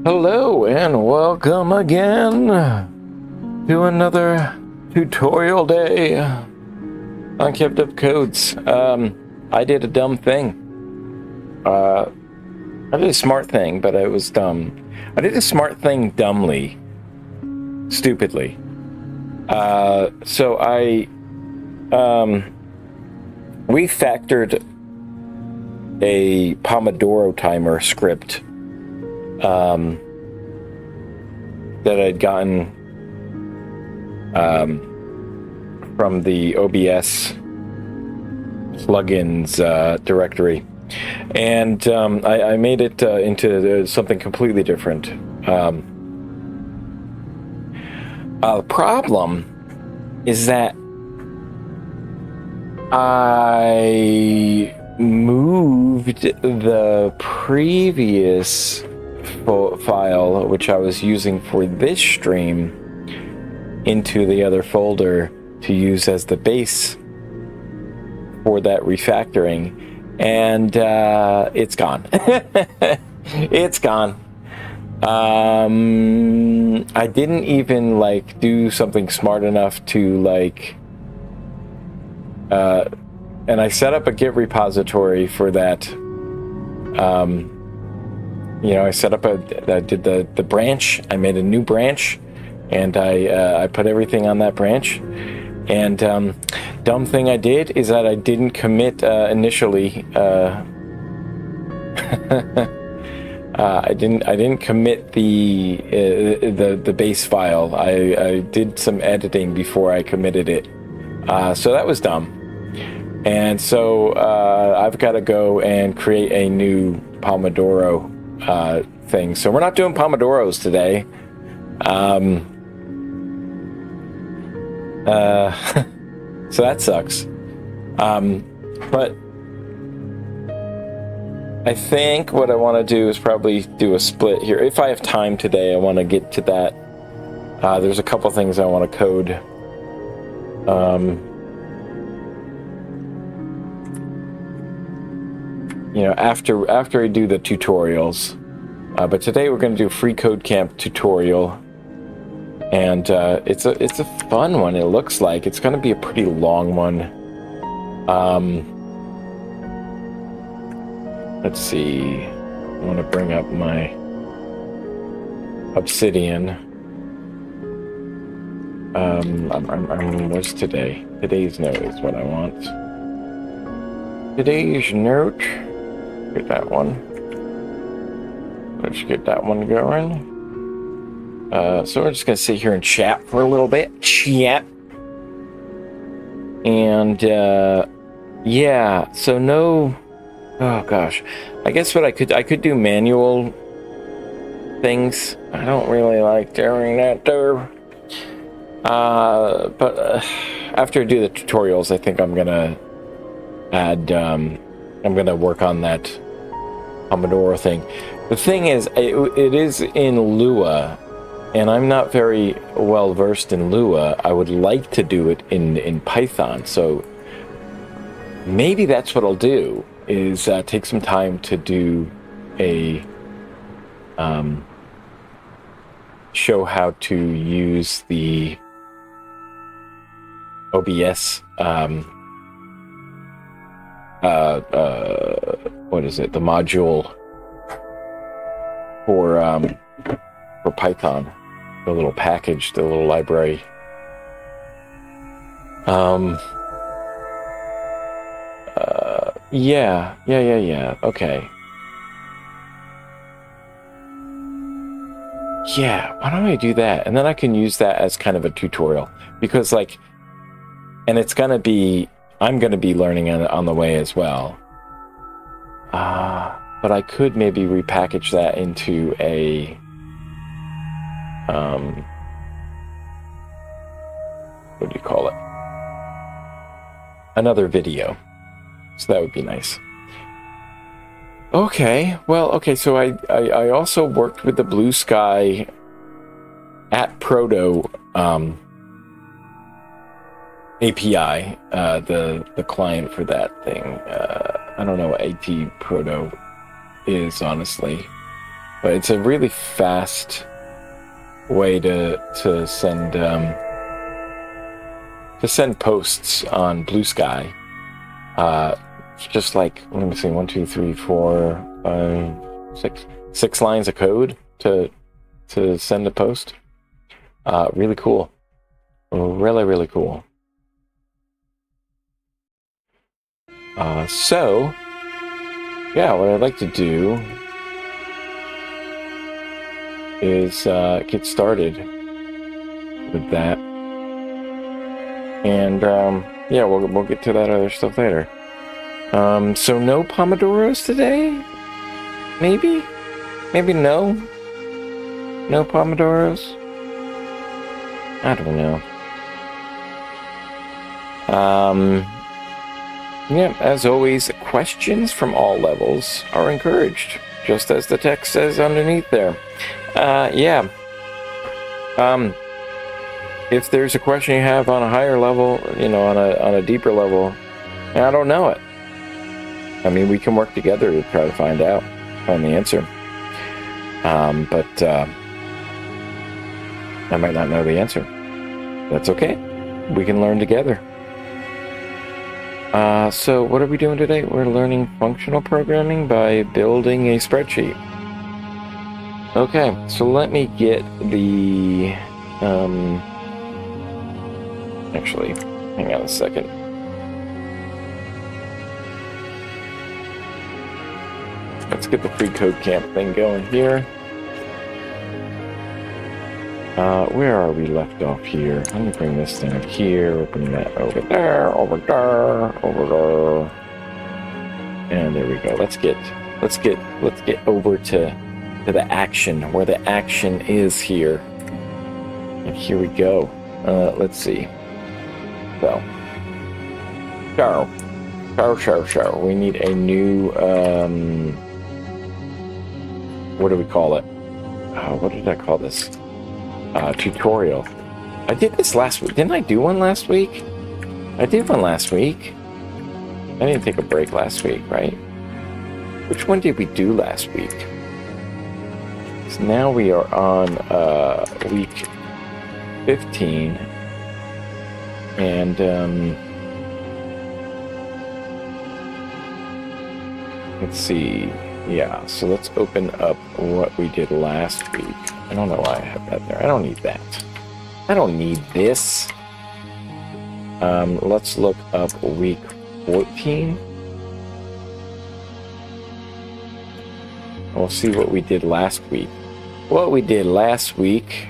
Hello and welcome again to another tutorial day on Kept Up Codes. I did a dumb thing. I did a smart thing, but it was dumb. I did a smart thing dumbly. Stupidly. So I refactored a Pomodoro timer script that I'd gotten from the OBS plugins directory, and I made it into something completely different. The problem is that I moved the previous file, which I was using for this stream, into the other folder to use as the base for that refactoring, and it's gone. It's gone. I didn't even do something smart enough to and I set up a Git repository for that. I set up I did the branch. I made a new branch, and I put everything on that branch. And dumb thing I did is that I didn't commit initially. I didn't commit the base file. I did some editing before I committed it. So that was dumb. And so I've got to go and create a new Pomodoro thing. So we're not doing Pomodoros today. So that sucks. But I think what I want to do is probably do a split here. If I have time today, I want to get to that. There's a couple things I want to code. After I do the tutorials. But today we're going to do a freeCodeCamp tutorial, and it's a fun one. It looks like it's going to be a pretty long one. Let's see. I want to bring up my Obsidian. What's today? Today's note is what I want. Today's note. Get that one. Let's get that one going. So we're just going to sit here and chat for a little bit. Chat. And, yeah. So no... Oh, gosh. I guess what I could do manual things. I don't really like doing that, though. But after I do the tutorials, I think I'm going to add... I'm going to work on that Pomodoro thing. The thing is, it is in Lua, and I'm not very well versed in Lua. I would like to do it in Python, so maybe that's what I'll do, is take some time to do a show how to use the OBS what is it? The module for Python, the little package, the little library. Yeah. Okay. Yeah, why don't I do that? And then I can use that as kind of a tutorial, because and it's gonna be, I'm gonna be learning on the way as well. But I could maybe repackage that into a what do you call it? Another video. So that would be nice. Okay, well, okay, so I also worked with the Blue Sky at Proto API, the client for that thing. I don't know what AT Proto is, honestly. But it's a really fast way to send posts on Blue Sky. Just like, let me see, 1, 2, 3, 4, 5, 6 lines of code to send a post. Really cool. Really, really cool. So, yeah, what I'd like to do is get started with that. And, yeah, we'll get to that other stuff later. So no Pomodoros today? Maybe? Maybe no? No Pomodoros? I don't know. Yeah, as always, questions from all levels are encouraged, just as the text says underneath there. Yeah. If there's a question you have on a higher level, you know, on a deeper level, and I don't know it, I mean, we can work together to try to find the answer. But I might not know the answer. That's okay. We can learn together. So what are we doing today? We're learning functional programming by building a spreadsheet. Okay, so let me get the... Actually, hang on a second. Let's get the freeCodeCamp thing going here. Where are we left off here? Let me bring this down here, bring that over there, over there, over there. And there we go. Let's get over to the action, where the action is here. And here we go. Let's see. So, show. We need a new, what do we call it? What did I call this? Tutorial. I did this last week. Didn't I do one last week? I did one last week. I didn't take a break last week, right? Which one did we do last week? So now we are on week 15. And let's see. Yeah, so let's open up what we did last week. I don't know why I have that there. I don't need that. I don't need this. Let's look up week 14. We'll see what we did last week. What we did last week.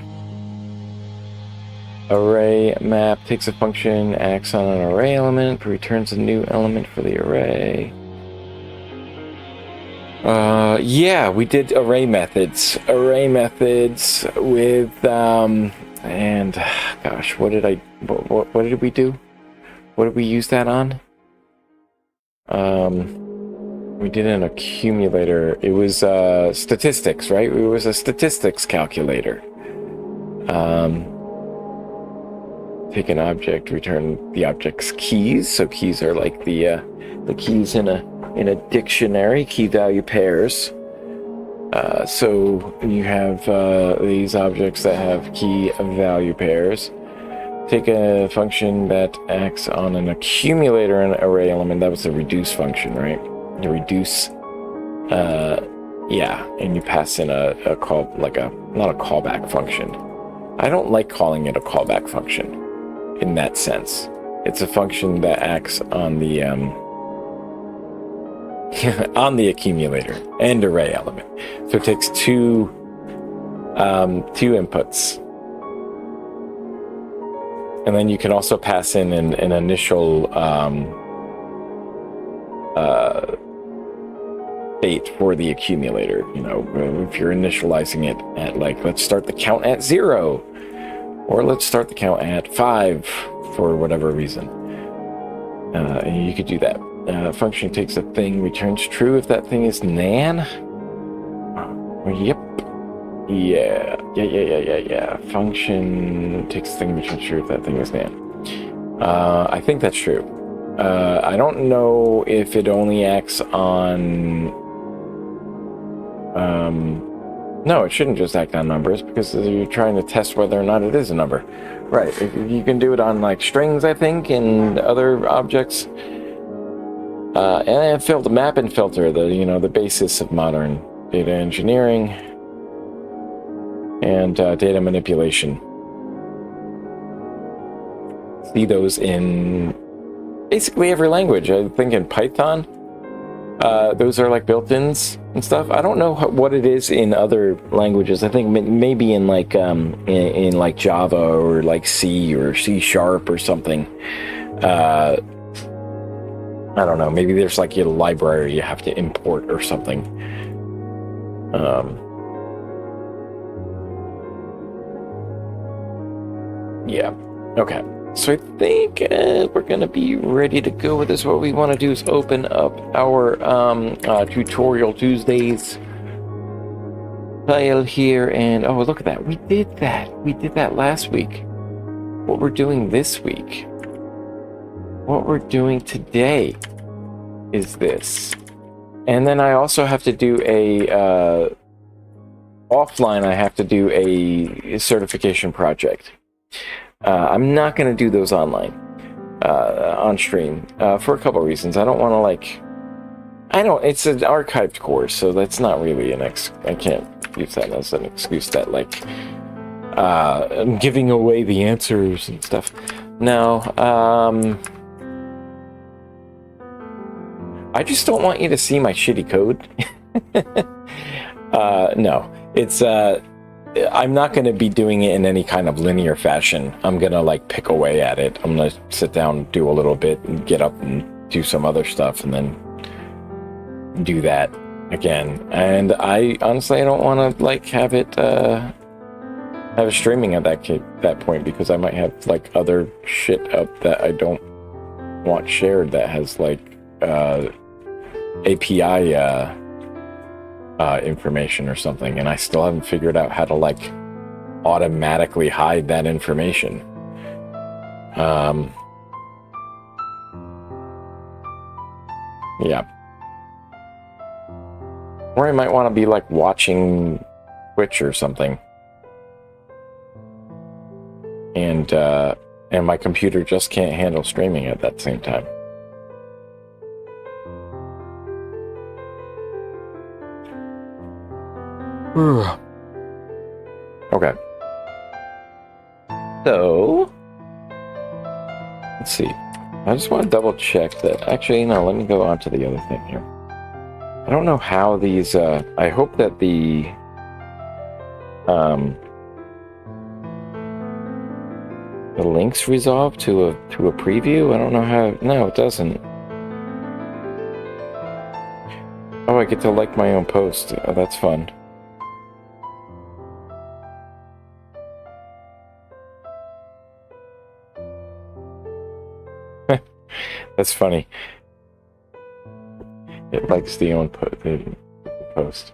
Array map takes a function, acts on an array element, returns a new element for the array. Yeah, we did array methods. Array methods with, and gosh, what did we do? What did we use that on? We did an accumulator. It was, statistics, right? It was a statistics calculator. Take an object, return the object's keys. So keys are like the keys in a dictionary, key value pairs. So you have these objects that have key value pairs. Take a function that acts on an accumulator and array element. That was the reduce function, right? The reduce, yeah, and you pass in a call, like not a callback function. I don't like calling it a callback function in that sense. It's a function that acts on the on the accumulator and array element. So it takes two inputs. And then you can also pass in an initial state for the accumulator. You know, if you're initializing it at, like, let's start the count at 0, or let's start the count at 5 for whatever reason. And you could do that. Function takes a thing, returns true if that thing is nan. Yep. Yeah. Function takes a thing, returns true if that thing is nan. I think that's true. I don't know if it only acts on No, it shouldn't just act on numbers because you're trying to test whether or not it is a number. Right, you can do it on like strings, I think, and other objects. And the map and filter, the basis of modern data engineering and data manipulation. See those in basically every language. I think in Python, those are like built-ins and stuff. I don't know what it is in other languages. I think maybe in like like Java or like C or C# or something. I don't know. Maybe there's like a library you have to import or something. Yeah. Okay. So I think we're going to be ready to go with this. What we want to do is open up our Tutorial Tuesdays file here. And, oh, look at that. We did that. We did that last week. What we're doing this week, what we're doing today is this. And then I also have to do a, offline, I have to do a certification project. I'm not going to do those online, on stream, for a couple of reasons. I don't want to it's an archived course, so that's not really I can't use that as an excuse that I'm giving away the answers and stuff. No, I just don't want you to see my shitty code. No, it's, I'm not going to be doing it in any kind of linear fashion. I'm going to pick away at it. I'm going to sit down, do a little bit, and get up and do some other stuff, and then do that again. And I honestly, I don't want to have it streaming at that point, because I might have other shit up that I don't want shared that has API information or something, and I still haven't figured out how to automatically hide that information. Yeah. Or I might want to be watching Twitch or something, and my computer just can't handle streaming at that same time. Okay. So, let's see. I just want to double check that. Actually, no, let me go on to the other thing here. I don't know how these, I hope that the links resolve to a preview. I don't know how. No, it doesn't. Oh, I get to like my own post. Oh, that's fun. That's funny. It likes the own post.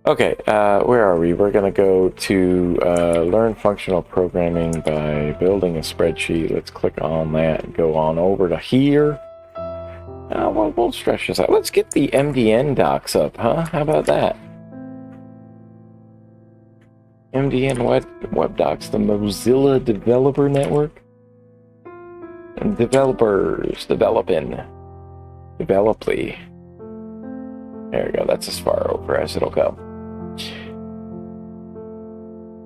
Okay, where are we? We're going to go to learn functional programming by building a spreadsheet. Let's click on that and go on over to here. We'll stretch this out. Let's get the MDN docs up, huh? How about that? MDN web docs, the Mozilla Developer Network. And developers developly. There we go. That's as far over as it'll go.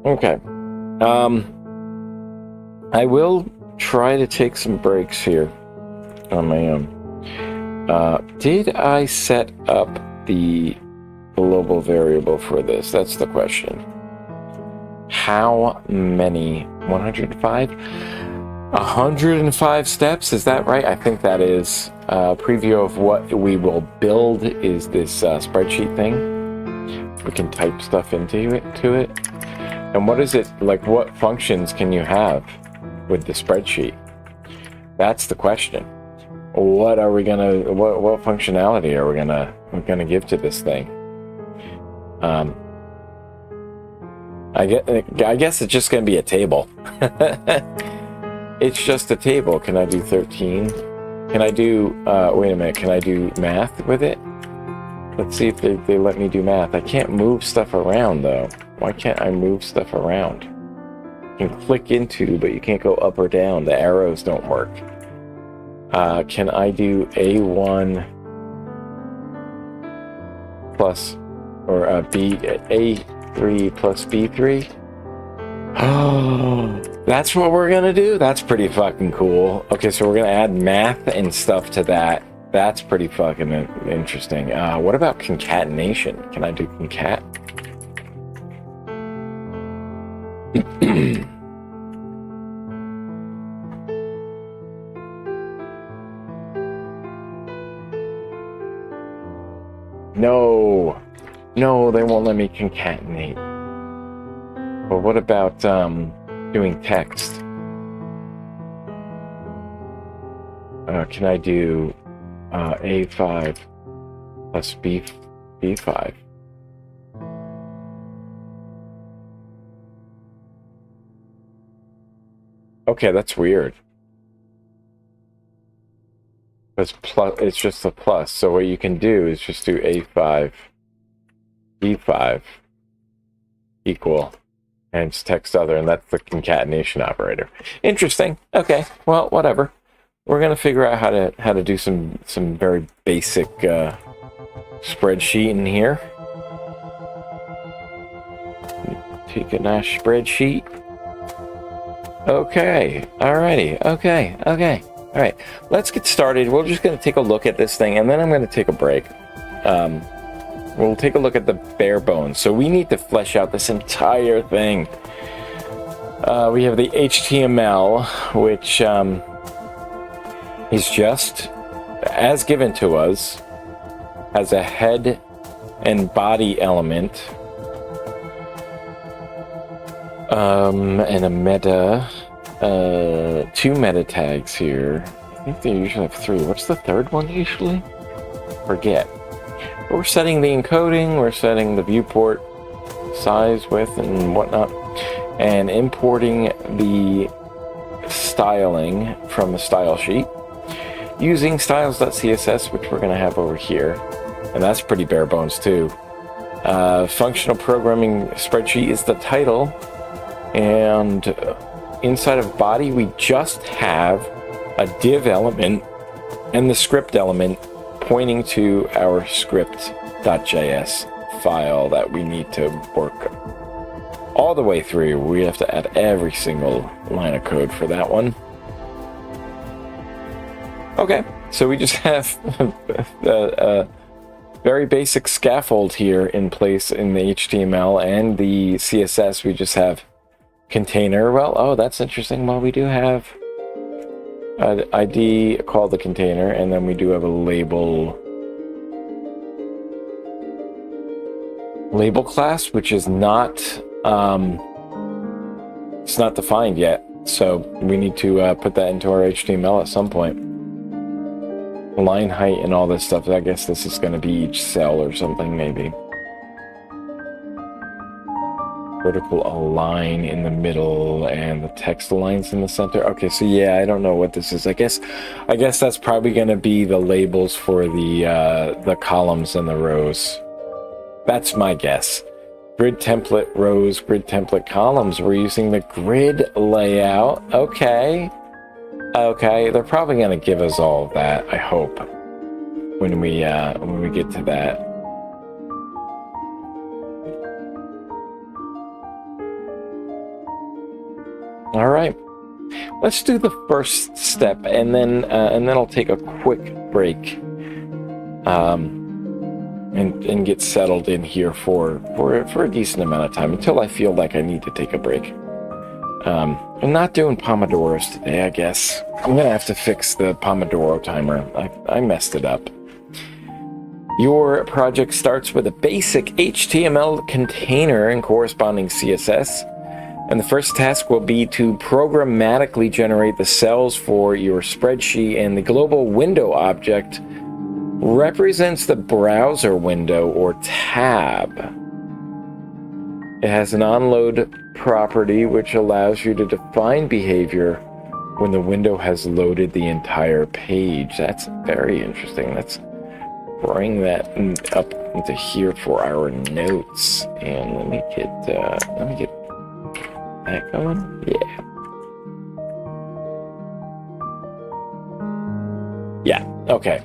Okay. I will try to take some breaks here on my own. Did I set up the global variable for this? That's the question. How many? 105? 105 steps, is that right? I think that is. Preview of what we will build is this spreadsheet thing. We can type stuff into it. And what is it, what functions can you have with the spreadsheet? That's the question. What are we gonna, what functionality are we gonna give to this thing? I guess it's just gonna be a table. It's just a table. Can I do 13? Can I do, wait a minute, can I do math with it? Let's see if they let me do math. I can't move stuff around, though. Why can't I move stuff around? You can click into, but you can't go up or down. The arrows don't work. Can I do A1 plus, or A3 plus B3? Oh, that's what we're gonna do? That's pretty fucking cool. Okay, so we're gonna add math and stuff to that. That's pretty fucking interesting. What about concatenation? Can I do concat? No, they won't let me concatenate. But what about doing text? Can I do A5 plus B5? Okay, that's weird. It's just a plus. So what you can do is just do A5, B5 equal, and it's text other, and that's the concatenation operator. Interesting. Okay, well, whatever. We're gonna figure out how to do some very basic spreadsheet in here. Take a nice spreadsheet. Okay. Alrighty. Okay. All right, let's get started. We're just going to take a look at this thing, and then I'm going to take a break. We'll take a look at the bare bones. So we need to flesh out this entire thing. We have the HTML, which is just, as given to us, has a head and body element, and a meta. 2 meta tags here. I think they usually have 3. What's the third one usually? Forget. But we're setting the encoding, we're setting the viewport size, width, and whatnot, and importing the styling from the style sheet using styles.css, which we're going to have over here. And that's pretty bare bones too. Functional programming spreadsheet is the title, and inside of body, we just have a div element and the script element pointing to our script.js file that we need to work all the way through. We have to add every single line of code for that one. Okay, so we just have a very basic scaffold here in place in the HTML and the CSS. We just have container. Well, oh, that's interesting. Well, we do have an ID called the container, and then we do have a label class, which is not it's not defined yet. So we need to put that into our HTML at some point. Line height and all this stuff. I guess this is going to be each cell or something, maybe. Vertical align in the middle, and the text aligns in the center. Okay, so yeah, I don't know what this is. I guess that's probably going to be the labels for the columns and the rows. That's my guess. Grid template rows, grid template columns. We're using the grid layout. Okay, they're probably going to give us all of that, I hope, when we get to that. All right, let's do the first step, and then I'll take a quick break, and get settled in here for a decent amount of time until I feel like I need to take a break. I'm not doing pomodoros today, I guess. I'm gonna have to fix the pomodoro timer. I messed it up. Your project starts with a basic HTML container and corresponding CSS. And the first task will be to programmatically generate the cells for your spreadsheet, and the global window object represents the browser window or tab. It has an onload property which allows you to define behavior when the window has loaded the entire page. That's very interesting. Let's bring that up into here for our notes. And let me get that going. Yeah. Yeah. Okay.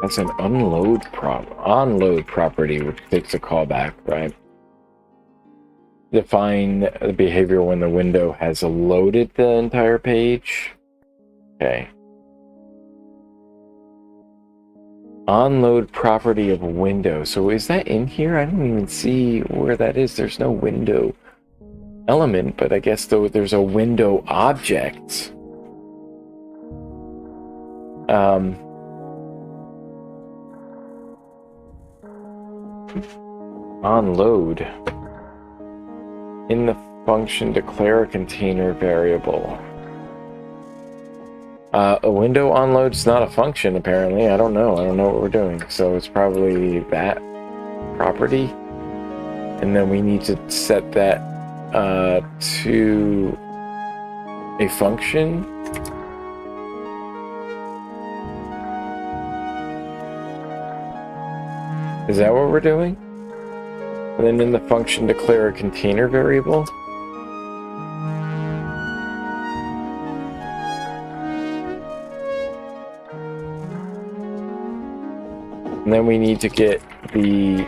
That's an onload property, which takes a callback, right? Define the behavior when the window has loaded the entire page. Okay. Onload property of window. So is that in here? I don't even see where that is. There's no window element, but I guess though there's a window object. Onload. In the function, declare a container variable. A window onload is not a function, apparently. I don't know what we're doing. So it's probably that property. And then we need to set that to a function. Is that what we're doing? And then in the function, declare a container variable. And then we need to get the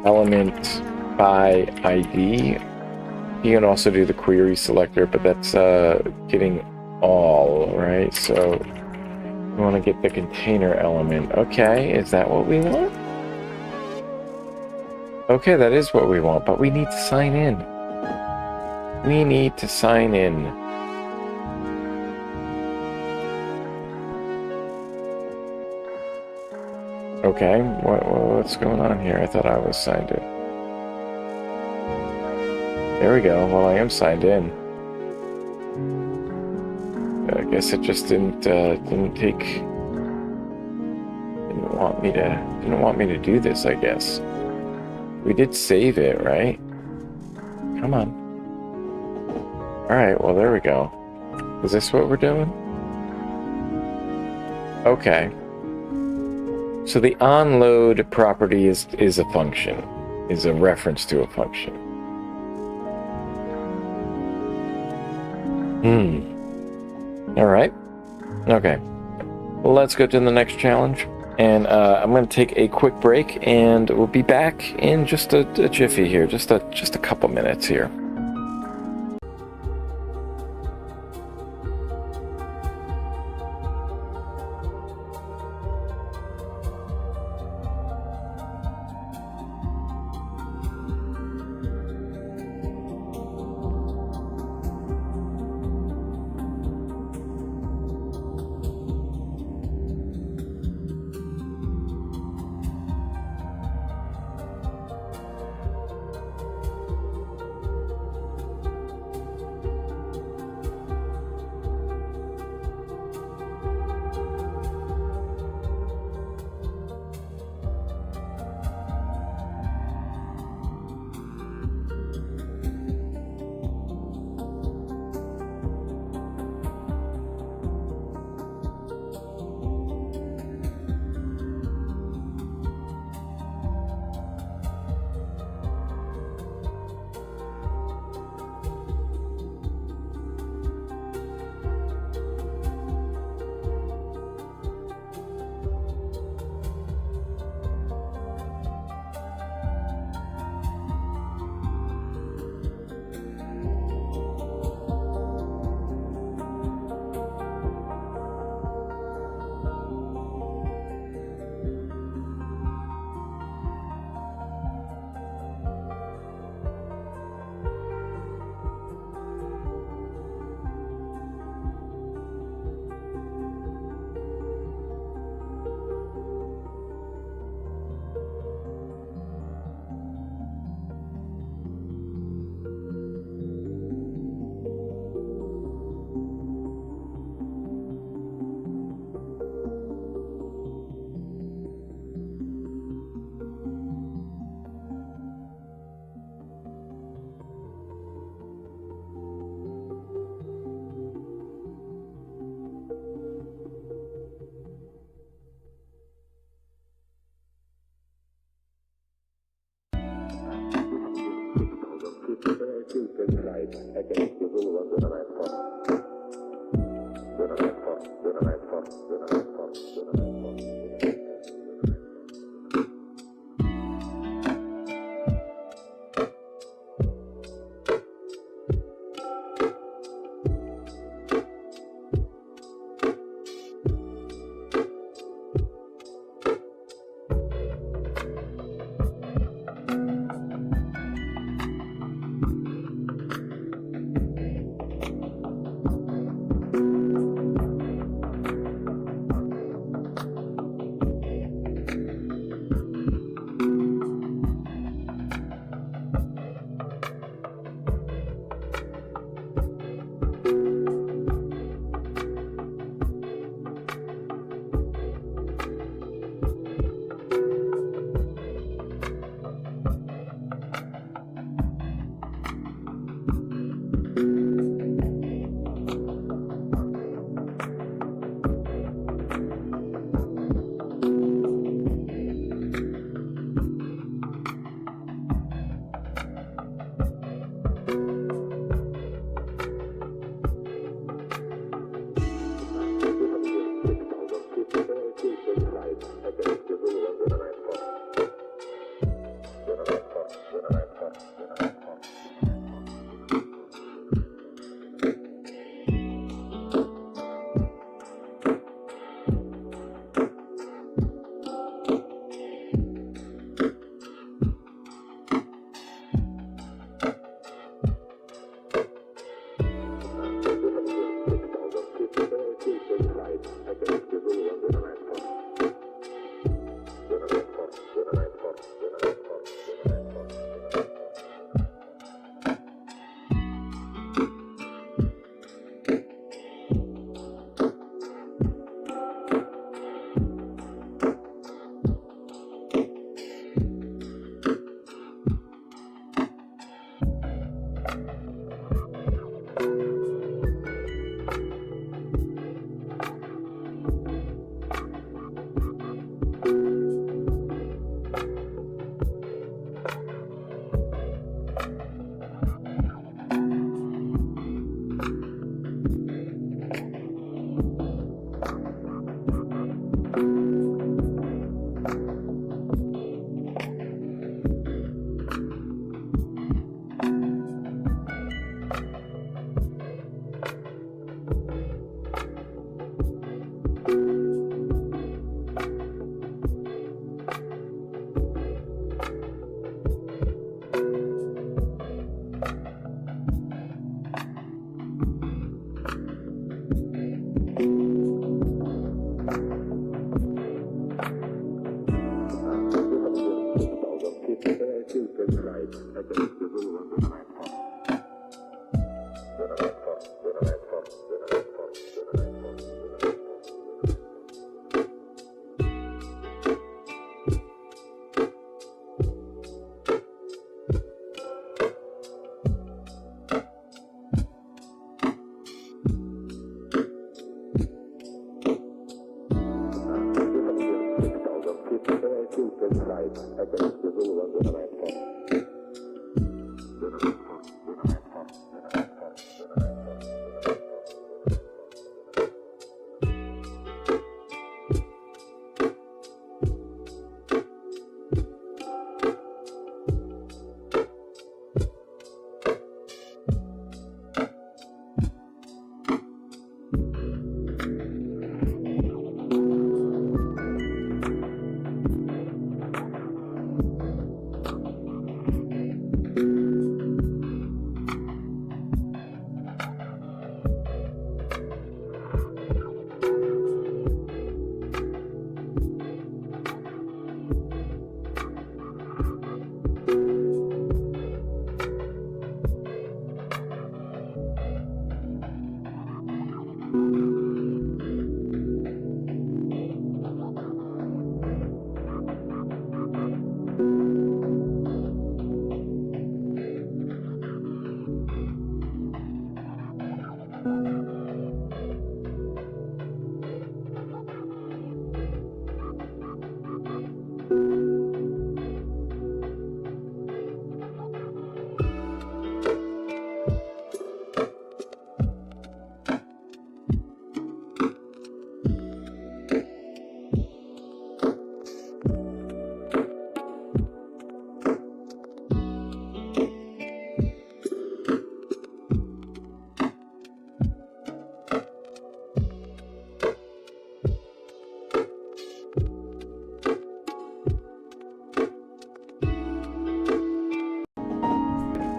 element by ID. You can also do the query selector, but that's getting all, right? So we want to get the container element. Okay, is that what we want? Okay, that is what we want, but we need to sign in. We need to sign in. Okay, what's going on here? I thought I was signed in. There we go. Well, I am signed in. I guess it just didn't want me to do this, I guess. We did save it, right? Come on. Alright, well, there we go. Is this what we're doing? Okay. So the onload property is a function, is a reference to a function. Alright. Okay. Well, let's go to the next challenge. And I'm going to take a quick break, and we'll be back in just a jiffy here, just a couple minutes here.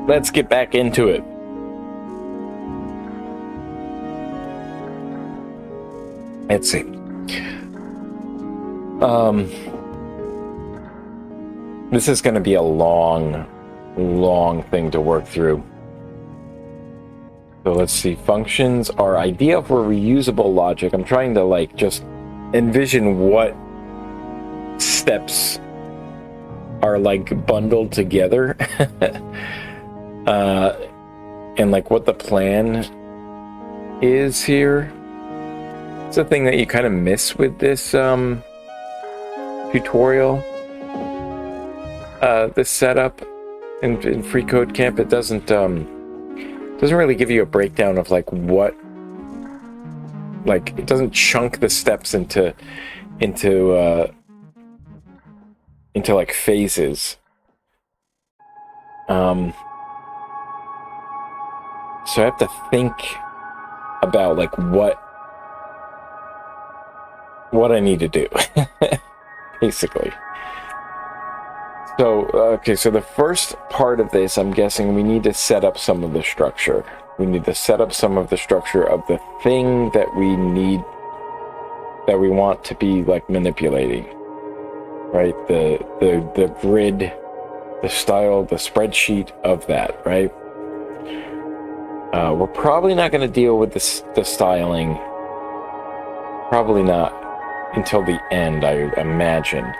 let's get back into it. Let's see. This is going to be a long thing to work through. So let's see. Functions are ideal for reusable logic. I'm trying to like just envision what steps are like bundled together and like what the plan is here. It's a thing that you kind of miss with this tutorial, this setup in freeCodeCamp. It doesn't really give you a breakdown of like what, like it doesn't chunk the steps into like phases. So I have to think about like what I need to do, basically. So, okay, so the first part of this, I'm guessing we need to set up some of the structure. We need to set up some of the structure of the thing that we need, that we want to be like manipulating, right? The grid, the style, the spreadsheet of that, right? We're probably not going to deal with the styling. Probably not until the end, I imagine.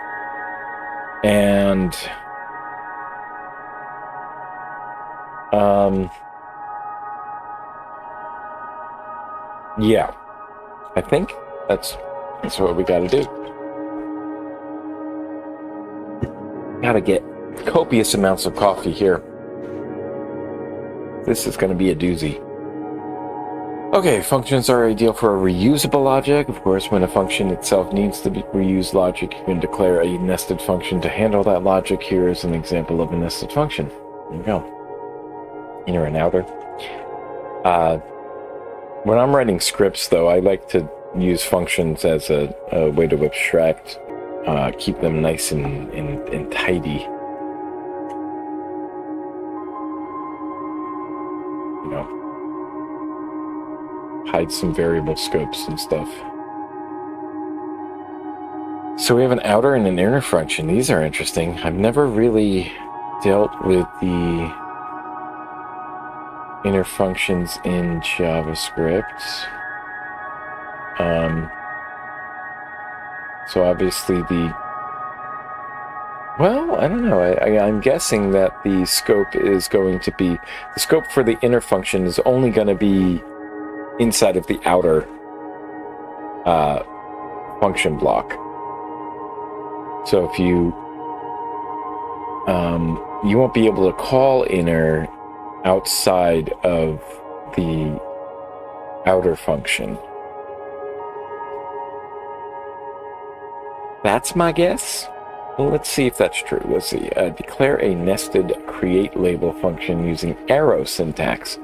And yeah, I think that's what we got to do. Got to get copious amounts of coffee here. This is going to be a doozy. Okay, functions are ideal for a reusable logic. Of course, when a function itself needs to be reused logic, you can declare a nested function to handle that logic. Here is an example of a nested function. There you go. Inner and outer. When I'm writing scripts, though, I like to use functions as a way to abstract, keep them nice and tidy. You know, hide some variable scopes and stuff. So we have an outer and an inner function. These are interesting. I've never really dealt with the inner functions in JavaScript. So obviously well, I don't know. I'm guessing that the scope is going to be, the scope for the inner function is only going to be inside of the outer function block. So if you won't be able to call inner outside of the outer function. That's my guess. Well, let's see if that's true. Let's see. Declare a nested create label function using arrow syntax.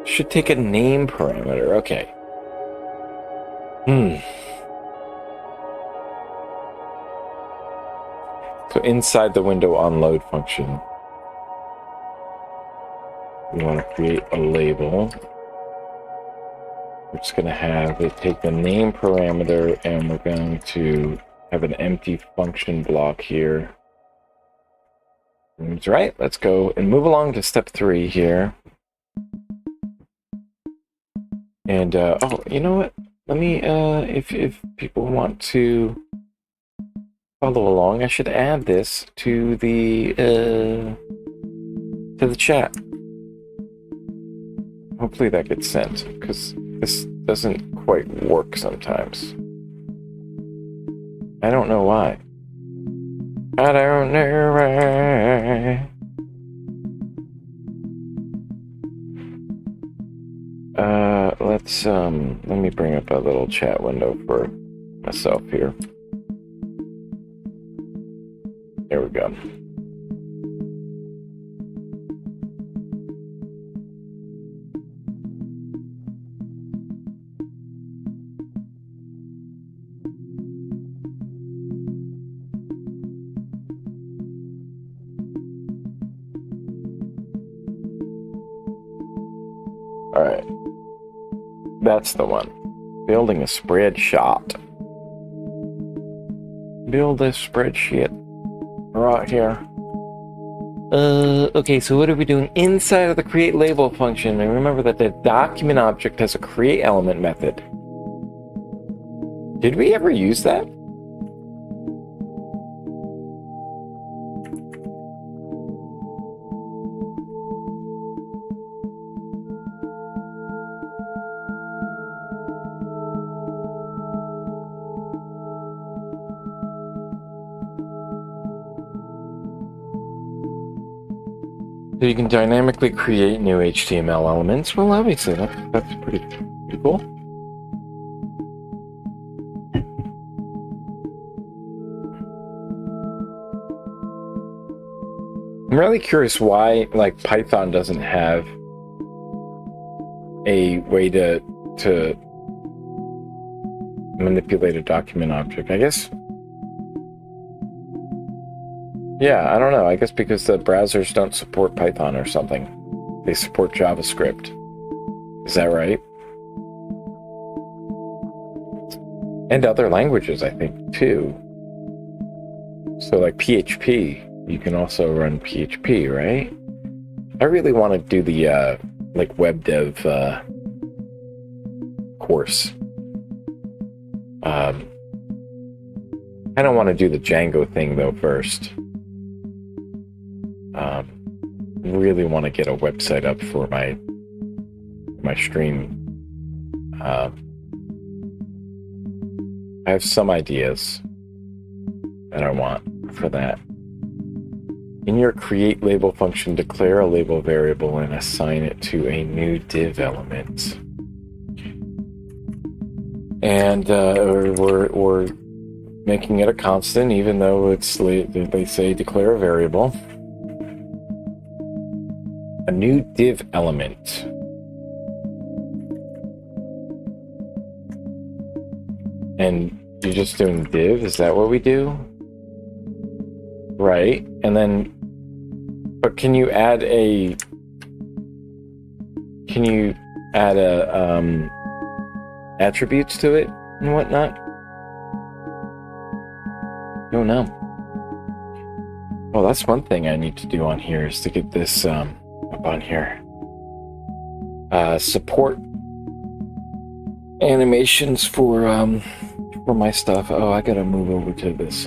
Should take a name parameter. Okay. So inside the window on load function, we want to create a label. We're just going to have it take the name parameter, and we're going to have an empty function block here. That's right. Let's go and move along to step 3 here. And oh, you know what? Let me if people want to follow along, I should add this to the chat. Hopefully that gets sent, because this doesn't quite work sometimes. I don't know why. I don't know why. Let me bring up a little chat window for myself here. There we go. All right. That's the one. Building a spreadsheet. Build a spreadsheet. Right here. Okay, so what are we doing inside of the create label function? And remember that the document object has a create element method. Did we ever use that? So you can dynamically create new HTML elements. Well, obviously, that's pretty cool. I'm really curious why, like, Python doesn't have a way to manipulate a document object. I guess. Yeah, I don't know. I guess because the browsers don't support Python or something. They support JavaScript. Is that right? And other languages, I think, too. So, like PHP, you can also run PHP, right? I really want to do the, like, web dev course. I don't want to do the Django thing, though, first. Really want to get a website up for my stream. I have some ideas that I want for that. In your create label function, declare a label variable and assign it to a new div element. And we're making it a constant, even though they say declare a variable. A new div element. And you're just doing div? Is that what we do? Right. And then, but can you add a attributes to it and whatnot? Don't know. Well, that's one thing I need to do on here is to get this up on here. Support animations for my stuff. Oh, I gotta move over to this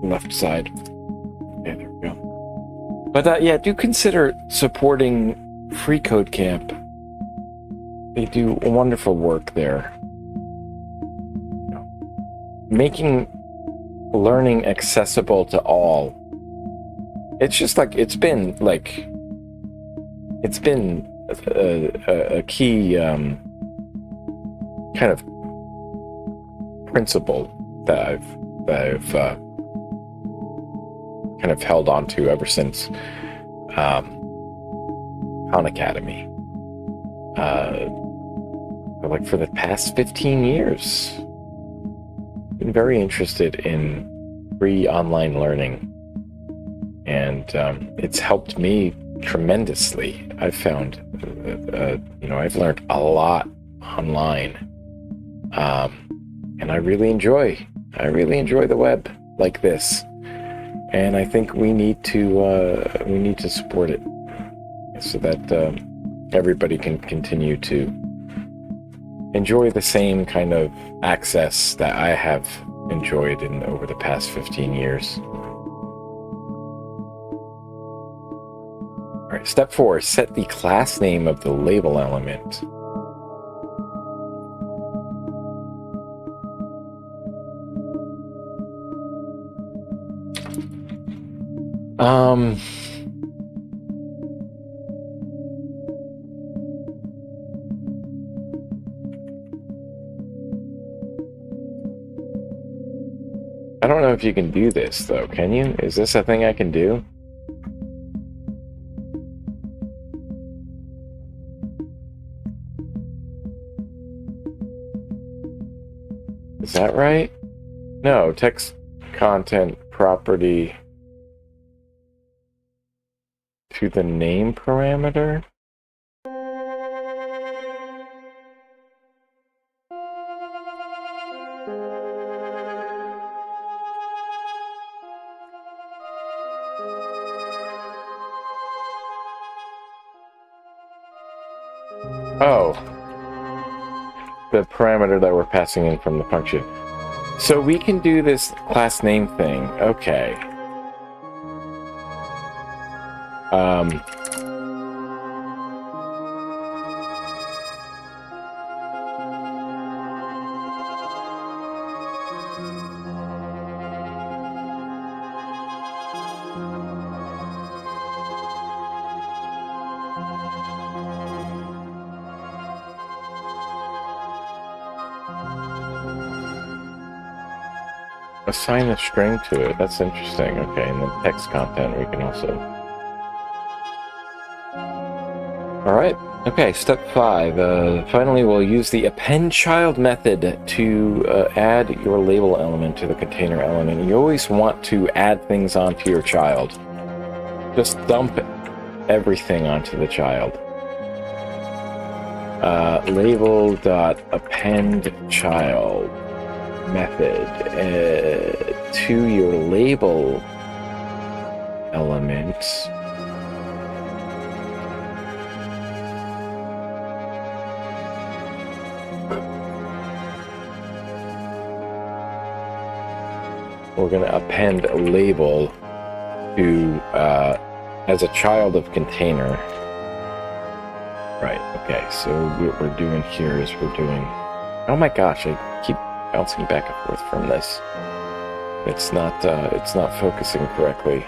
left side. Okay, there we go. But yeah, do consider supporting freeCodeCamp. They do wonderful work there. Making learning accessible to all. It's just like it's been a key kind of principle that I've kind of held on to ever since Khan Academy. Like for the past 15 years, been very interested in free online learning, and it's helped me tremendously. I've found, I've learned a lot online, and I really enjoy the web like this, and I think we need to support it so that everybody can continue to enjoy the same kind of access that I have enjoyed over the past 15 years. All right, step 4, set the class name of the label element. I don't know if you can do this, though. Can you? Is this a thing I can do? Is that right? No, text content property to the name parameter? Oh, the parameter that we're passing in from the function. So we can do this class name thing. Okay. Assign a string to it. That's interesting. Okay, and then text content we can also. All right. Okay, step 5. Finally, we'll use the append child method to add your label element to the container element. You always want to add things onto your child. Just dump everything onto the child. Label.append child method to your label element. We're going to append a label to as a child of container. Right. Okay. So what we're doing here is we're doing. Oh my gosh! I keep bouncing back and forth from this. It's not focusing correctly.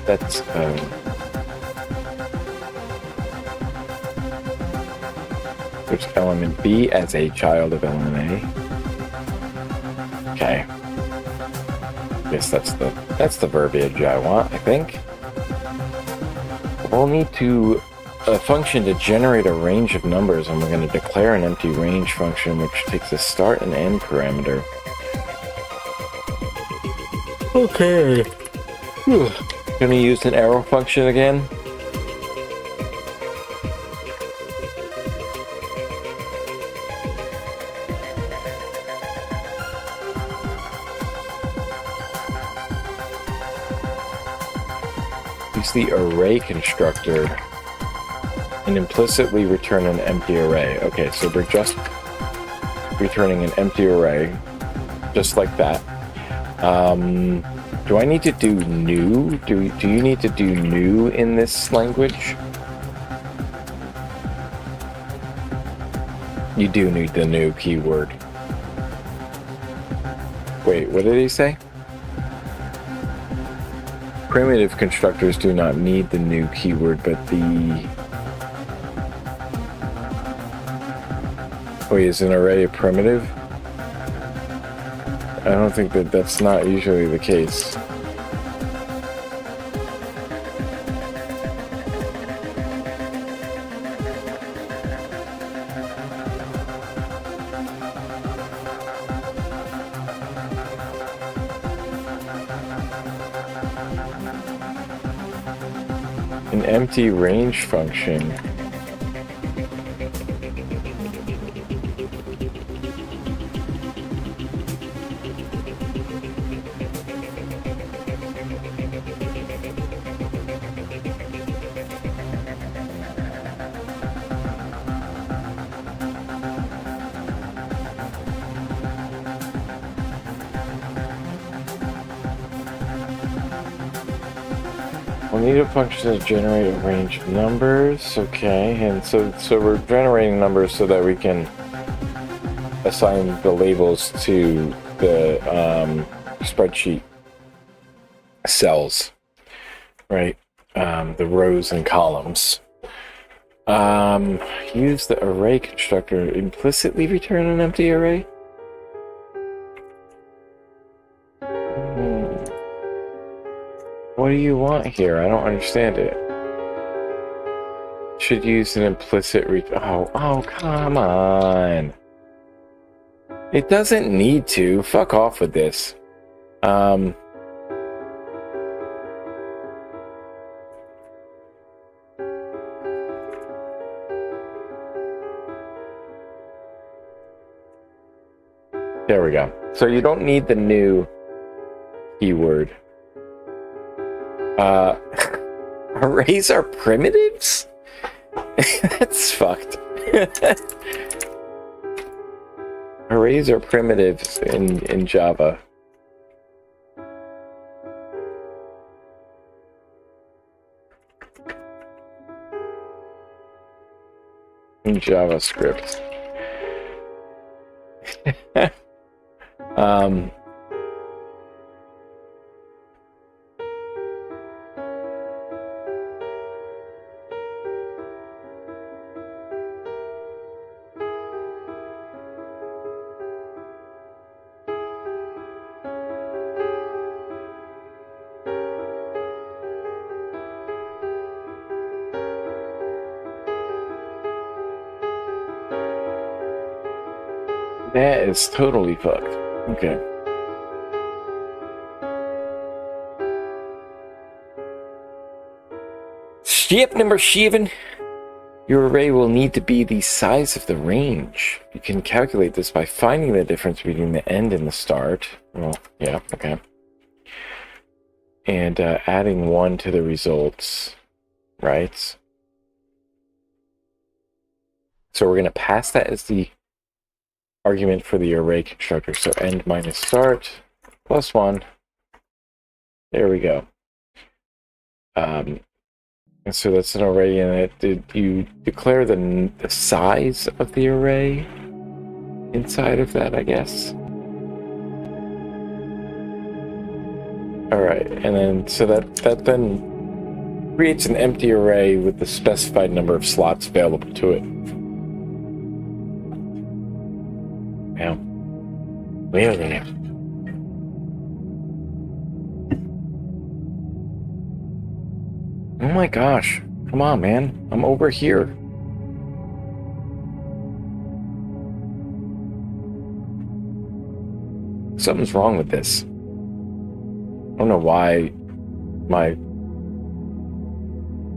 That's there's element B as a child of element A. Okay. Guess that's the verbiage I want, I think. We'll need to a function to generate a range of numbers, and we're going to declare an empty range function which takes a start and end parameter. Okay. Gonna use an arrow function again. Use the array constructor and implicitly return an empty array. Okay, so we're just returning an empty array, just like that. Do I need to do new? Do you need to do new in this language? You do need the new keyword. Wait, what did he say? Primitive constructors do not need the new keyword, but the... Wait, is an array a primitive? I don't think that's not usually the case. An empty range function. We'll need a function to generate a range of numbers, okay, and so we're generating numbers so that we can assign the labels to the spreadsheet cells, right? The rows and columns. Use the array constructor. Implicitly return an empty array? What do you want here? I don't understand it. Should use an implicit oh, come on. It doesn't need to. Fuck off with this. There we go. So you don't need the new keyword. Arrays are primitives? That's fucked. Arrays are primitives in Java. In JavaScript. That is totally fucked. Okay. Step number 7. Your array will need to be the size of the range. You can calculate this by finding the difference between the end and the start. Well, yeah, okay. And adding 1 to the results, right? So we're going to pass that as the argument for the array constructor. So end minus start plus 1. There we go. And so that's an array in it. Did you declare the size of the array inside of that, I guess? All right, and then so that then creates an empty array with the specified number of slots available to it. Now, where are they now? Oh my gosh, come on, man. I'm over here. Something's wrong with this. I don't know why my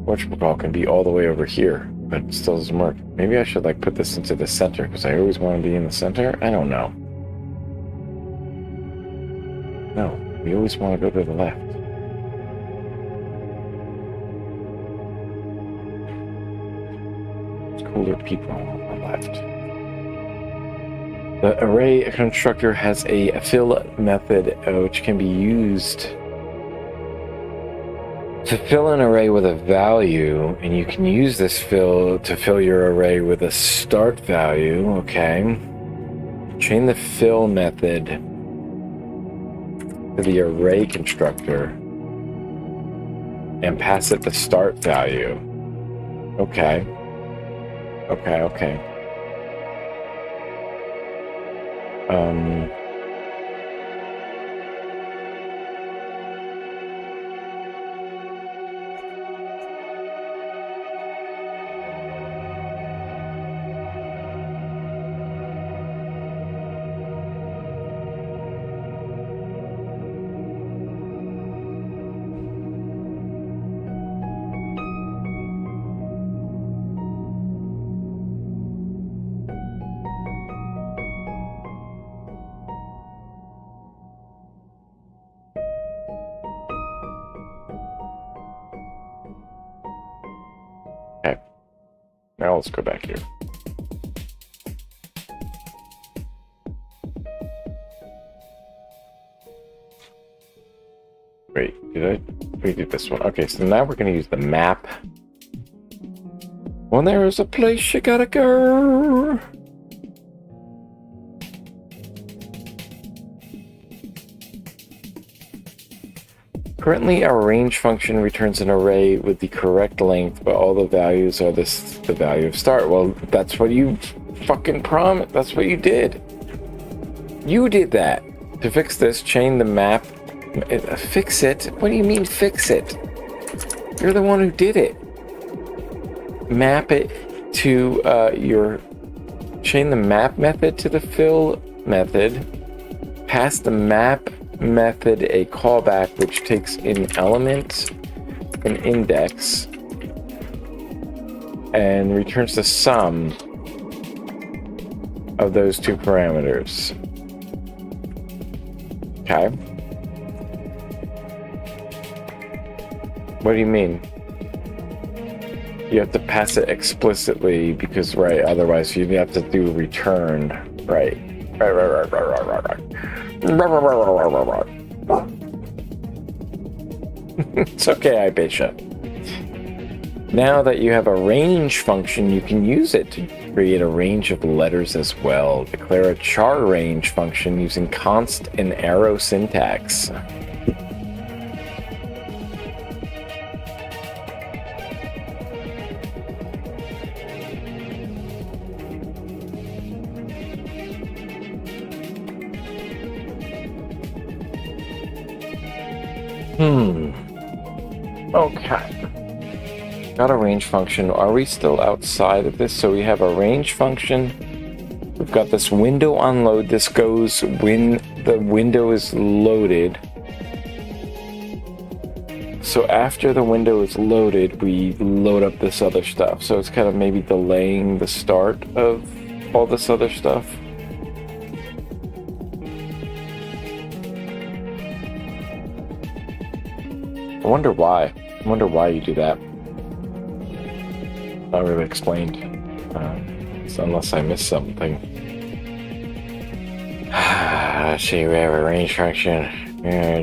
whatchamacallit can be all the way over here, but it still doesn't work. Maybe I should like put this into the center because I always want to be in the center. I don't know. No, we always want to go to the left. Cooler people on the left. The array constructor has a fill method which can be used to fill an array with a value, and you can use this fill to fill your array with a start value. Okay. Chain the fill method to the array constructor and pass it the start value. Okay. Okay. Okay. Now let's go back here. Wait, we did this one. Okay, so now we're going to use the map. When there is a place you gotta go. Currently, our range function returns an array with the correct length, but all the values are the value of start. Well, that's what you fucking promised. That's what you did. You did that. To fix this, chain the map. Fix it? What do you mean fix it? You're the one who did it. Map it to chain the map method to the fill method. Pass the map method a callback which takes an element, an index, and returns the sum of those two parameters. Okay. What do you mean? You have to pass it explicitly because, right, otherwise you have to do return. Right. It's okay, I betcha. Now that you have a range function, you can use it to create a range of letters as well. Declare a char range function using const and arrow syntax. Okay. Got a range function. Are we still outside of this? So we have a range function. We've got this window unload. This goes when the window is loaded. So after the window is loaded, we load up this other stuff. So it's kind of maybe delaying the start of all this other stuff. I wonder why. I wonder why you do that. Not really explained. So unless I missed something. Let's see, we have a range function.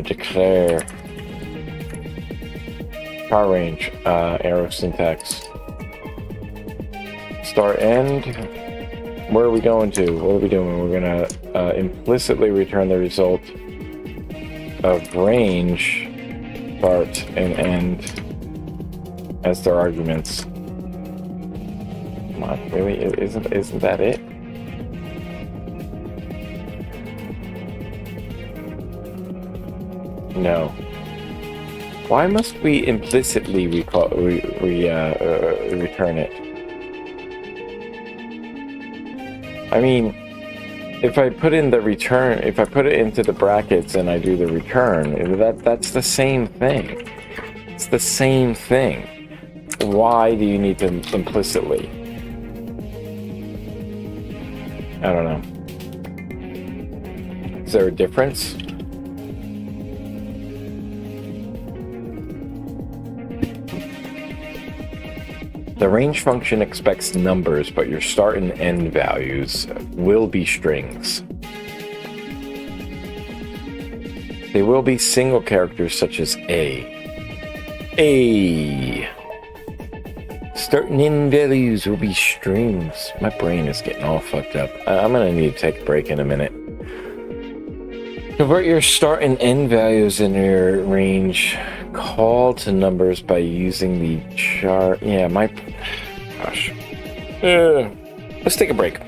Declare char range, arrow syntax. Start end. Where are we going to? What are we doing? We're gonna implicitly return the result of range, start, and end as their arguments. Come on, really? Isn't that it? No. Why must we implicitly return it? I mean, if I put in the return, if I put it into the brackets and I do the return, that's the same thing. It's the same thing. Why do you need to implicitly? I don't know. Is there a difference? The range function expects numbers, but your start and end values will be strings. They will be single characters such as A. Start and end values will be strings. My brain is getting all fucked up. I'm gonna need to take a break in a minute. Convert your start and end values in your range call to numbers by using the char. Yeah, gosh. Let's take a break.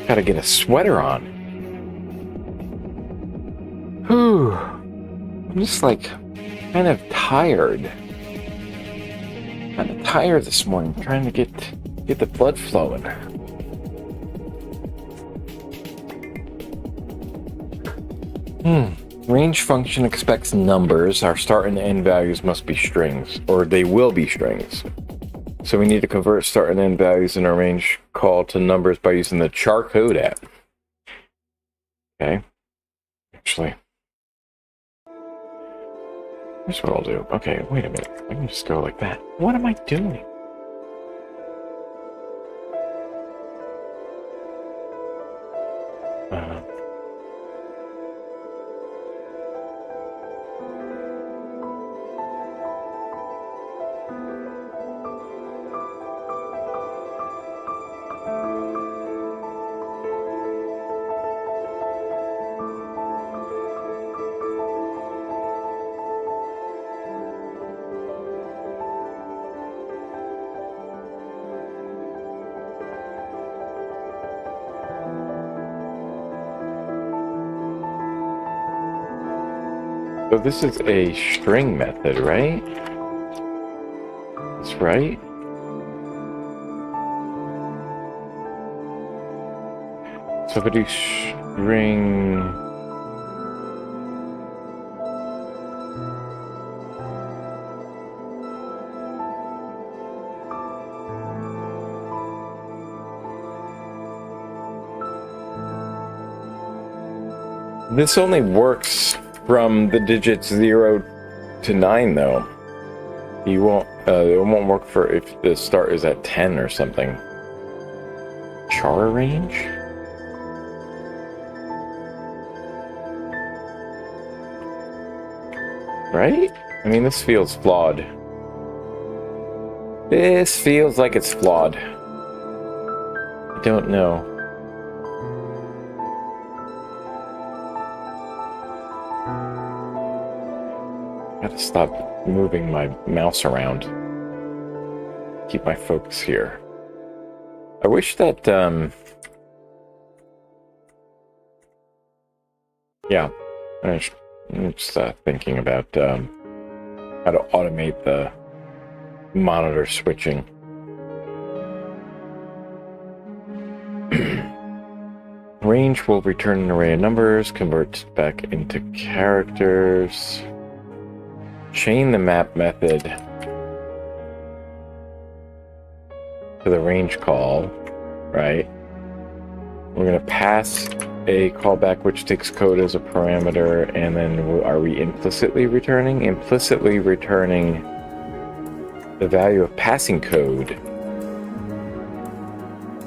Gotta get a sweater on. Whew. I'm just like kind of tired. Kind of tired this morning, trying to get the blood flowing. Range function expects numbers. Our start and end values must be strings, or they will be strings. So we need to convert start and end values in our range call to numbers by using the char code app. Okay. Actually, here's what I'll do. Okay, wait a minute. I can just go like that. What am I doing? So this is a string method, right? That's right. So if I do string... This only works from the digits 0 to 9, though. You won't. It won't work for if the start is at 10 or something. Char range? Right? I mean, this feels flawed. This feels like it's flawed. I don't know. Gotta stop moving my mouse around. Keep my focus here. I wish that, yeah, I'm just thinking about how to automate the monitor switching. Range will return an array of numbers, convert back into characters. Chain the map method to the range call, right? We're going to pass a callback which takes code as a parameter, and then are we implicitly returning? Implicitly returning the value of passing code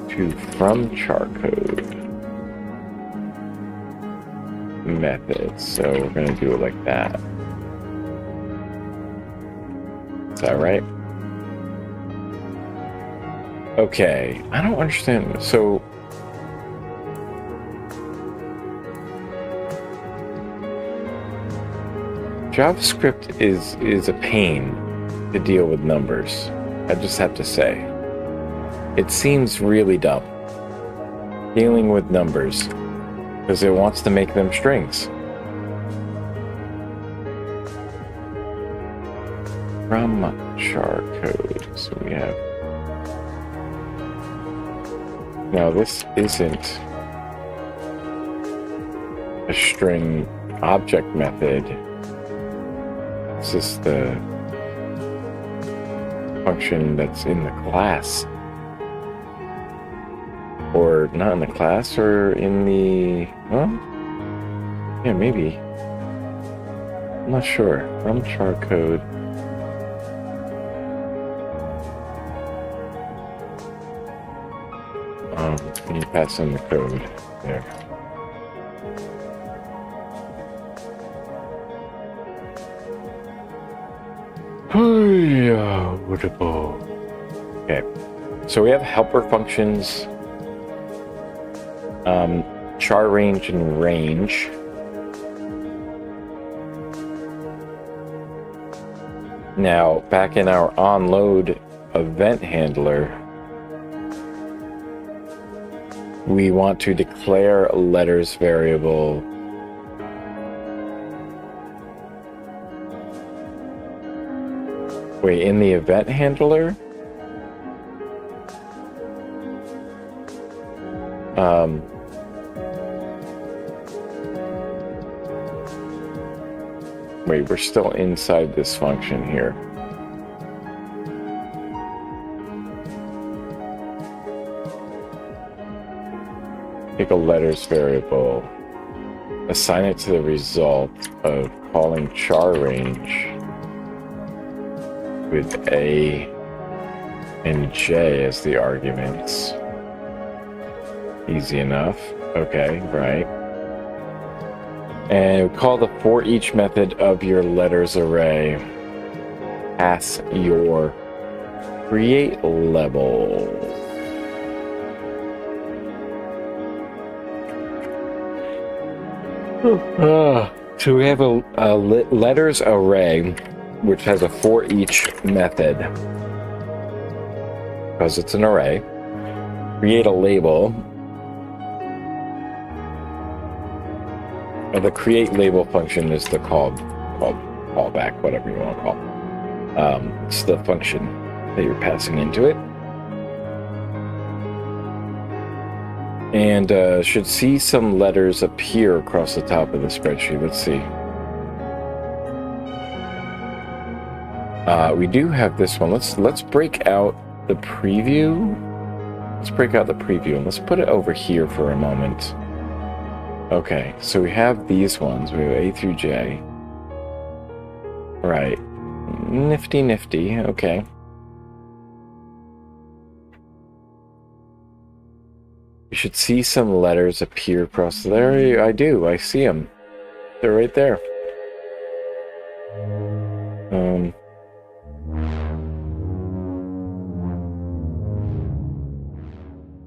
to from char code method. So we're going to do it like that. Is that right? Okay, I don't understand. So JavaScript is a pain to deal with numbers. I just have to say. It seems really dumb dealing with numbers because it wants to make them strings. From char code, so we have. Now this isn't a string object method. This is the function that's in the class. Or not in the class, or in the, well, yeah, maybe. I'm not sure. From char code. Can you pass in the code there? Okay, so we have helper functions, char range and range. Now, back in our onload event handler, we want to declare a letters variable in the event handler? Wait, we're still inside this function here. Pick a letters variable. Assign it to the result of calling char range with A and J as the arguments. Easy enough. Okay, right. And we call the for each method of your letters array. Pass your create level. So we have a letters array which has a for each method because it's an array. Create a label. The create label function is the callback, whatever you want to call it. It's the function that you're passing into it. And should see some letters appear across the top of the spreadsheet. Let's see. We do have this one. Let's break out the preview. Let's break out the preview and let's put it over here for a moment. Okay, so we have these ones. We have A through J. Right. Nifty. Okay. You should see some letters appear across there. I do. I see them. They're right there.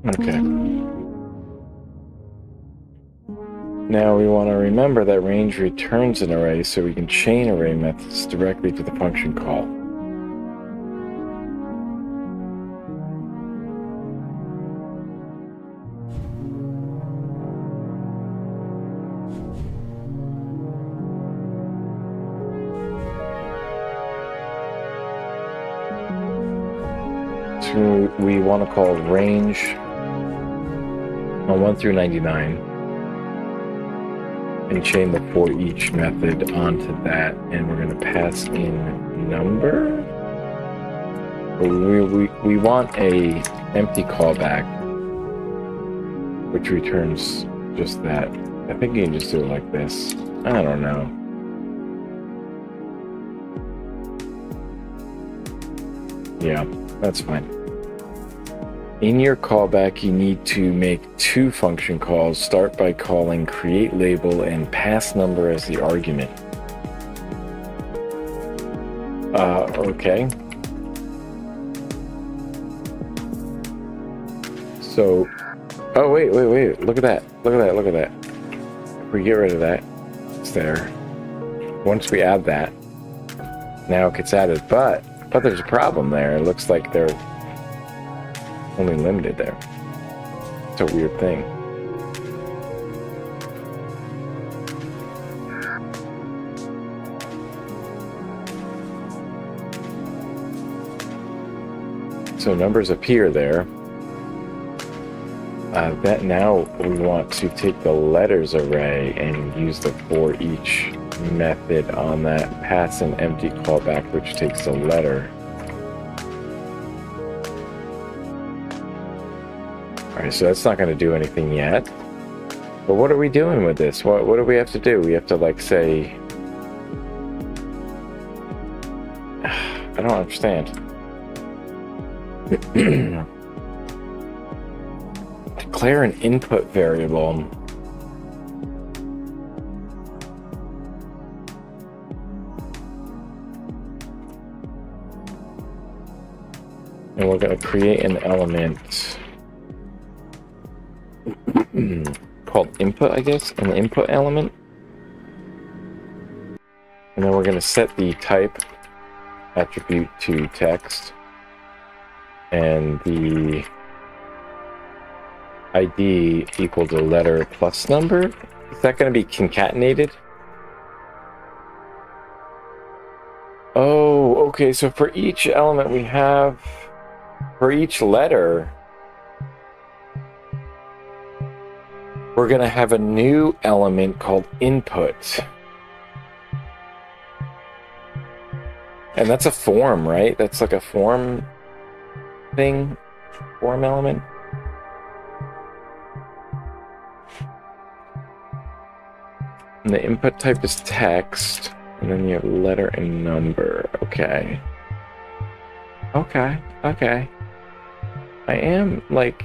Okay. Now we want to remember that range returns an array, so we can chain array methods directly to the function call. So we want to call range on 1 through 99 and chain the for each method onto that, and we're going to pass in number. We want a empty callback which returns just that. I think you can just do it like this. I don't know. Yeah, that's fine. In your callback, you need to make two function calls. Start by calling create label and pass number as the argument. Okay. So, oh wait, look at that. If we get rid of that, it's there. Once we add that, now it gets added, but there's a problem there. It looks like they're only limited there. It's a weird thing. So numbers appear there. That now we want to take the letters array and use the for each method on that, pass an empty callback which takes a letter. Alright, so that's not going to do anything yet. But what are we doing with this? What do we have to do? We have to like say I don't understand. Declare an input variable. And we're going to create an element called input, I guess, an input element. And then we're going to set the type attribute to text and the ID equal to letter plus number. Is that going to be concatenated? Oh, okay. So for each element we have, for each letter, we're going to have a new element called input. And that's a form, right? That's like a form thing, form element. And the input type is text, and then you have letter and number. Okay. Okay. I am, like,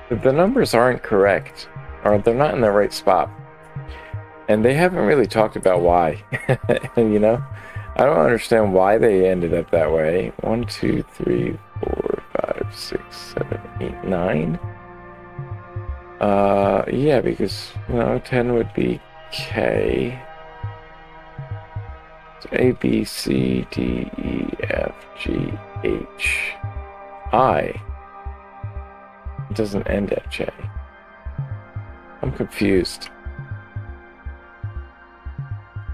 the numbers aren't correct, or they're not in the right spot. And they haven't really talked about why, you know? I don't understand why they ended up that way. 1, 2, 3, 4, 5, 6, 7, 8, 9. Yeah, because, you know, 10 would be K. So A, B, C, D, E, F, G, H, I. It doesn't end at J. I'm confused.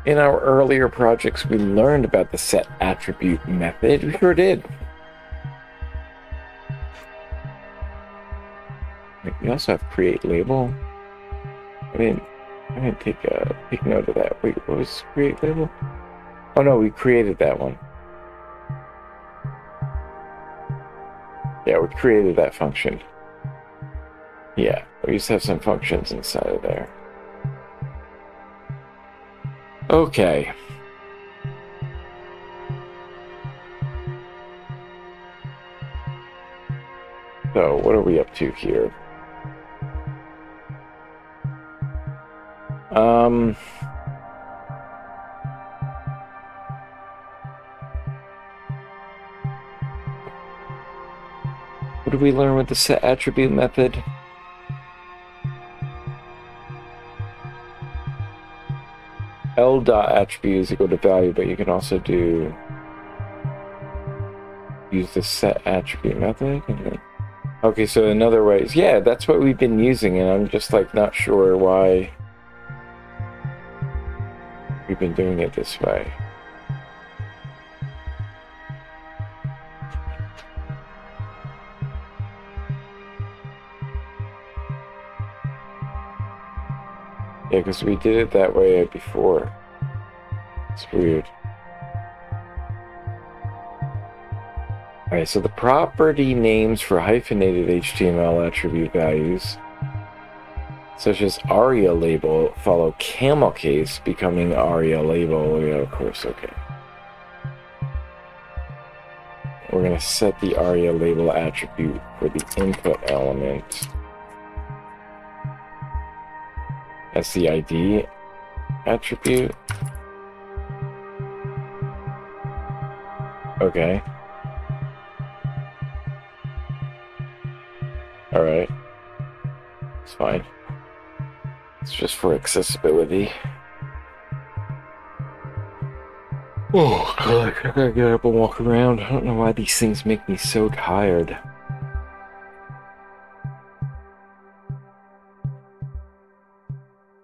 In our earlier projects, we learned about the set attribute method. We sure did. We also have create label. I didn't take note of that. Wait, what was create label? Oh no, we created that one. Yeah, we created that function. Yeah, we used to have some functions inside of there. Okay. So, what are we up to here? What did we learn with the set attribute method? L.attribute is equal to value, but you can also use the set attribute method. Okay, so in other ways, yeah, that's what we've been using, and I'm just like not sure why we've been doing it this way. Yeah, because we did it that way before. It's weird. Alright, so the property names for hyphenated HTML attribute values, such as aria label, follow camel case, becoming aria label. Yeah, of course, okay. We're going to set the aria label attribute for the input element as the ID attribute. Okay. Alright. It's fine. It's just for accessibility. Oh, God. I gotta get up and walk around. I don't know why these things make me so tired.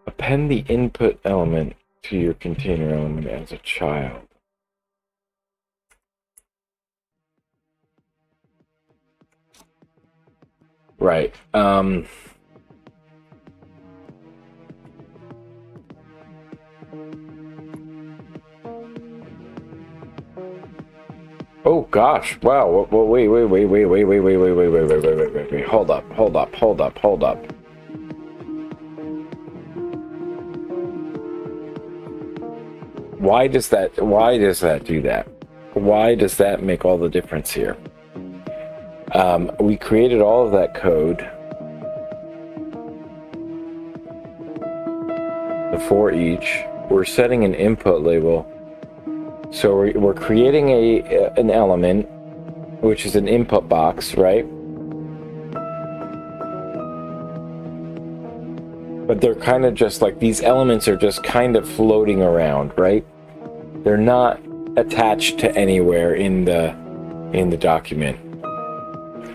Append the input element to your container element as a child. Right. Oh gosh! Wow! Wait! Hold up! Why does that do that? why does that make all the difference here? We created all of that code, the for each. We're setting an input label. So we're creating an element, which is an input box, right? But they're kind of just like, these elements are just kind of floating around, right? They're not attached to anywhere in the document.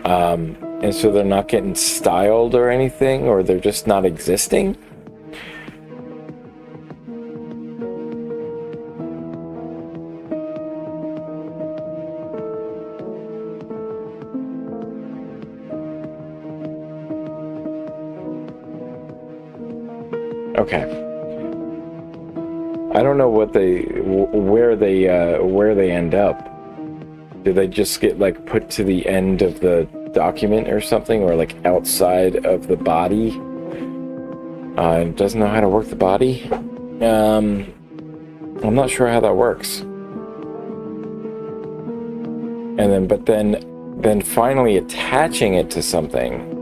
And so they're not getting styled or anything, or they're just not existing. Okay. I don't know where they end up. Do they just get like put to the end of the document or something, or like outside of the body? It doesn't know how to work the body. I'm not sure how that works. And then finally attaching it to something.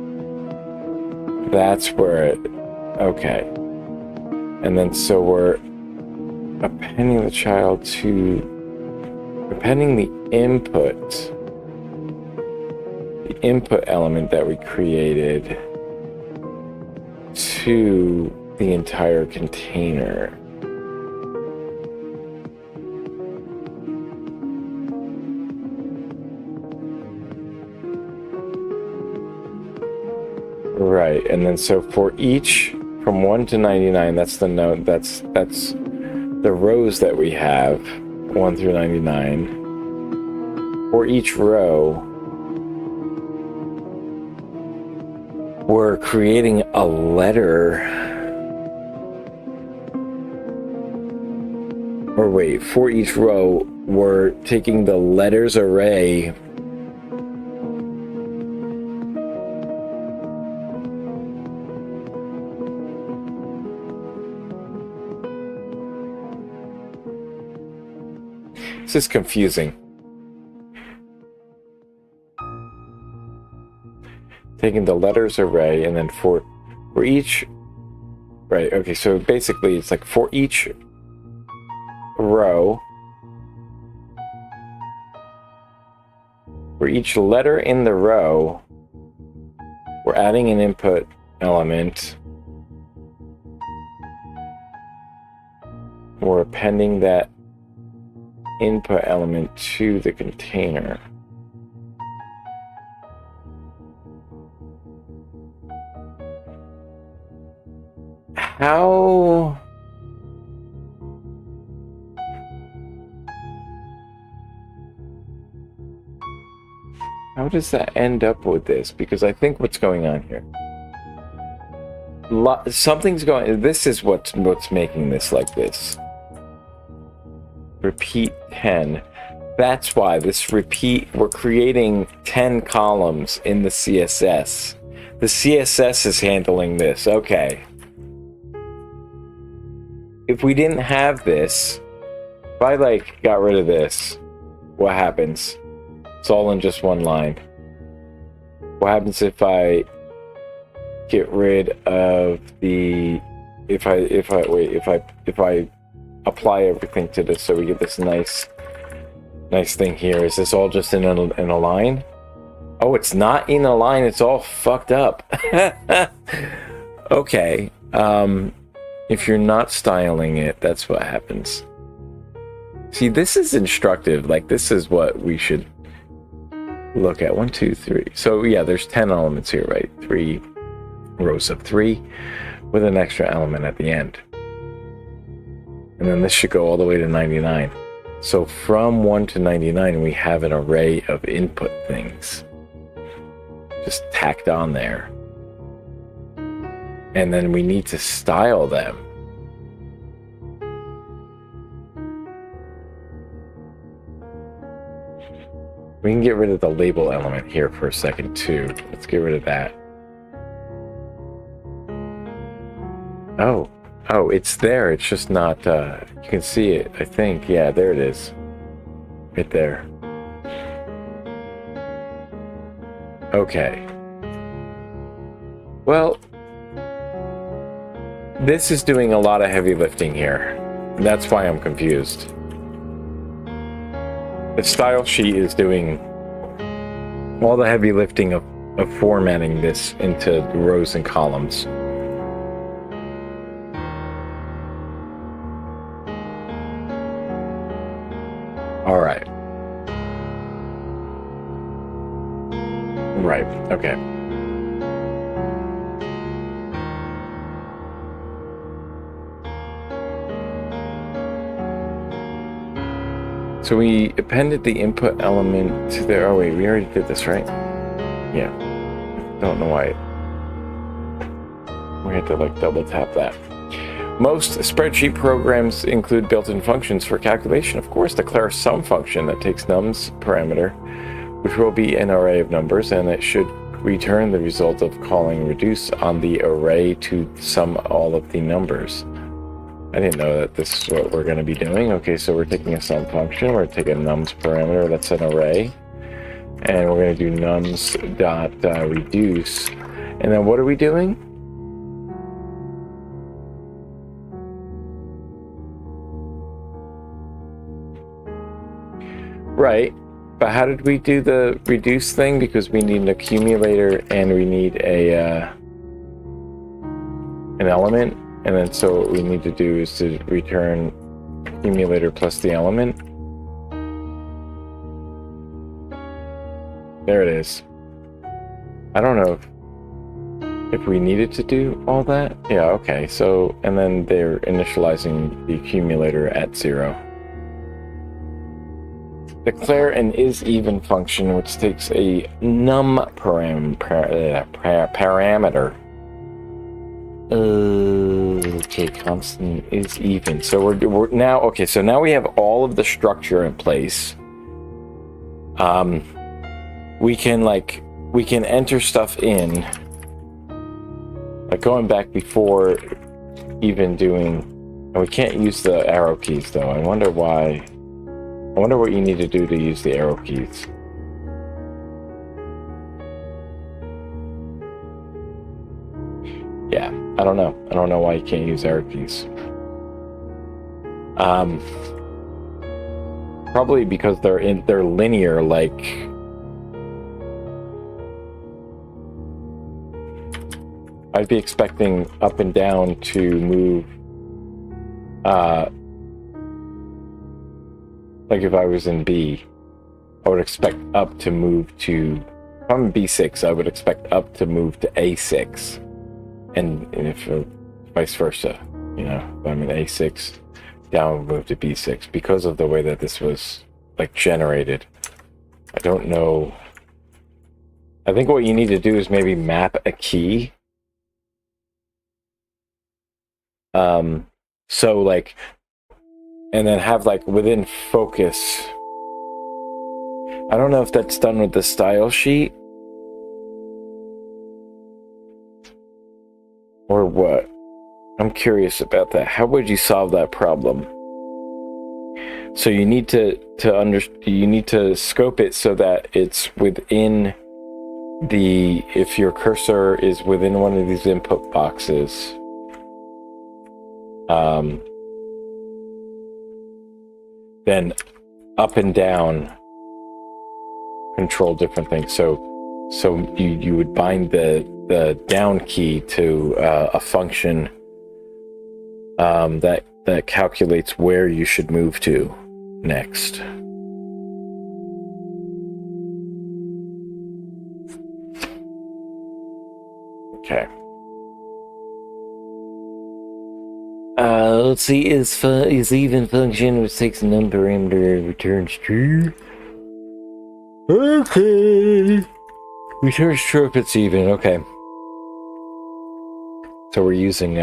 That's where it. Okay. And then so we're appending the child to, appending the input element that we created to the entire container. Right, and then so for each, from 1 to 99, that's the note, that's the rows that we have, 1 through 99. For each row, we're creating a letter. Or wait, for each row, we're taking the letters array . This is confusing. Taking the letters array, and then for each, right, okay, so basically it's like for each row, for each letter in the row, we're adding an input element. We're appending that input element to the container. How does that end up with this? Because I think what's going on here, something's going, this is what's making this like this. Repeat 10. That's why this repeat, we're creating 10 columns in the CSS. The CSS is handling this. Okay. If we didn't have this, if I like got rid of this, what happens? It's all in just one line. What happens if I get rid of the, if I apply everything to this, so we get this nice thing here? Is this all just in a line? Oh, it's not in a line, it's all fucked up. Okay. If you're not styling it, that's what happens. See, this is instructive. Like, this is what we should look at. 1, 2, 3. So yeah, there's 10 elements here, right? 3 rows of 3 with an extra element at the end. And then this should go all the way to 99. So from 1 to 99, we have an array of input things just tacked on there. And then we need to style them. We can get rid of the label element here for a second too. Let's get rid of that. Oh, it's there. It's just not, you can see it, I think. Yeah, there it is. right there. Okay. Well, this is doing a lot of heavy lifting here. That's why I'm confused. The style sheet is doing all the heavy lifting of formatting this into rows and columns. All right. Right, okay. So we appended the input element to there. Oh wait, we already did this, right? Yeah. Don't know why. We had to like double tap that. Most spreadsheet programs include built-in functions for calculation. Of course, declare sum function that takes num's parameter, which will be an array of numbers, and it should return the result of calling reduce on the array to sum all of the numbers. I didn't know that this is what we're going to be doing. Okay, so we're taking a sum function. We're taking num's parameter, that's an array, and we're going to do nums dot reduce. And then what are we doing? Right, but how did we do the reduce thing? Because we need an accumulator and we need a an element. And then so what we need to do is to return accumulator plus the element. There it is. I don't know if we needed to do all that. Yeah, okay. So, and then they're initializing the accumulator at 0. Declare an is-even function which takes a num parameter. Okay, constant is even. So we're now okay. So now we have all of the structure in place. We can enter stuff in, like going back before even doing. And we can't use the arrow keys though. I wonder why. I wonder what you need to do to use the arrow keys. Yeah, I don't know. I don't know why you can't use arrow keys. Probably because they're linear, like I'd be expecting up and down to move like if I was in B, I would expect up to move to, if I'm in B6, I would expect up to move to A6. And if vice versa, you know, if I'm in A6, down would move to B6 because of the way that this was like generated. I don't know. I think what you need to do is maybe map a key. So like, and then have like within focus. I don't know if that's done with the style sheet or what. I'm curious about that. How would you solve that problem? So you need you need to scope it so that it's within the, if your cursor is within one of these input boxes, then up and down control different things. So you would bind the down key to a function that calculates where you should move to next. Okay. Let's see, is even function which takes a num parameter and returns true. Okay. Returns true if it's even, okay. So we're using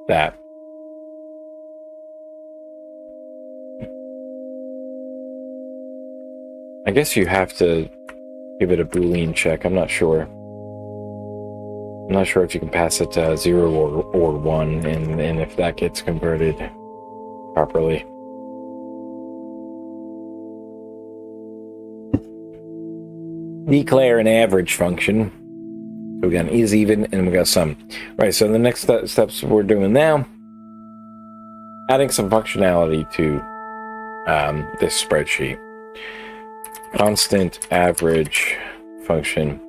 that. I guess you have to give it a Boolean check, I'm not sure. I'm not sure if you can pass it to 0 or 1 and if that gets converted properly. declare an average function. So we got an is even and we got sum. Right, so the next steps we're doing now, adding some functionality to this spreadsheet. Constant average function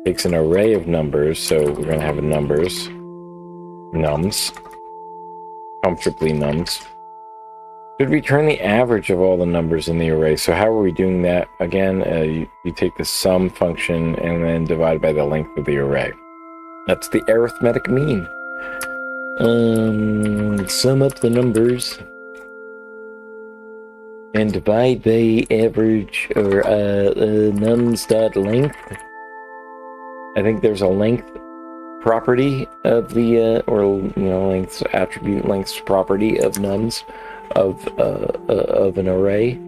takes an array of numbers, so we're going to have a numbers, nums, comfortably nums. Should return the average of all the numbers in the array. So how are we doing that? Again, you take the sum function and then divide by the length of the array. That's the arithmetic mean. Sum up the numbers and divide by average or nums.length. I think there's a length property of the length attribute length property of nums of an array.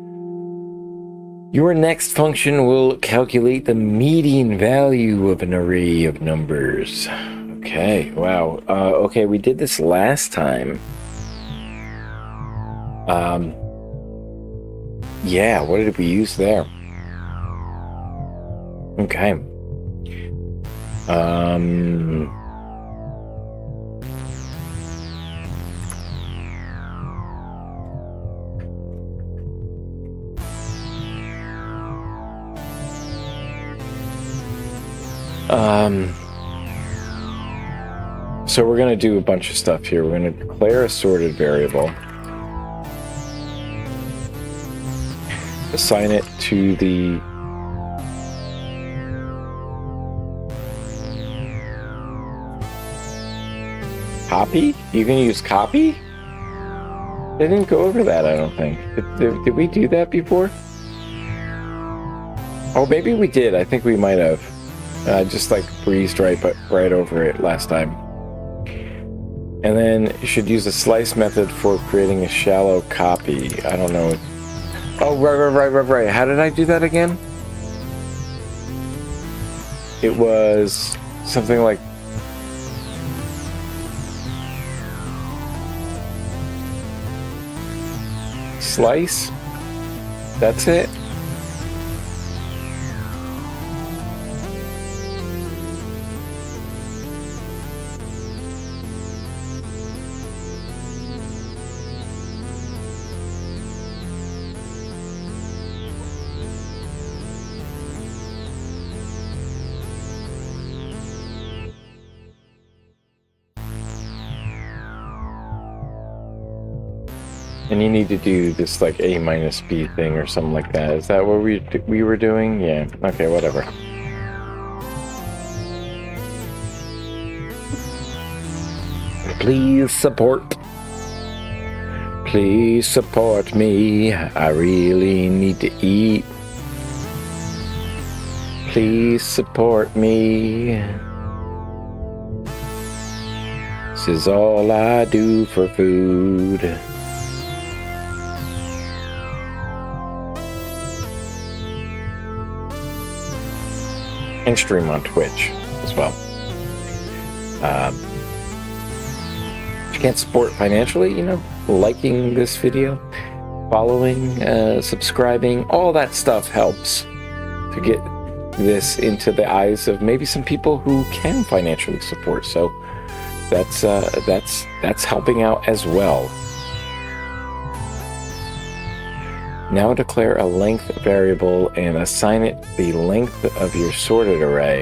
Your next function will calculate the median value of an array of numbers. Okay, wow. Okay, we did this last time. Yeah, what did we use there? Okay. So we're going to do a bunch of stuff here. We're going to declare a sorted variable, assign it to the copy. You can use copy? They didn't go over that, I don't think. Did we do that before? Oh, maybe we did. I think we might have. Just like breezed right over it last time. And then you should use the slice method for creating a shallow copy. I don't know. Oh, right. How did I do that again? It was something like slice. That's it. And you need to do this like A minus B thing or something like that. Is that what we were doing? Yeah. Okay, whatever. Please support. Please support me. I really need to eat. Please support me. This is all I do for food. And stream on Twitch as well. If you can't support financially, liking this video, following, subscribing, all that stuff helps to get this into the eyes of maybe some people who can financially support. So that's helping out as well. Now declare a length variable and assign it the length of your sorted array.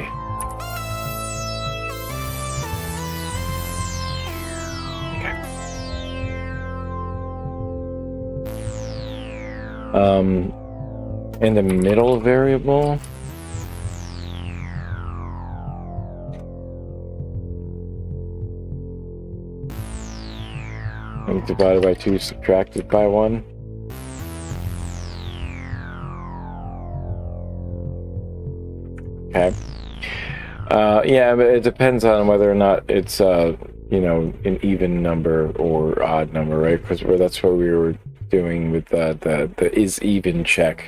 Okay. And the middle variable. And divided by 2, subtracted by 1. Okay. Yeah, but it depends on whether or not it's an even number or odd number, right? Because that's what we were doing with the is even check.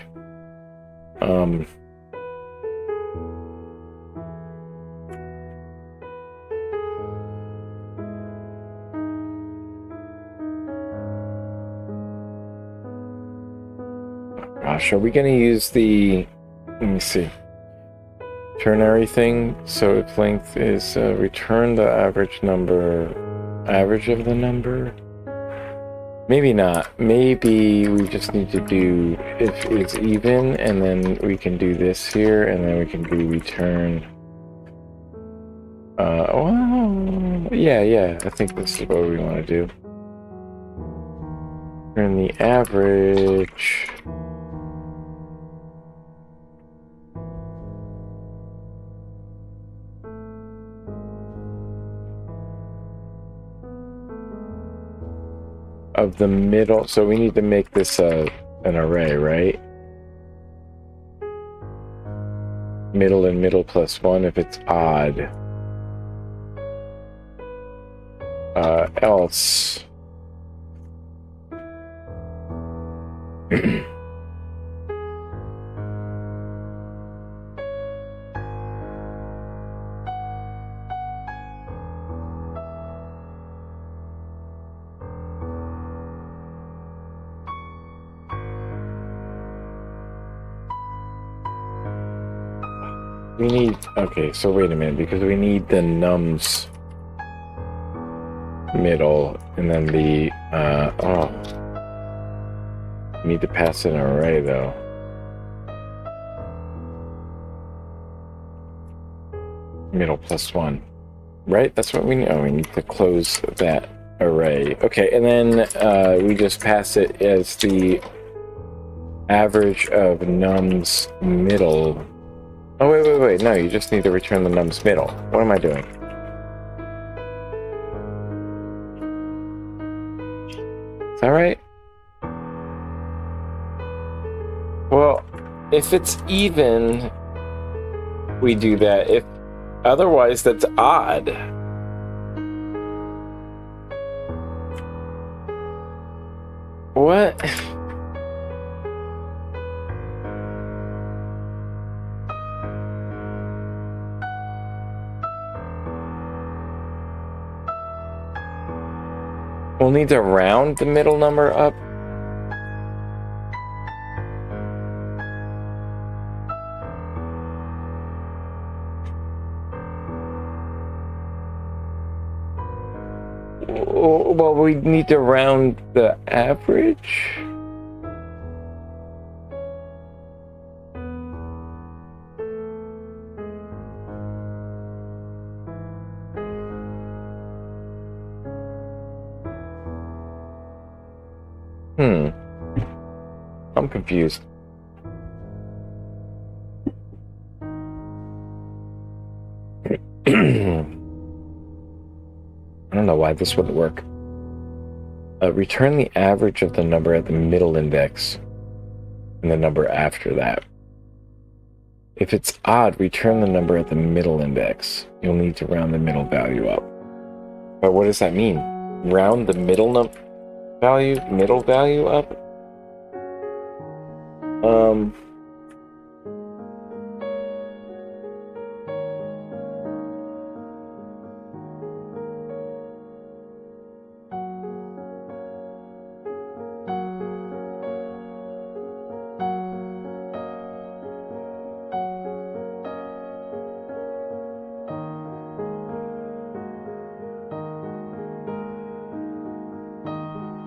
Gosh, are we going to use the? Let me see. ternary thing. So if length is return the average of the number. Maybe not. Maybe we just need to do if it's even, and then we can do this here, and then we can do return. Well, yeah. I think this is what we want to do. Return the average. Of the middle, so we need to make this an array, right? Middle and middle plus 1 if it's odd. Else we need, okay, so wait a minute, because we need the nums middle, and then the, we need to pass an array, though. Middle plus 1, right? That's what we need. Oh, we need to close that array. Okay, and then we just pass it as the average of nums middle. Oh, wait. No, you just need to return the nums middle. What am I doing? Is that right? Well, if it's even, we do that. If otherwise, that's odd. What? We'll need to round the middle number up. Well, we need to round the average. I'm confused. I don't know why this wouldn't work. Return the average of the number at the middle index and the number after that. If it's odd, return the number at the middle index. You'll need to round the middle value up. But what does that mean? Round the middle value up?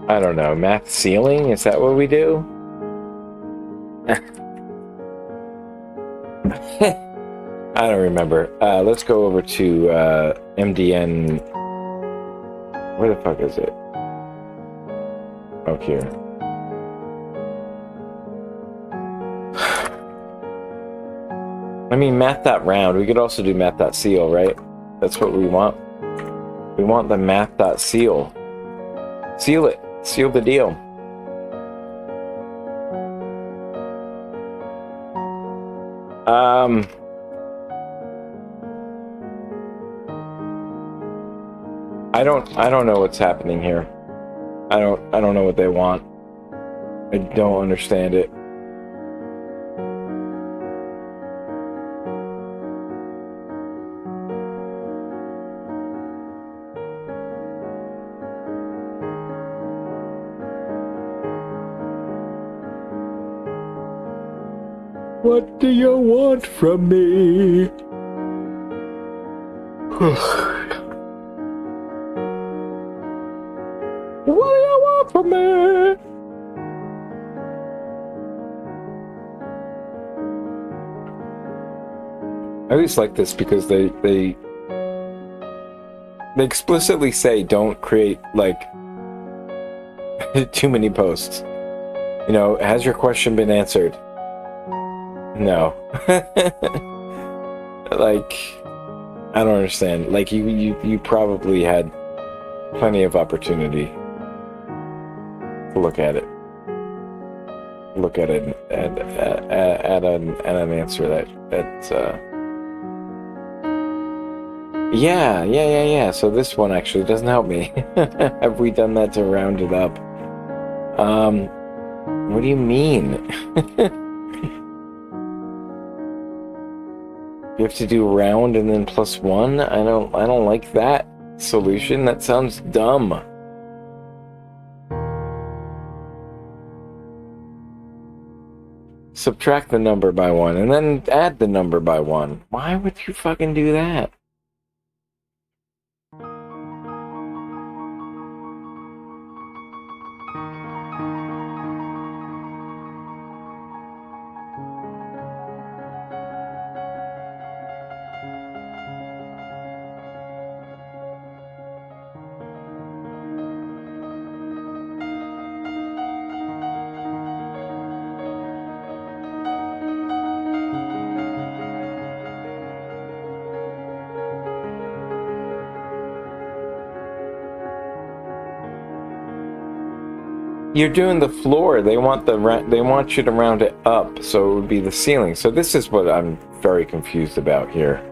I don't know. Math ceiling? Is that what we do? I don't remember. Let's go over to MDN. Where the fuck is it? Oh, here. I mean, math.round. We could also do math.seal, right? That's what we want. We want the math.seal. Seal it. Seal the deal. I don't know what's happening here. I don't know what they want. I don't understand it. What do you want from me? What do you want from me? I always like this because they explicitly say don't create like too many posts. You know, has your question been answered? No. Like, I don't understand. Like you probably had plenty of opportunity to look at it. Look at it and at an answer that's yeah. So this one actually doesn't help me. Have we done that to round it up? What do you mean? You have to do round and then +1? I don't like that solution. That sounds dumb. Subtract the number by 1 and then add the number by 1. Why would you fucking do that? You're doing the floor. They want you to round it up, so it would be the ceiling. So this is what I'm very confused about here.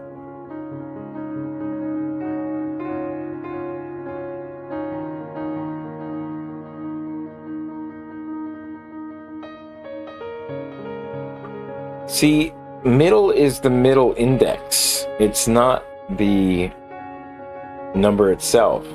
See, middle is the middle index. It's not the number itself.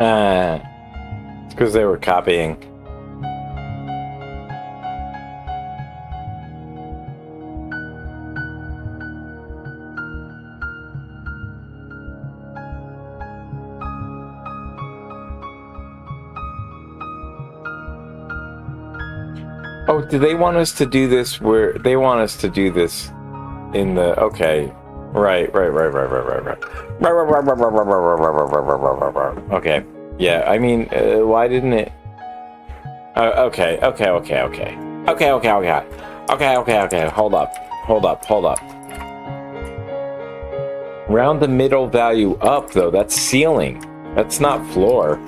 It's because they were copying. Oh, do they want us to do this where they want us to do this in the okay. Right. Okay. Yeah, I mean, why didn't it? Okay. Hold up. Round the middle value up, though. That's ceiling. That's not floor.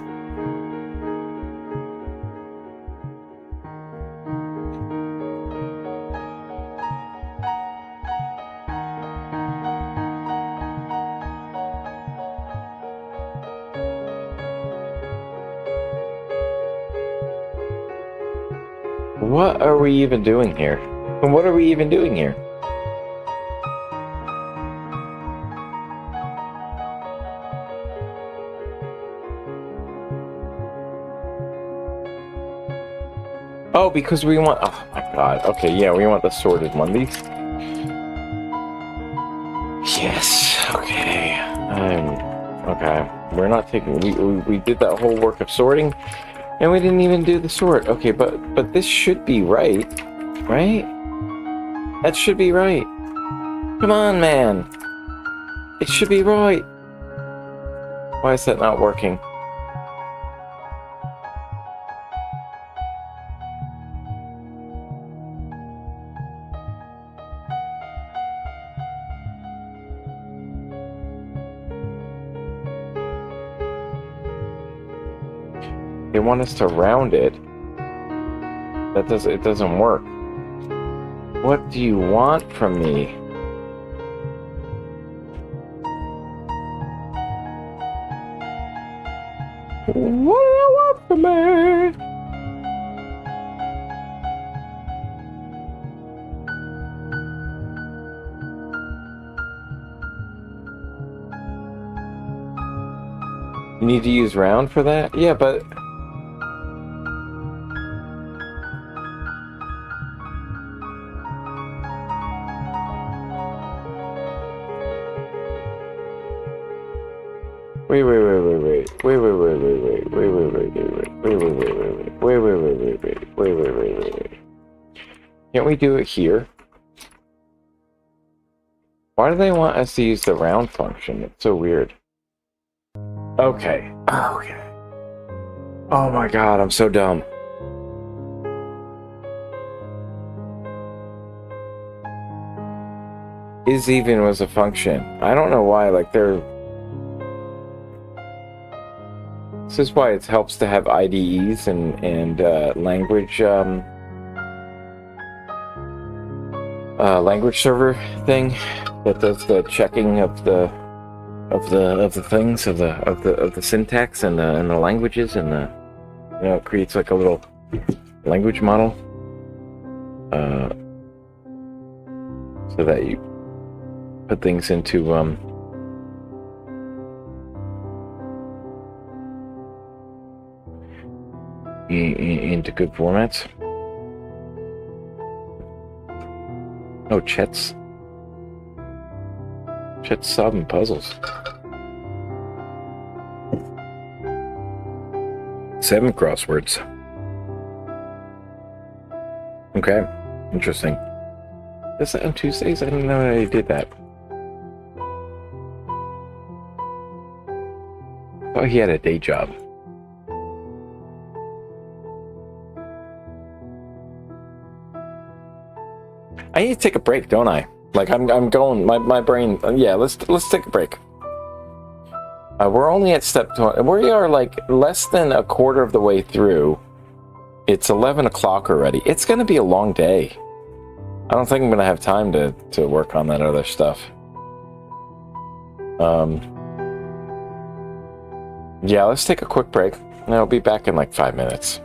What are we even doing here? And what are we even doing here? Oh, because we want... Oh, my God. Okay, yeah, we want the sorted one. These... Yes, okay. Okay. We're not taking... We did that whole work of sorting, and we didn't even do the sort. Okay, but this should be right? Right? That should be right. Come on, man. It should be right. Why is that not working? They want us to round it. It doesn't work. What do you want from me? What do you want from me? You need to use round for that? Yeah, but... Wait. Can't we do it here? Why do they want us to use the round function? It's so weird. Okay. Oh my god, I'm so dumb. Is even was a function. I don't know why, like they're... This is why it helps to have IDEs and language language server thing that does the checking of the things of the syntax and the languages and the, you know, it creates like a little language model so that you put things into into good formats. Oh, Chet's solving puzzles. 7 crosswords. Okay, interesting. Is that on Tuesdays? I didn't know they did that. Oh, he had a day job. I need to take a break, don't I? Like I'm going. My brain. Yeah, let's take a break. We're only at step 20. We are like less than a quarter of the way through. It's 11 o'clock already. It's going to be a long day. I don't think I'm going to have time to work on that other stuff. Yeah, let's take a quick break. And I'll be back in like 5 minutes.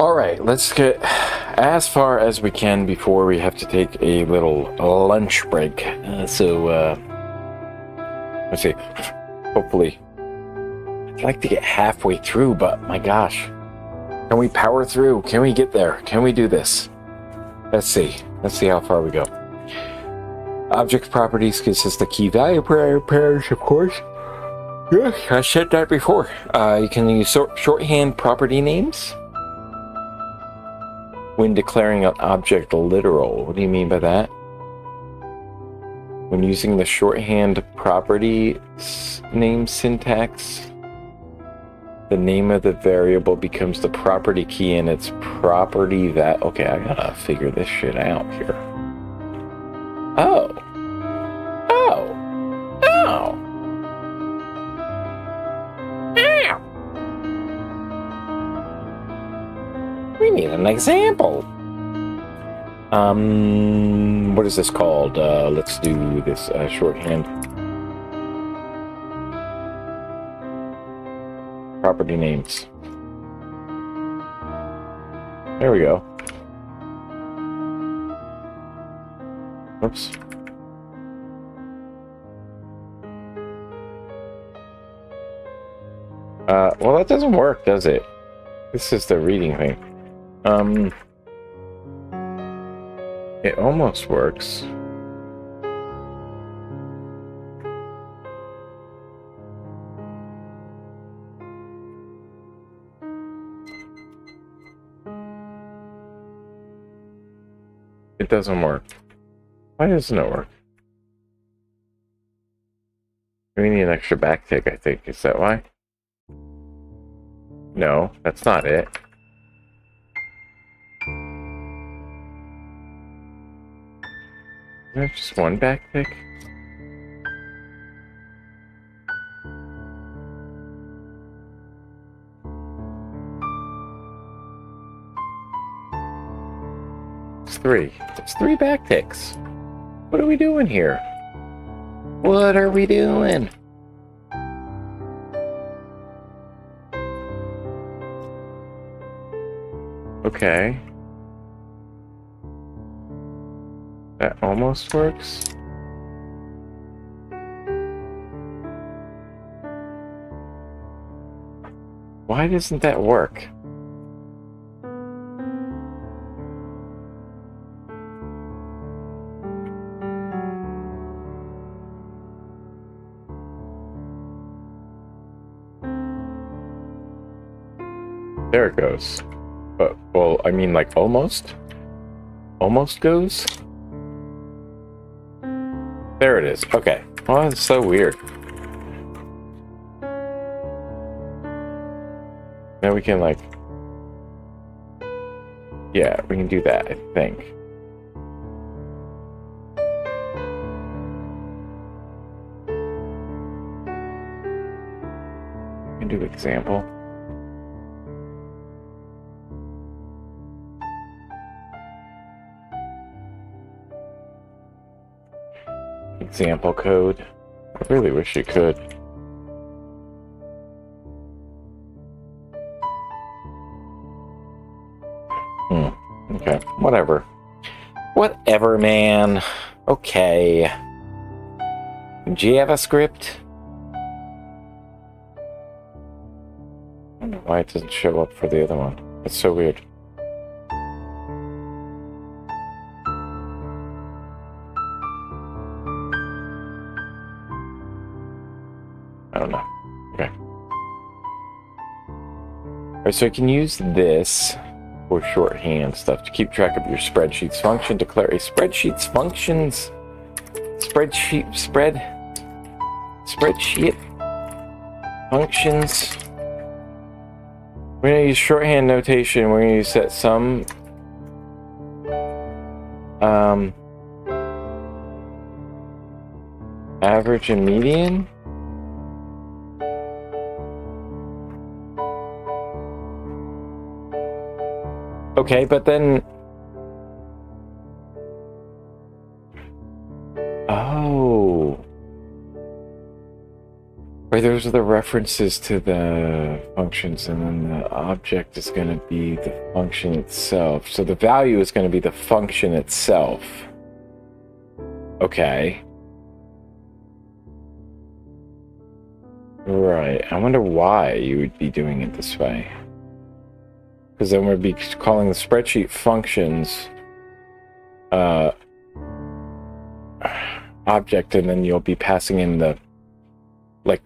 All right, let's get as far as we can before we have to take a little lunch break. Let's see. Hopefully, I'd like to get halfway through, but my gosh, can we power through? Can we get there? Can we do this? Let's see. Let's see how far we go. Object properties consist of key value pairs, of course. Yes, I said that before. You can use shorthand property names when declaring an object literal. What do you mean by that? When using the shorthand property name syntax, the name of the variable becomes the property key and its property that... Okay, I gotta figure this shit out here. Oh. We need an example. What is this called? Let's do this shorthand. Property names. There we go. Oops. Well, that doesn't work, does it? This is the reading thing. It almost works. It doesn't work. Why doesn't it work? We need an extra backtick, I think. Is that why? No, that's not it. Is there just one backtick? It's three. It's three backticks. What are we doing here? What are we doing? Okay. That almost works. Why doesn't that work? There it goes. But, well, I mean, like, almost? Almost goes? There it is. Okay. Well, that's so weird. Now we can, like... Yeah, we can do that, I think. We can do example. Example code. I really wish you could. Okay, whatever. Whatever, man. Okay. JavaScript. I don't know why it doesn't show up for the other one. It's so weird. I don't know. Okay. Alright, so you can use this for shorthand stuff to keep track of your spreadsheets function. Declare a spreadsheet's functions. Spreadsheet functions. We're going to use shorthand notation. We're going to set some average and median. Okay, but then... Oh. Right, those are the references to the functions, and then the object is going to be the function itself. So the value is going to be the function itself. Okay. Right, I wonder why you would be doing it this way. Because then we'd be calling the spreadsheet functions object, and then you'll be passing in the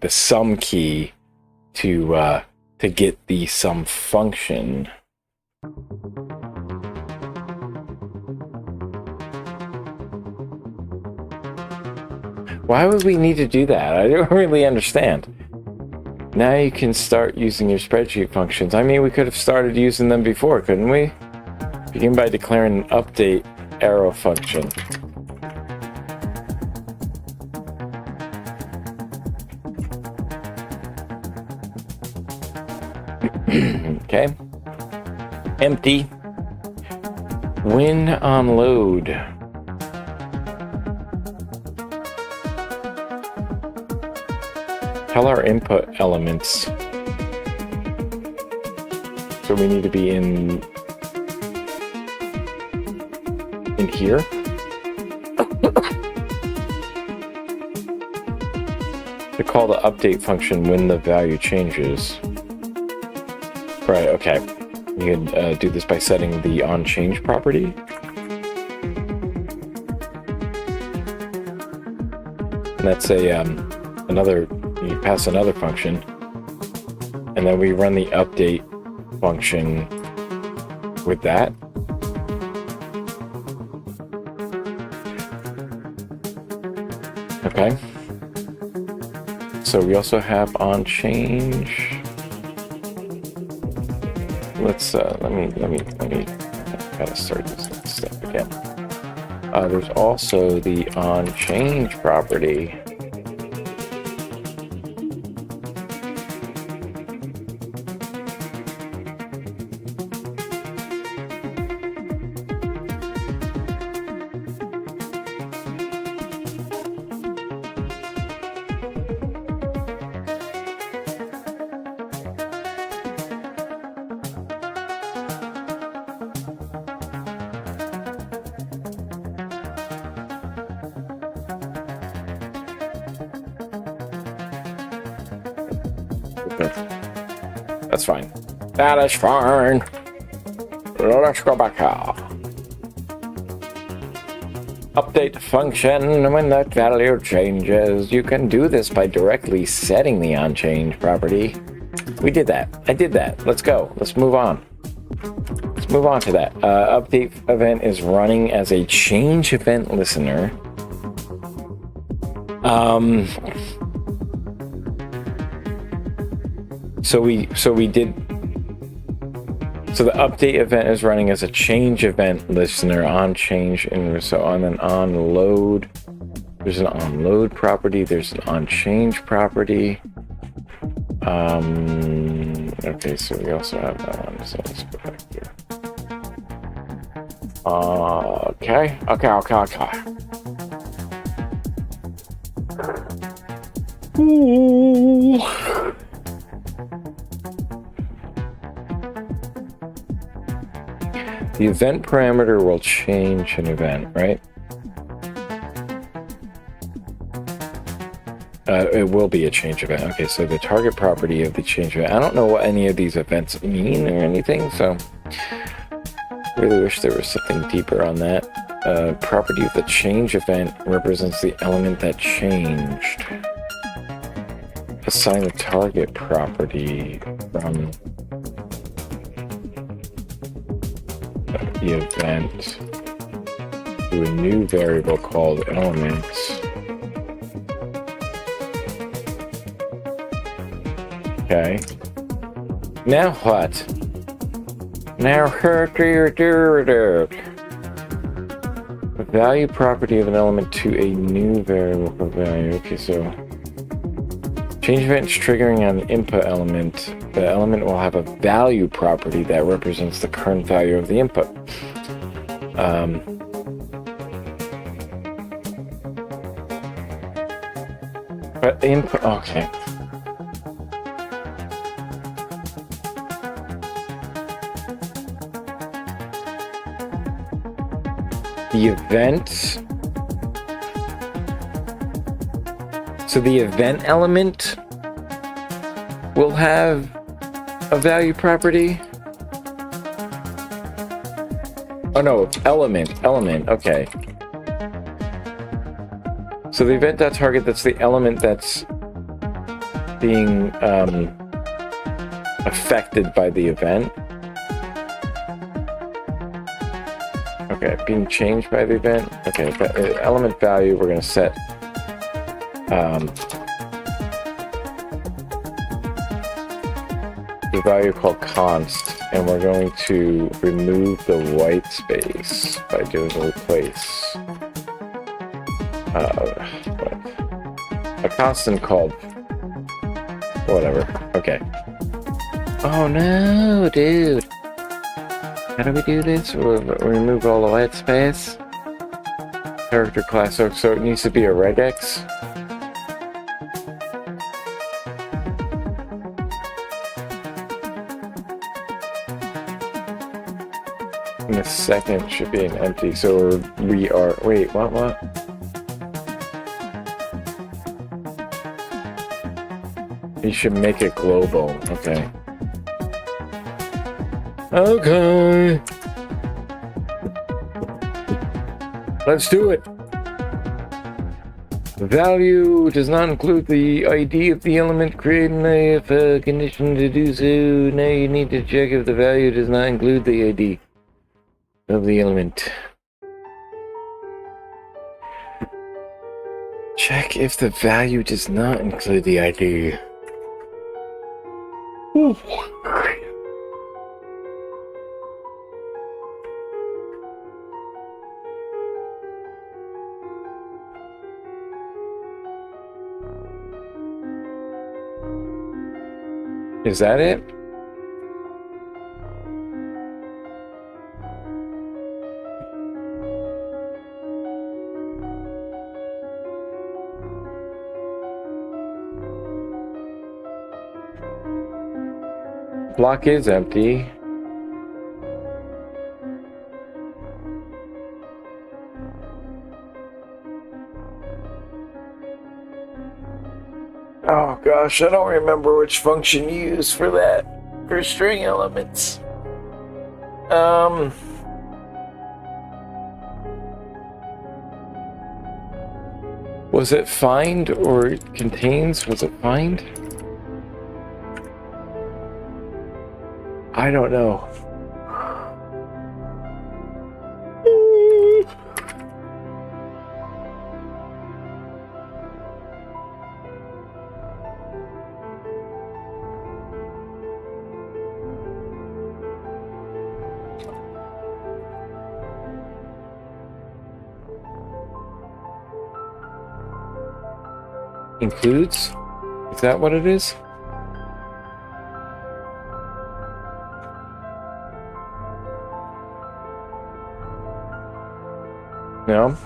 sum key to get the sum function. Why would we need to do that? I don't really understand. Now you can start using your spreadsheet functions. I mean, we could have started using them before, couldn't we? Begin by declaring an update arrow function. Okay. Empty. When on load. Tell our input elements. So we need to be in here. To call the update function when the value changes. Right, okay. You can do this by setting the onChange property. And that's another, you pass another function. And then we run the update function with that. Okay. So we also have onChange. Let's let me kind of start this step again. There's also the onChange property. That's fine. That is fine. Let's go back out. Update function when that value changes. You can do this by directly setting the onChange property. We did that. I did that. Let's go. Let's move on. Let's move on to that. Update event is running as a change event listener. So the update event is running as a change event listener on change, and so on an on load. There's an on load property. There's an on change property. Okay, so we also have that one. So let's go back here. Okay. Ooh. The event parameter will change an event, right? It will be a change event. Okay, so the target property of the change event. I don't know what any of these events mean or anything, so really wish there was something deeper on that. Property of the change event represents the element that changed. Assign the target property from the event to a new variable called elements. Okay. Now what? Now the value property of an element to a new variable for value. Okay, so change event is triggering on the input element. The element will have a value property that represents the current value of the input. But input, okay. the event. So the event element will have a value property. Oh no, element, okay. So the event.target, that's the element that's being affected by the event. Okay, being changed by the event. Okay, element value, we're going to set the value called const, and we're going to remove the white space by doing a replace. A constant called whatever. Okay. Oh no, dude. How do we do this? We'll remove all the white space. Character class, so it needs to be a regex. And the second should be an empty, so we are, wait, what? You should make it global, okay. Okay. Let's do it. The value does not include the ID of the element creating a condition to do so. Now you need to check if the value does not include the ID of the element. Check if the value does not include the ID. Ooh. Is that it? Block is empty. Oh gosh, I don't remember which function you use for that. For string elements. Was it find or contains? Was it find? I don't know. Includes? Is that what it is? No?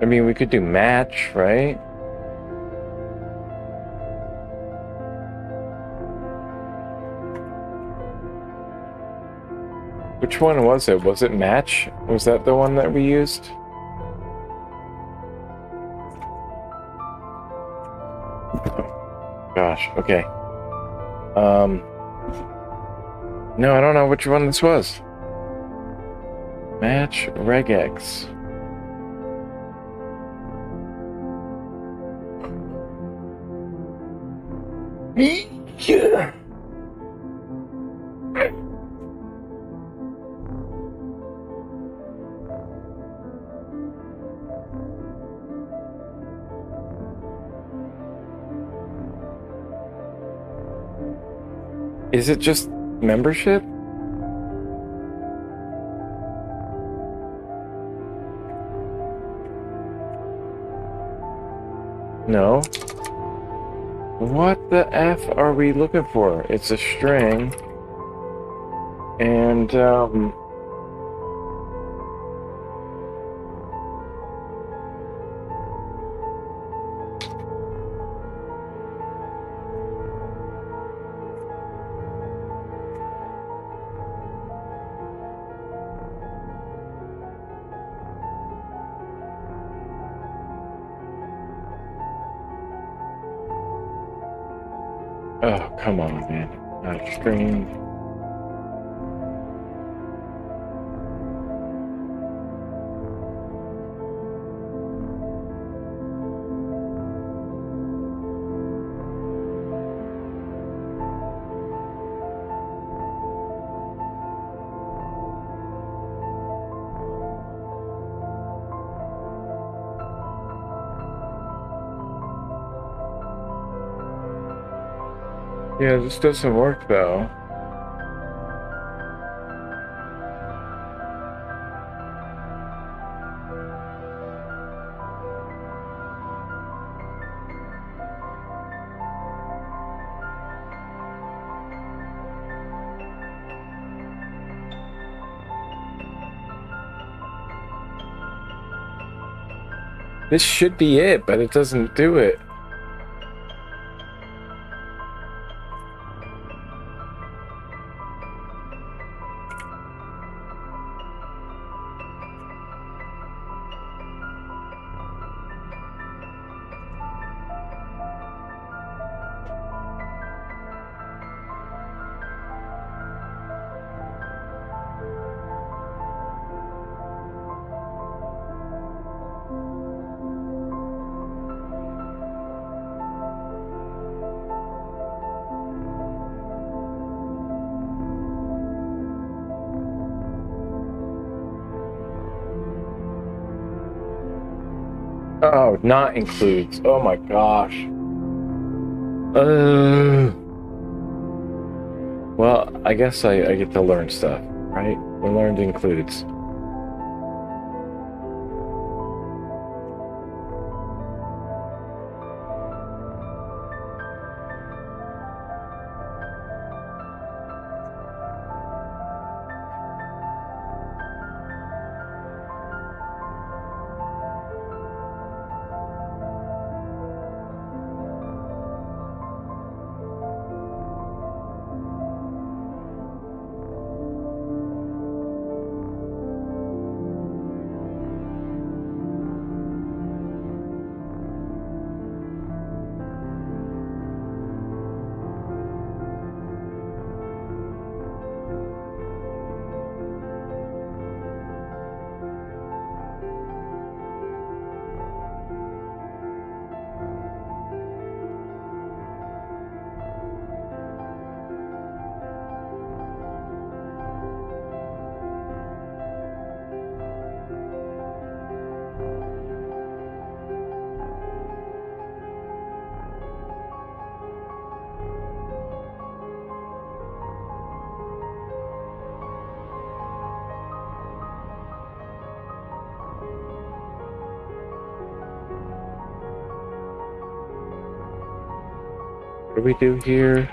I mean, we could do match, right? Which one was it? Was it match? Was that the one that we used? Oh, gosh, okay. No, I don't know which one this was. Match regex. Yeah. Is it just membership? No. What the F are we looking for? It's a string. And, oh, come on, man. Not a string. Yeah, this doesn't work though. This should be it, but it doesn't do it. Oh, not includes. Oh my gosh. Well, I guess I get to learn stuff, right? We learned includes. What do we do here?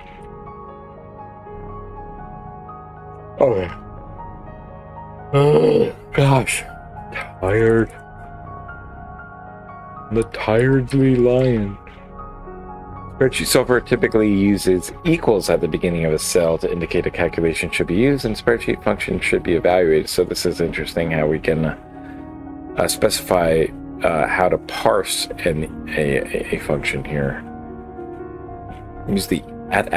Okay. Oh, gosh. Tired. The tiredly lion. Spreadsheet software typically uses equals at the beginning of a cell to indicate a calculation should be used, and spreadsheet function should be evaluated. So this is interesting how we can specify how to parse a function here. Use the at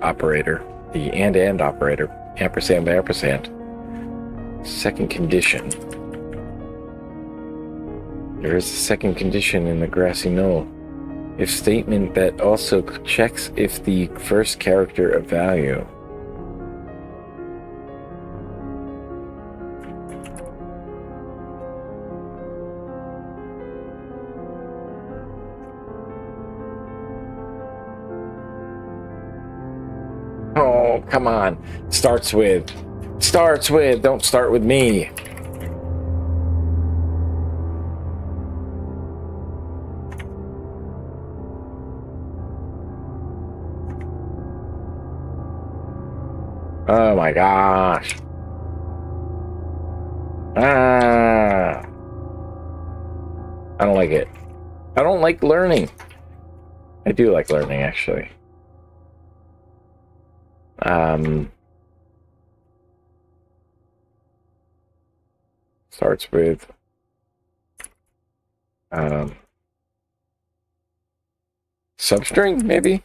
operator, the and operator, ampersand by ampersand. Second condition. There is a second condition in the grassy knoll. If statement that also checks if the first character of value. Oh, come on. Starts with, don't start with me. Oh my gosh. Ah. I don't like it. I don't like learning. I do like learning, actually. Starts with substring, maybe?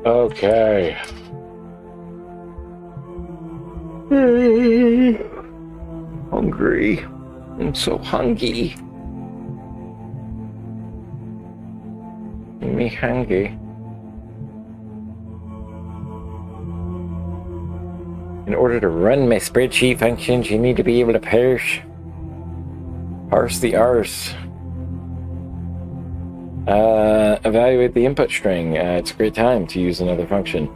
Okay. Hungry. I'm so hungry. Me hungry. In order to run my spreadsheet functions, you need to be able to parse the arse. Evaluate the input string. It's a great time to use another function.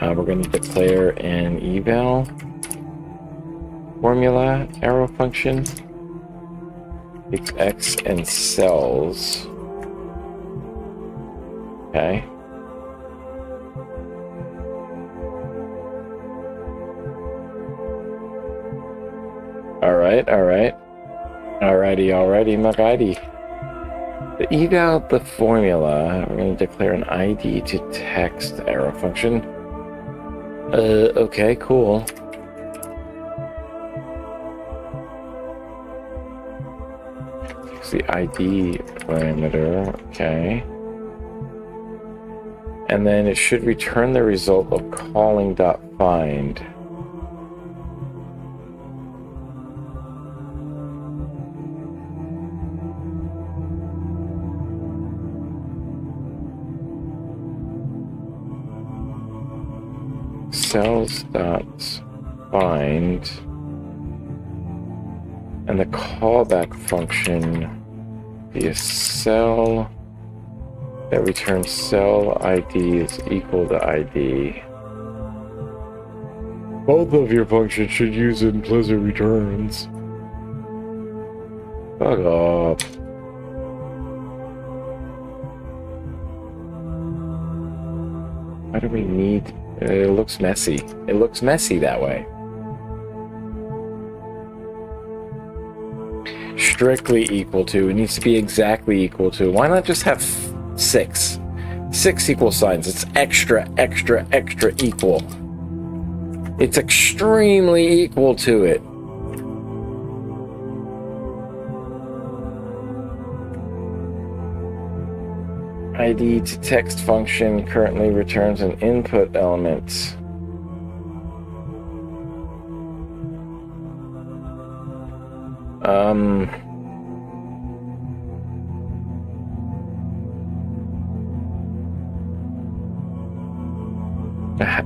We're going to declare an eval formula arrow function. Takes x and cells. Okay. Alrighty, McIdy. To eval the formula, we're going to declare an ID to text arrow function. Okay, cool. It's the ID parameter, okay. And then it should return the result of calling.find. Cells.find, and the callback function be a cell that returns cell ID is equal to ID. Both of your functions should use implicit returns. Fuck off. Why do we need... It looks messy. It looks messy that way. Strictly equal to. It needs to be exactly equal to. Why not just have 6? 6 equal signs. It's extra equal. It's extremely equal to it. ID to text function currently returns an input element.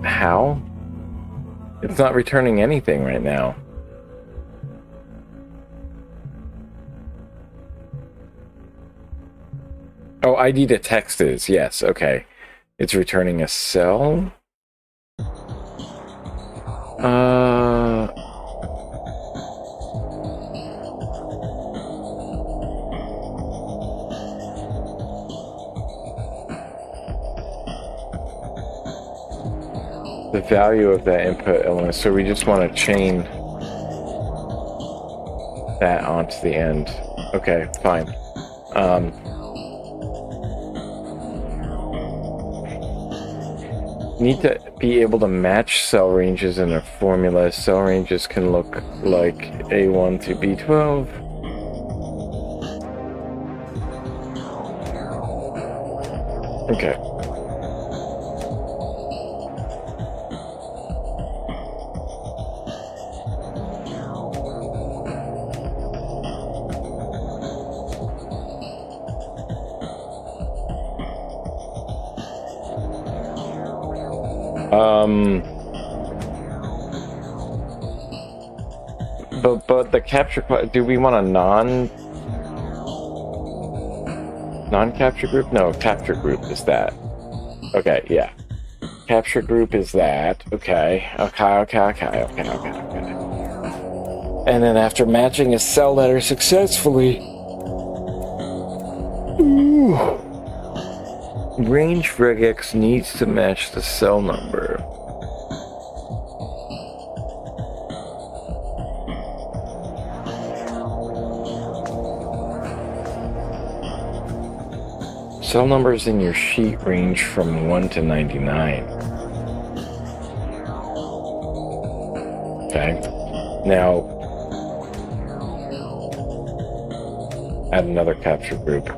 How? It's not returning anything right now. Oh, ID to text is, yes, okay. It's returning a cell. The value of that input element, so we just want to chain that onto the end. Okay, fine. Need to be able to match cell ranges in a formula. Cell ranges can look like A1 through B12. Okay. But the capture, do we want a non-capture group? No, capture group is that. Okay, yeah. Capture group is that. Okay. And then after matching a cell letter successfully, range regex needs to match the cell number. Cell numbers in your sheet range from 1 to 99. Okay. Now, add another capture group.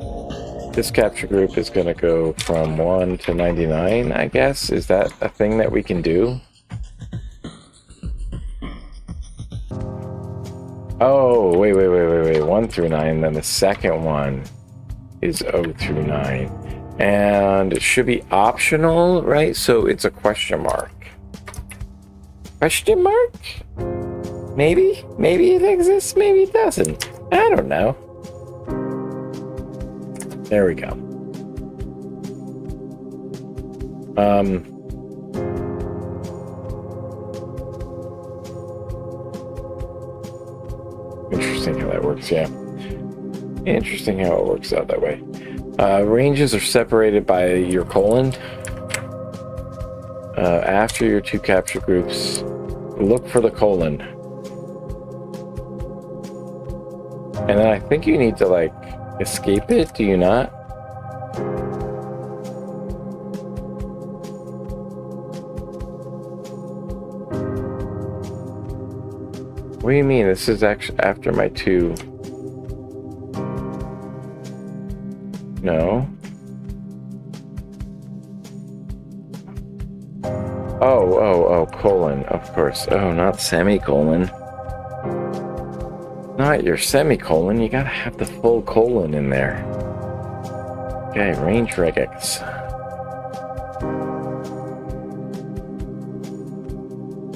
This capture group is going to go from 1 to 99, I guess. Is that a thing that we can do? Oh, wait. 1 through 9, then the second one is 0 through 9. And it should be optional, right? So it's a question mark. Question mark? Maybe? Maybe it exists, maybe it doesn't. I don't know. There we go. Interesting how that works, yeah. Interesting how it works out that way. Ranges are separated by your colon. After your two capture groups, look for the colon. And then I think you need to, like, escape it, do you not? What do you mean? This is actually after my two... No. Oh, colon, of course. Oh, not semicolon. Not your semicolon, you gotta have the full colon in there. Okay, range regex.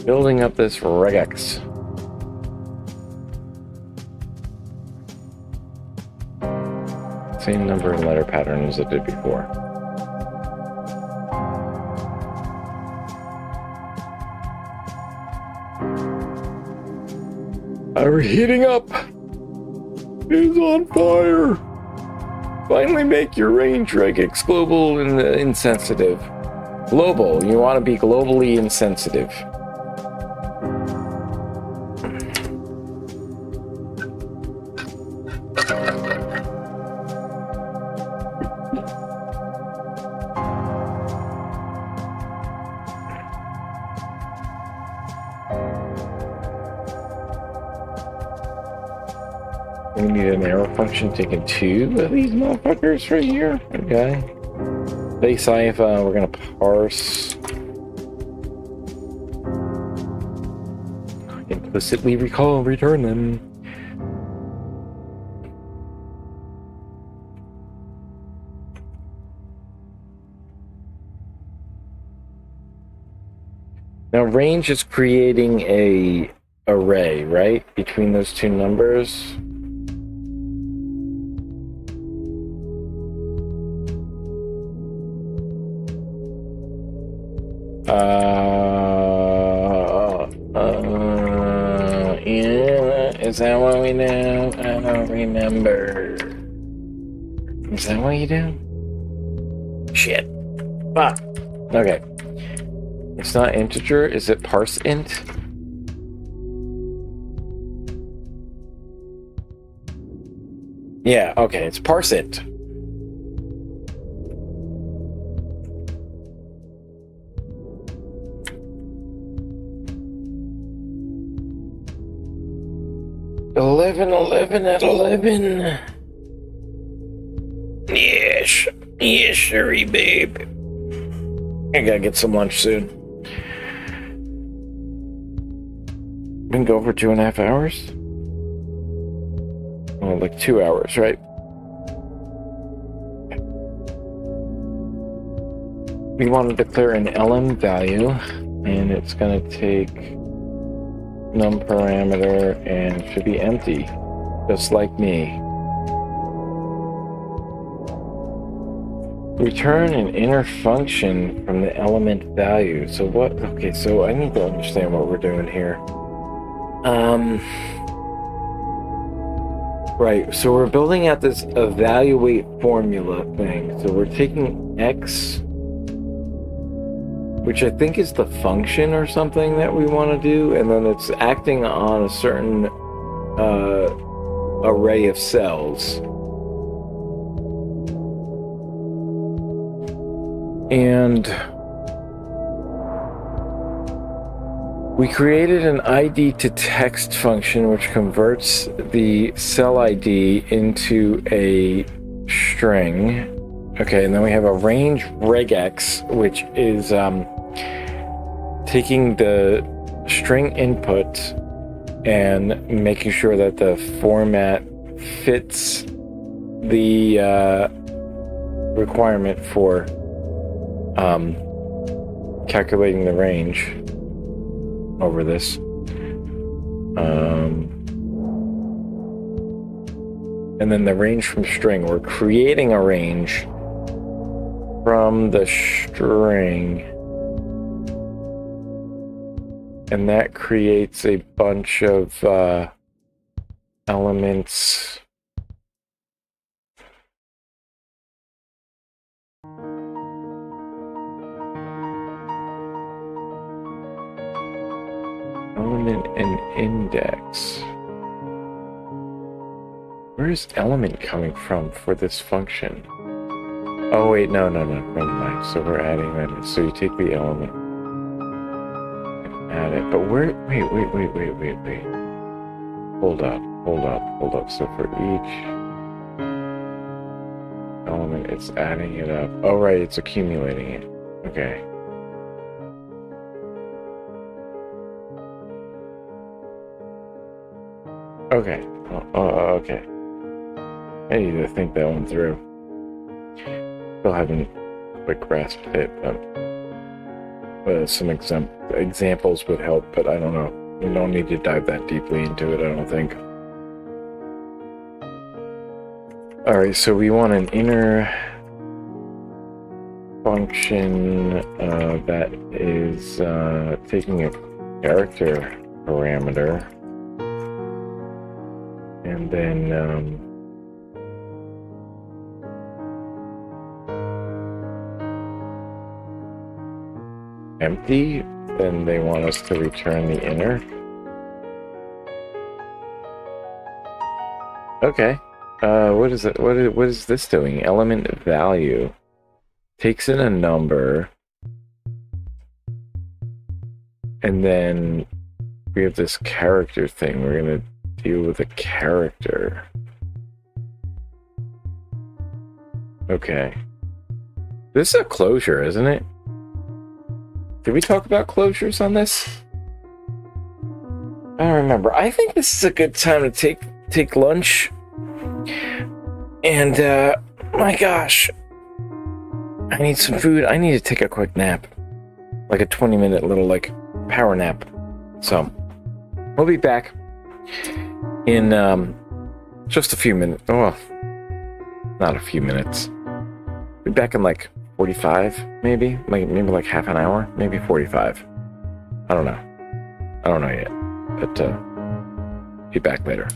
Building up this regex. Same number and letter pattern as it did before. Our heating up is on fire. Finally make your range regex global and insensitive. Global, you want to be globally insensitive. We need an arrow function taking two of these motherfuckers right here. Okay. Base IFA, we're gonna parse. Implicitly recall and return them. Now range is creating a array, right? Between those two numbers. Yeah, is that what we do? I don't remember. Is that what you do? Shit. Fuck. Okay. It's not integer, is it parse int? Yeah, okay, it's parse int. 11 at 11. Yes. Yes, sirree, babe. I gotta get some lunch soon. Been go for 2.5 hours? Well, like 2 hours, right? We want to declare an lm value, and it's going to take num parameter and it should be empty, just like me. Return an inner function from the element value. So what? Okay, so I need to understand what we're doing here. Right, so we're building out this evaluate formula thing. So we're taking x, which I think is the function or something that we want to do, and then it's acting on a certain array of cells. And we created an ID to text function which converts the cell ID into a string. Okay, and then we have a range regex, which is taking the string input and making sure that the format fits the requirement for calculating the range over this. And then the range from string, we're creating a range from the string, and that creates a bunch of elements. Element and index. Where is element coming from for this function? Oh wait, no, never mind. So we're adding that in. So you take the element and add it, but where? Wait. Hold up. So for each element, it's adding it up. Oh right, it's accumulating it. Okay. Okay. Okay. I need to think that one through. Still haven't quite grasped it, but some examples would help, but I don't know. We don't need to dive that deeply into it, I don't think. Alright, so we want an inner function that is taking a character parameter, and then empty, then they want us to return the inner. Okay. What is it? What is this doing? Element value takes in a number, and then we have this character thing. We're gonna deal with a character. Okay. This is a closure, isn't it? Did we talk about closures on this? I don't remember. I think this is a good time to take lunch. And my gosh, I need some food. I need to take a quick nap, like a 20-minute little power nap. So we'll be back in just a few minutes. Oh, not a few minutes. Be back in 45, maybe like half an hour, maybe 45. I don't know yet, but be back later.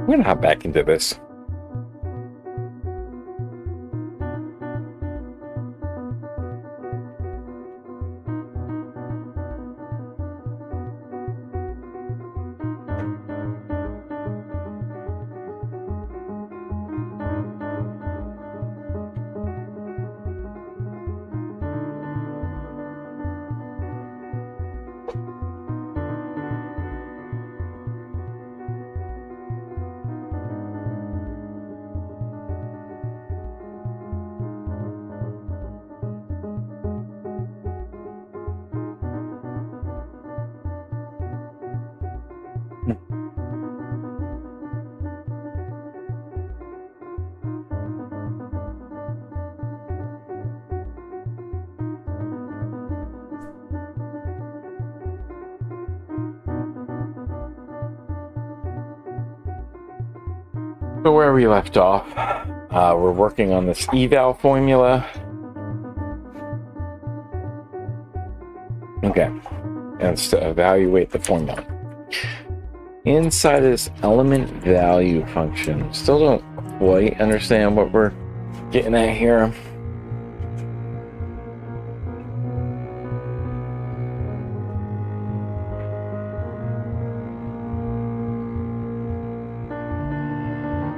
going to hop back into this. So where we left off, we're working on this eval formula. Okay, and it's to evaluate the formula. Inside of this element value function, still don't quite understand what we're getting at here.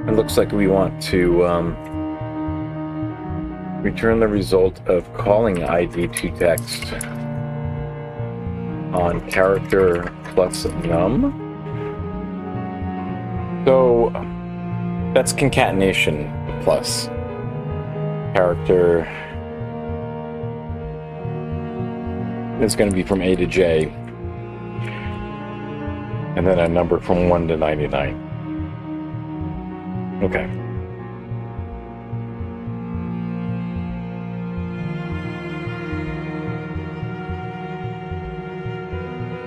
It looks like we want to return the result of calling ID to text on character plus num. So that's concatenation plus character is going to be from A to J, and then a number from 1 to 99. Okay.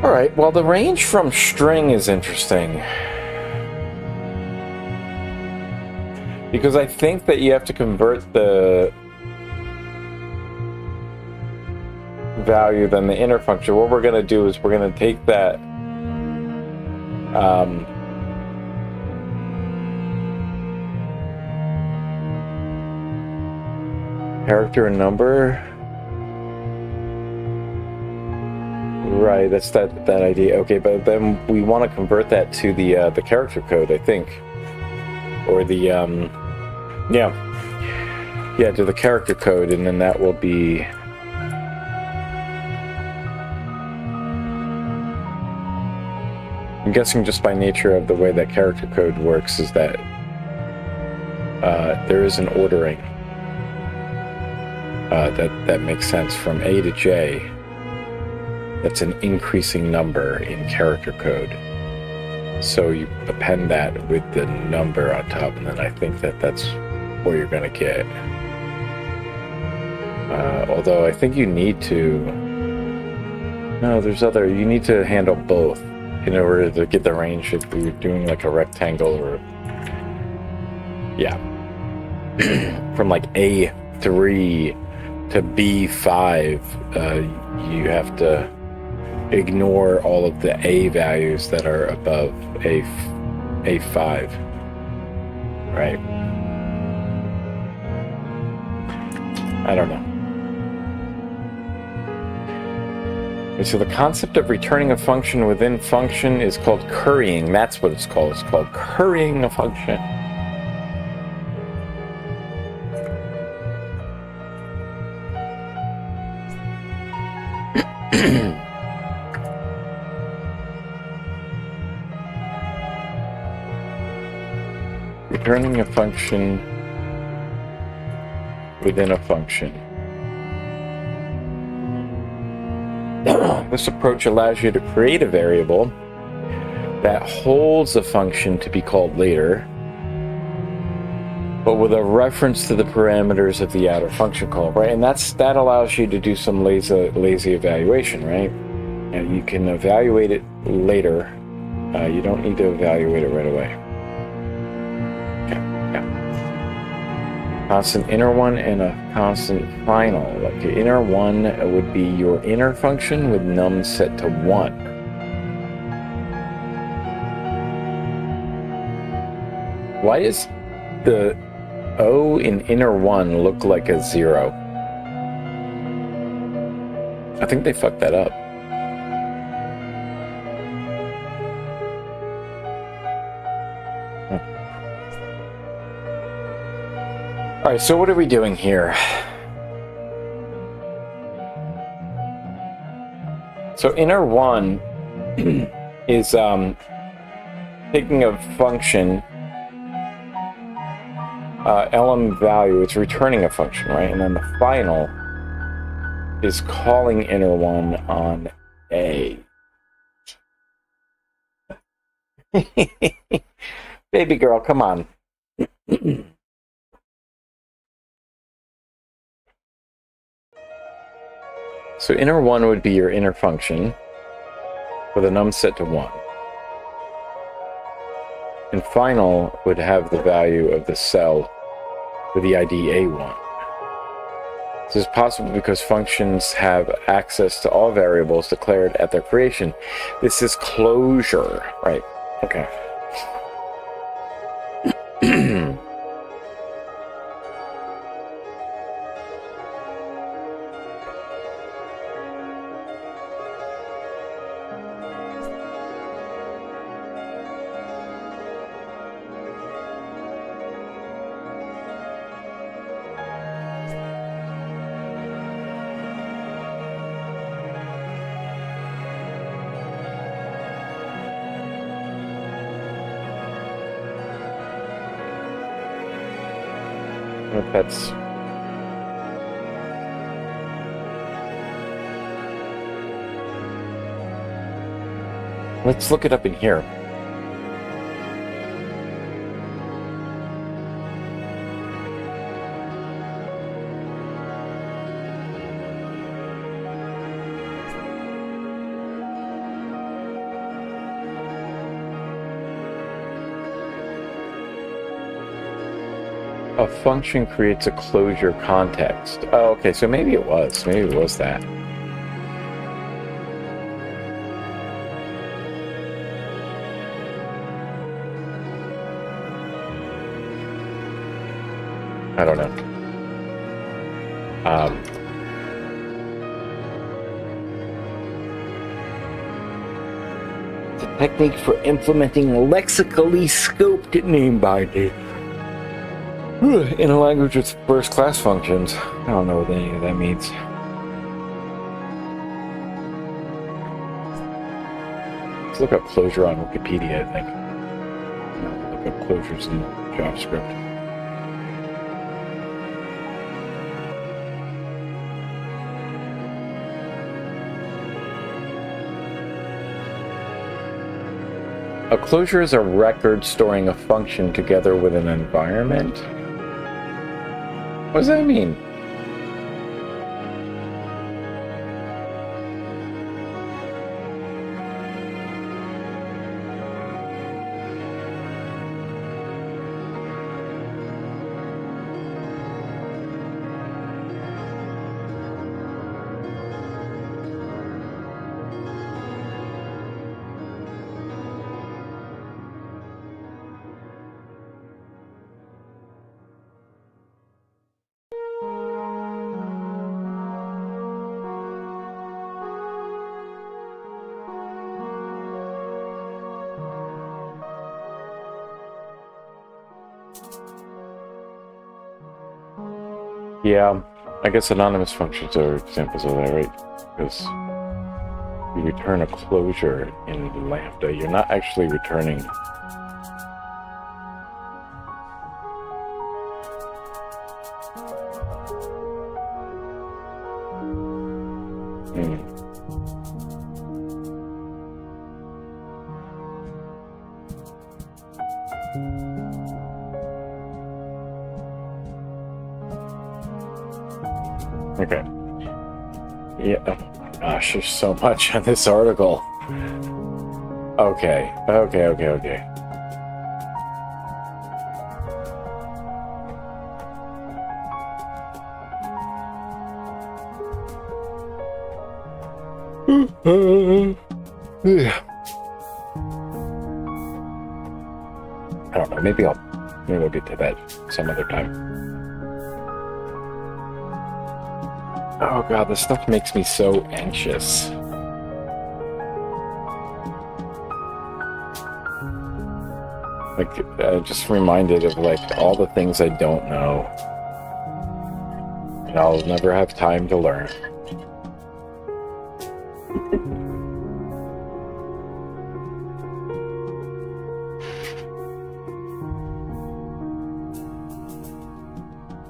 All right, well, the range from string is interesting, because I think that you have to convert the value then the inner function. What we're going to do is we're going to take that character and number, right? That's that idea. Okay, but then we want to convert that to the character code, I think, or the yeah, to the character code, and then that will be I'm guessing just by nature of the way that character code works is that there is an ordering. That makes sense from A to J. That's an increasing number in character code. So you append that with the number on top, and then I think that that's where you're going to get. Although I think you need to. No, you need to handle both in order to get the range if you're doing like a rectangle or. Yeah. From like A3 to B5, you have to ignore all of the A values that are above A5, right? I don't know. So the concept of returning a function within function is called currying. That's what it's called. It's called currying a function. Returning a function within a function. This approach allows you to create a variable that holds a function to be called later, but with a reference to the parameters of the outer function call, right? And that allows you to do some lazy evaluation, right? And you can evaluate it later. You don't need to evaluate it right away. Constant inner one and a constant final. Like the inner one would be your inner function with num set to 1. Why does the O in inner one look like a 0? I think they fucked that up. All right, so what are we doing here? So inner one is taking a function, lm value, it's returning a function, right? And then the final is calling inner one on A. Baby girl, come on. So inner one would be your inner function with a num set to 1. And final would have the value of the cell with the ID A1. This is possible because functions have access to all variables declared at their creation. This is closure, right? Okay. That's let's look it up in here. A function creates a closure context. Oh, okay, so maybe it was. Maybe it was that. I don't know. It's a technique for implementing lexically scoped name binding in a language with first-class functions. I don't know what any of that means. Let's look up closure on Wikipedia, I think. Look up closures in JavaScript. A closure is a record storing a function together with an environment. What does that mean? Yeah, I guess anonymous functions are examples of that, right? Because you return a closure in Lambda. You're not actually returning. Okay. Yeah. Oh my gosh, there's so much on this article. Okay. I don't know. Maybe I'll Maybe we'll get to that some other time. Oh god, this stuff makes me so anxious. Like, just reminded of, like, all the things I don't know. And I'll never have time to learn.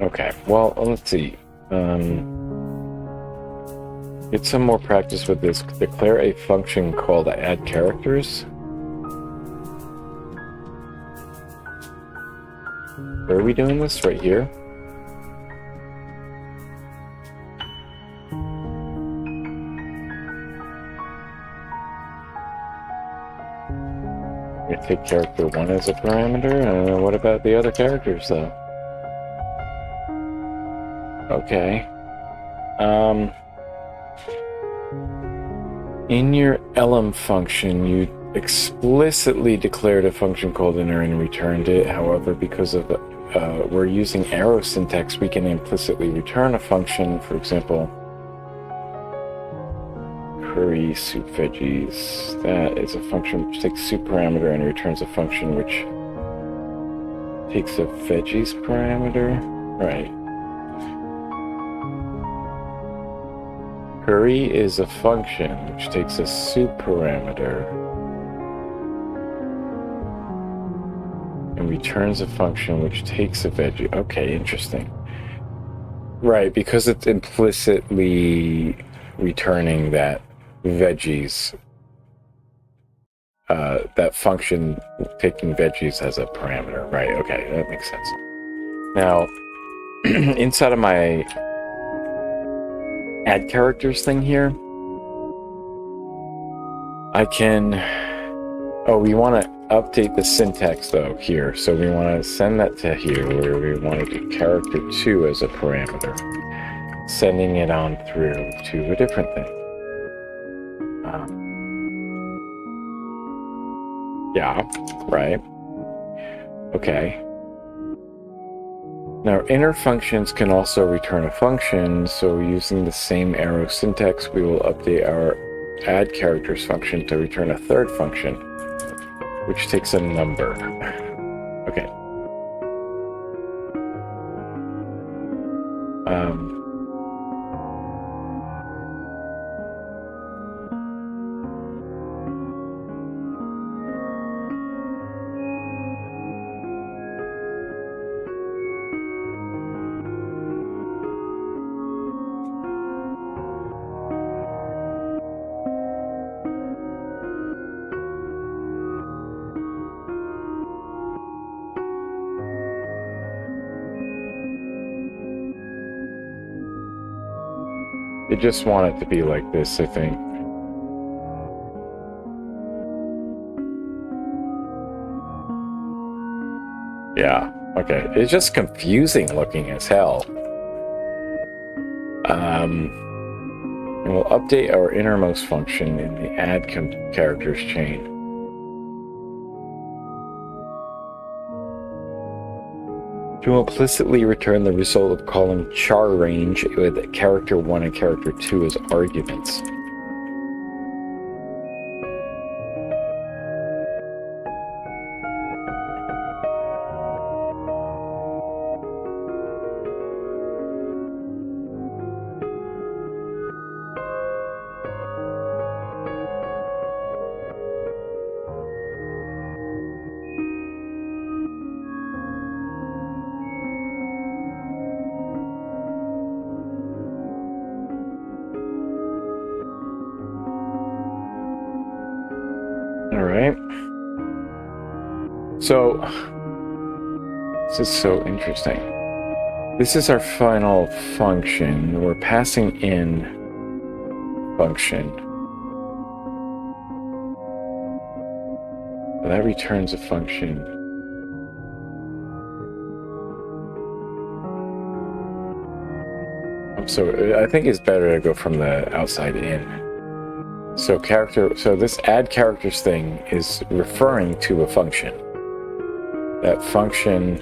Okay, well, let's see. Get some more practice with this. Declare a function called add characters. Where are we doing this? Right here? We take character 1 as a parameter. What about the other characters, though? Okay. In your elem function, you explicitly declared a function called inner and returned it. However, because of we're using arrow syntax, we can implicitly return a function. For example, curry soup veggies. That is a function which takes soup parameter and returns a function which takes a veggies parameter. Right. Curry is a function which takes a soup parameter and returns a function which takes a veggie. Okay, interesting. Right, because it's implicitly returning that veggies, that function taking veggies as a parameter. Right, okay, that makes sense. Now, inside of my add characters thing here, I can, we want to update the syntax though here, so we want to send that to here where we want to do character 2 as a parameter, sending it on through to a different thing. Yeah, right. Okay. Now, inner functions can also return a function, so using the same arrow syntax, we will update our add characters function to return a third function, which takes a number. Okay. I just want it to be like this, I think. Yeah, okay. It's just confusing looking as hell. And we'll update our innermost function in the add characters chain. To implicitly return the result of calling char range with character 1 and character 2 as arguments. Alright. So, this is so interesting. This is our final function. We're passing in function. That returns a function. So I think it's better to go from the outside in. So this add characters thing is referring to a function. that function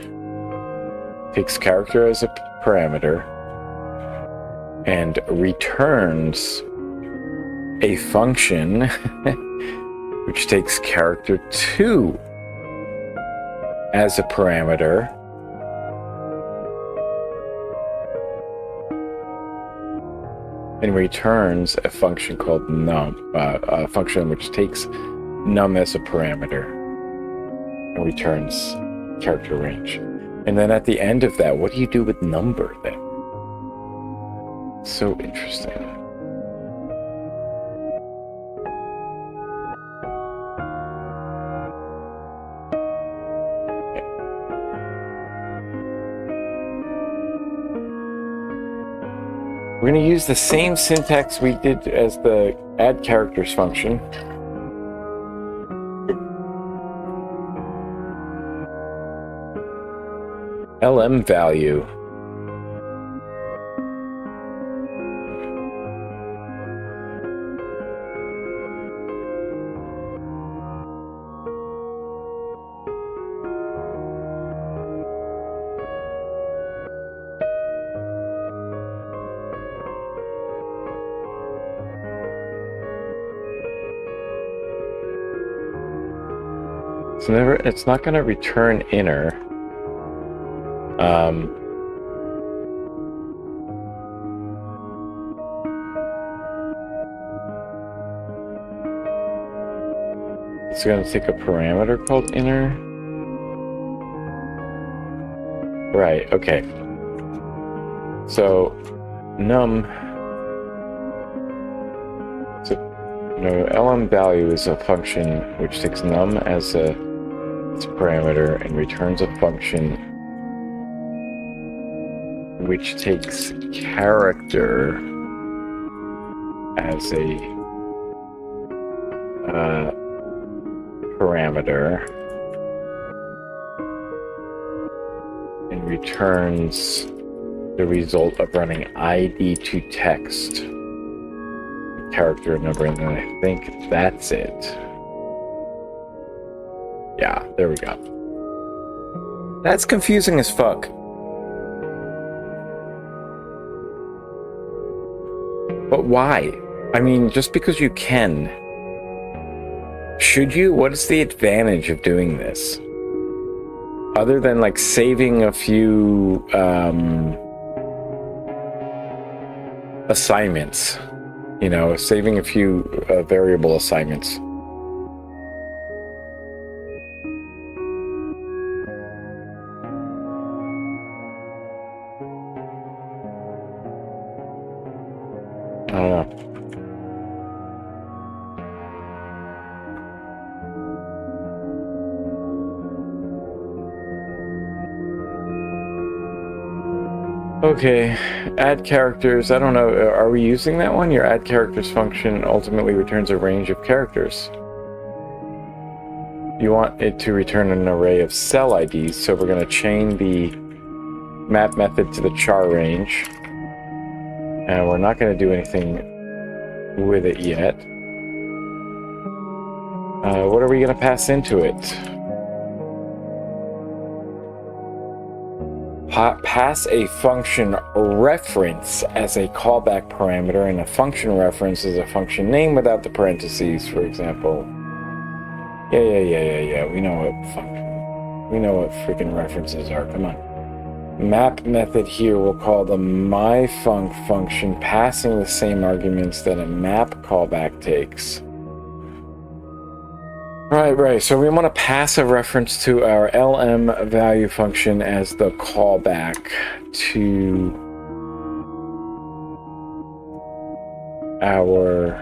takes character as a parameter and returns a function which takes character 2 as a parameter, and returns a function called num, a function which takes num as a parameter and returns character range. And then at the end of that, what do you do with number then? So interesting. We're going to use the same syntax we did as the add characters function. LM value. It's not going to return inner. It's going to take a parameter called inner. Right, okay. So, num. So, LM value is a function which takes num as its parameter and returns a function which takes character as a parameter and returns the result of running ID to text, character number, and then I think that's it. Yeah, there we go. That's confusing as fuck. But why? I mean, just because you can. Should you? What is the advantage of doing this? Other than like saving a few assignments. You know, saving a few variable assignments. I don't know. Okay, add characters. I don't know. Are we using that one? Your add characters function ultimately returns a range of characters. You want it to return an array of cell IDs, so we're going to chain the map method to the char range. And we're not going to do anything with it yet. What are we going to pass into it? Pass a function reference as a callback parameter, and a function reference is a function name without the parentheses, for example. Yeah. We know what freaking references are. Come on. Map method here we'll call the myfunc function, passing the same arguments that a map callback takes. Right. So we want to pass a reference to our LM value function as the callback to our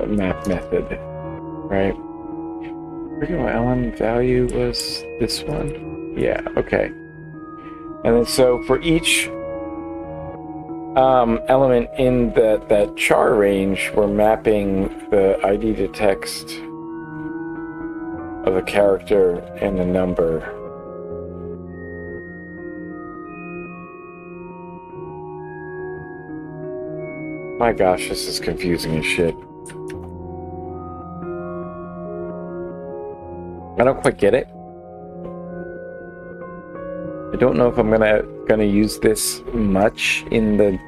map method, right? I forget what LM value was. This one? Yeah, okay. And then so for each element in that char range, we're mapping the ID to text of a character and a number. My gosh, this is confusing as shit. I don't quite get it. I don't know if I'm gonna use this much in the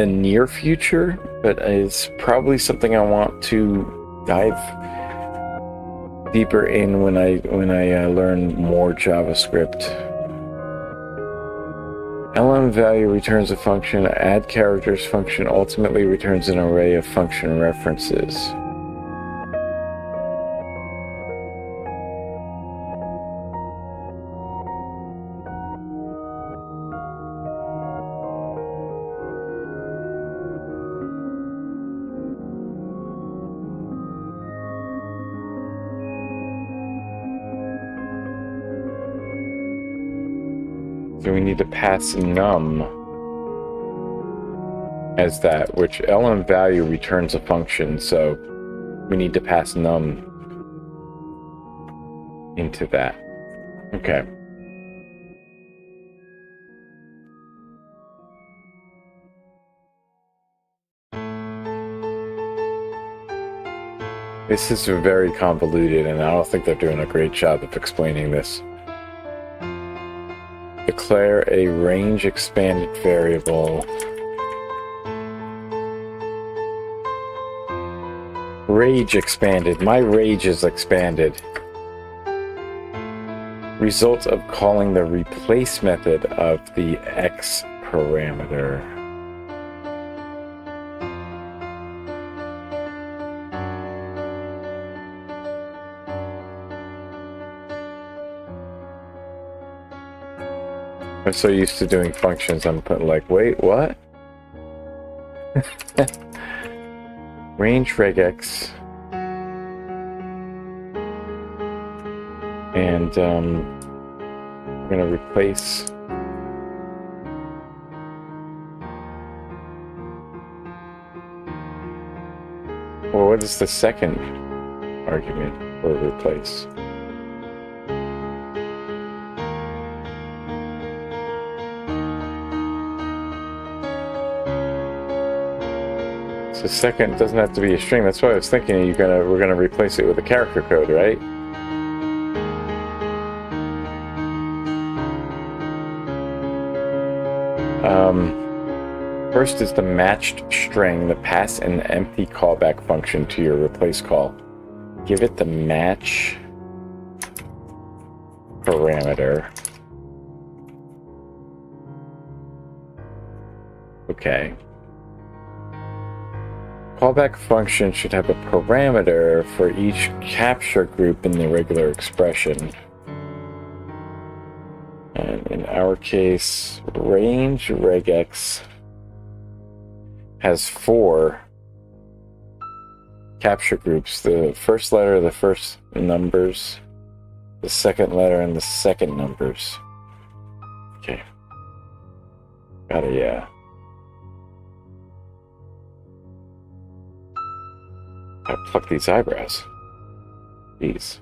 near future, but it's probably something I want to dive deeper in when I learn more JavaScript. lm value returns a function. Add characters function ultimately returns an array of function references. So we need to pass num as that, which lm value returns a function, so we need to pass num into that. Okay. This is very convoluted, and I don't think they're doing a great job of explaining this. Declare a range expanded variable. Rage expanded. My rage is expanded. Result of calling the replace method of the x parameter. I'm so used to doing functions, I'm putting like, wait, what? Range regex. And we're gonna replace well, what is the second argument for replace? The second doesn't have to be a string. That's why I was thinking we're gonna replace it with a character code, right? First is the matched string, the pass an empty callback function to your replace call. Give it the match parameter. Okay. Callback function should have a parameter for each capture group in the regular expression. And in our case, range regex has 4 capture groups. The first letter, the first numbers, the second letter, and the second numbers. Okay. Got it, yeah. Gotta pluck these eyebrows. Jeez.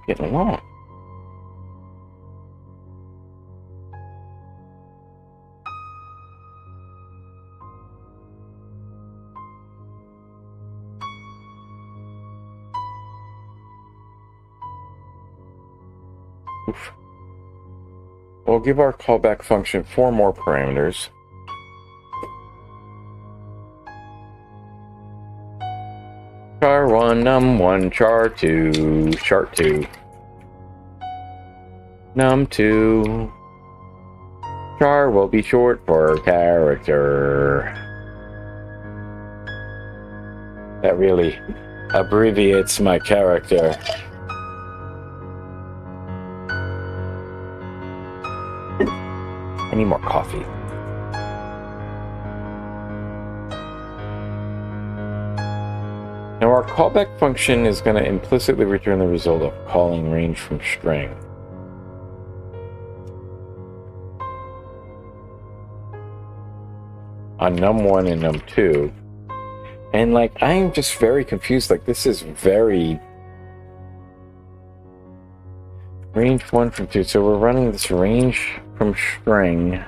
Getting along. Oof. We'll give our callback function 4 more parameters. char1, num1, char2, chart2, num2. Char will be short for character. That really abbreviates my character. I need more coffee. Now our callback function is going to implicitly return the result of calling range from string. On num1 and num2. And like, I'm just very confused. Like, this is very range 1 from 2. So we're running this range from string.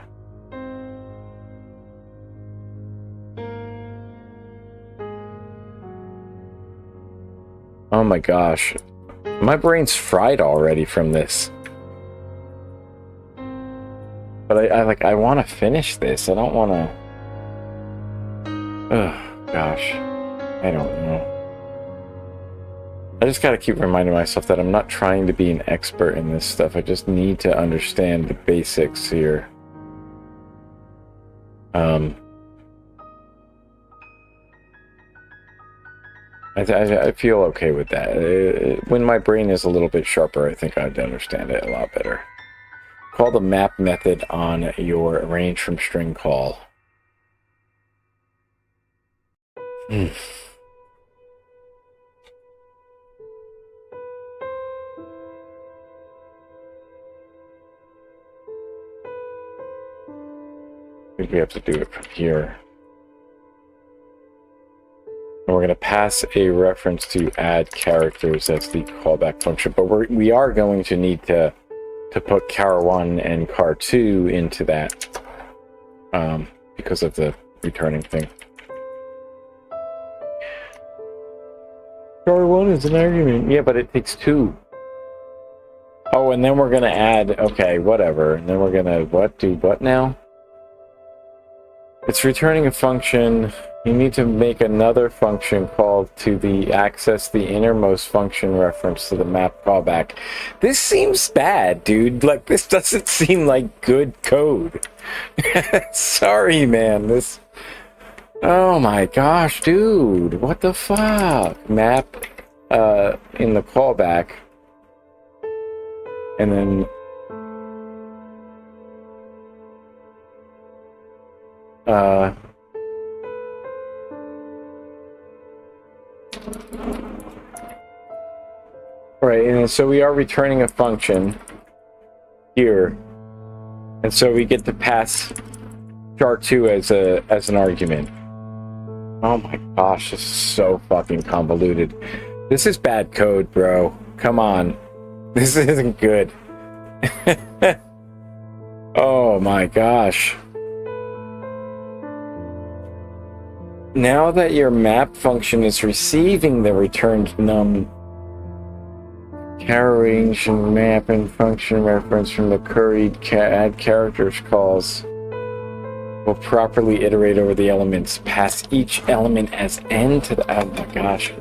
Oh my gosh. My brain's fried already from this. But I want to finish this. I don't want to... Oh, gosh. I don't know. I just got to keep reminding myself that I'm not trying to be an expert in this stuff. I just need to understand the basics here. I feel okay with that. When my brain is a little bit sharper, I think I'd understand it a lot better. Call the map method on your range from string call. Hmm. I think we have to do it from here. And we're going to pass a reference to add characters as the callback function. But we are going to need to put char1 and char2 into that because of the returning thing. Char1 is an argument. Yeah, but it takes 2. Oh, and then we're going to add... Okay, whatever. And then we're going to... What? Do what now? It's returning a function. You need to make another function called to the access the innermost function reference to the map callback. This seems bad, dude. Like, this doesn't seem like good code. Sorry, man. This... Oh my gosh, dude. What the fuck? Map in the callback. And then... Right, and so we are returning a function here, and so we get to pass char2 as an argument. Oh my gosh, this is so fucking convoluted. This is bad code, bro. Come on, this isn't good. Oh my gosh. Now that your map function is receiving the returned num char range and map and function reference from the curried add characters calls will properly iterate over the elements. Pass each element as n to the... Oh my gosh.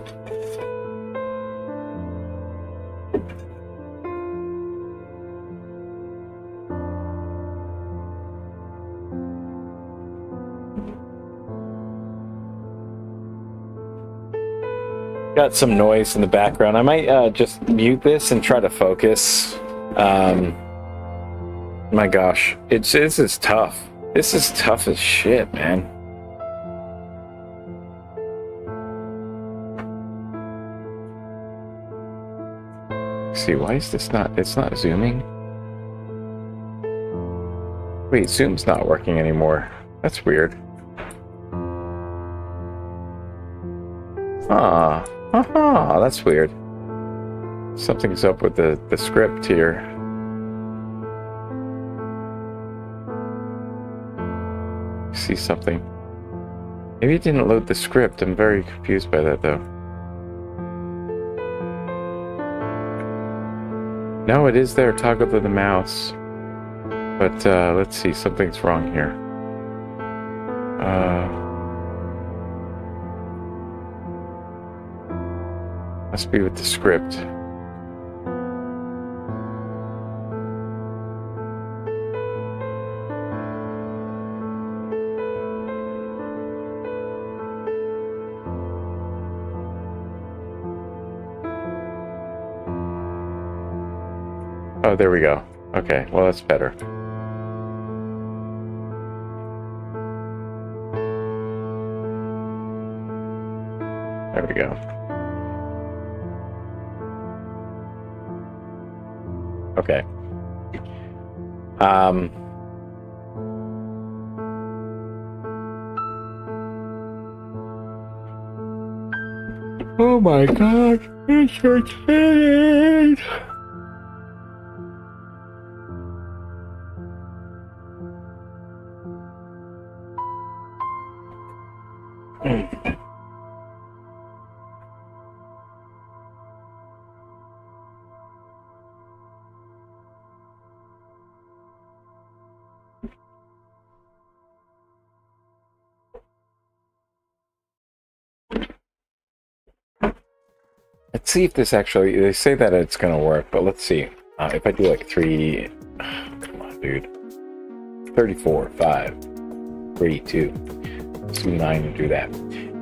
Got some noise in the background. I might just mute this and try to focus. My gosh, this is tough. This is tough as shit, man. Let's see, why is this not... It's not zooming? Wait, zoom's not working anymore. That's weird. Ah. Haha, that's weird. Something's up with the script here. See something. Maybe it didn't load the script. I'm very confused by that, though. No, it is there. Toggle to the mouse. But, let's see. Something's wrong here. Must be with the script. Oh, there we go. Okay, well, that's better. There we go. Okay. Oh my god, it's so tired. Let's see if this actually, they say that it's going to work, but let's see. If I do like 3, come on, dude. 34, 5, 3, 2. Let's do 9 and do that.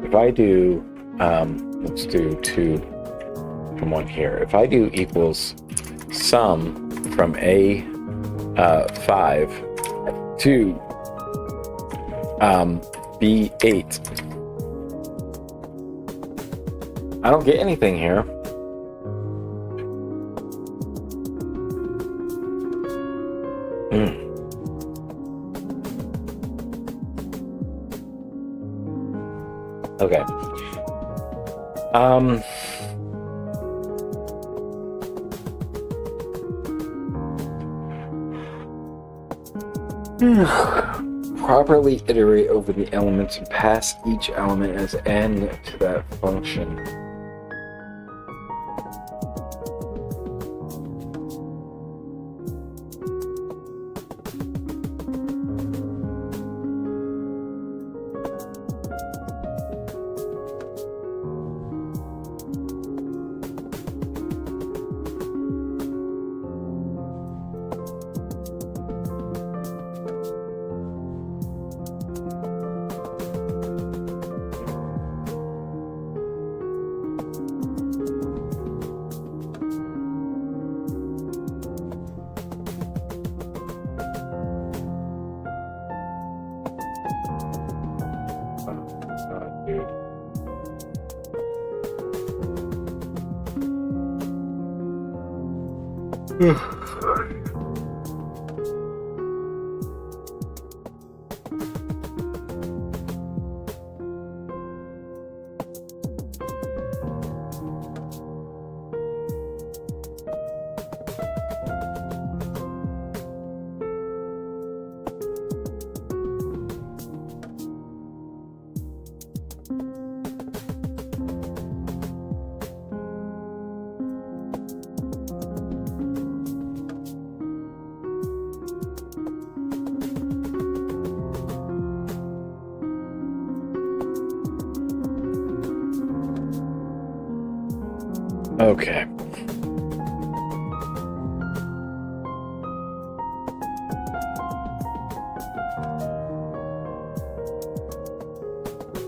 If I do, let's do 2 from 1 here. If I do equals sum from A5 to B8, I don't get anything here. Okay. Properly iterate over the elements and pass each element as n to that function. Okay.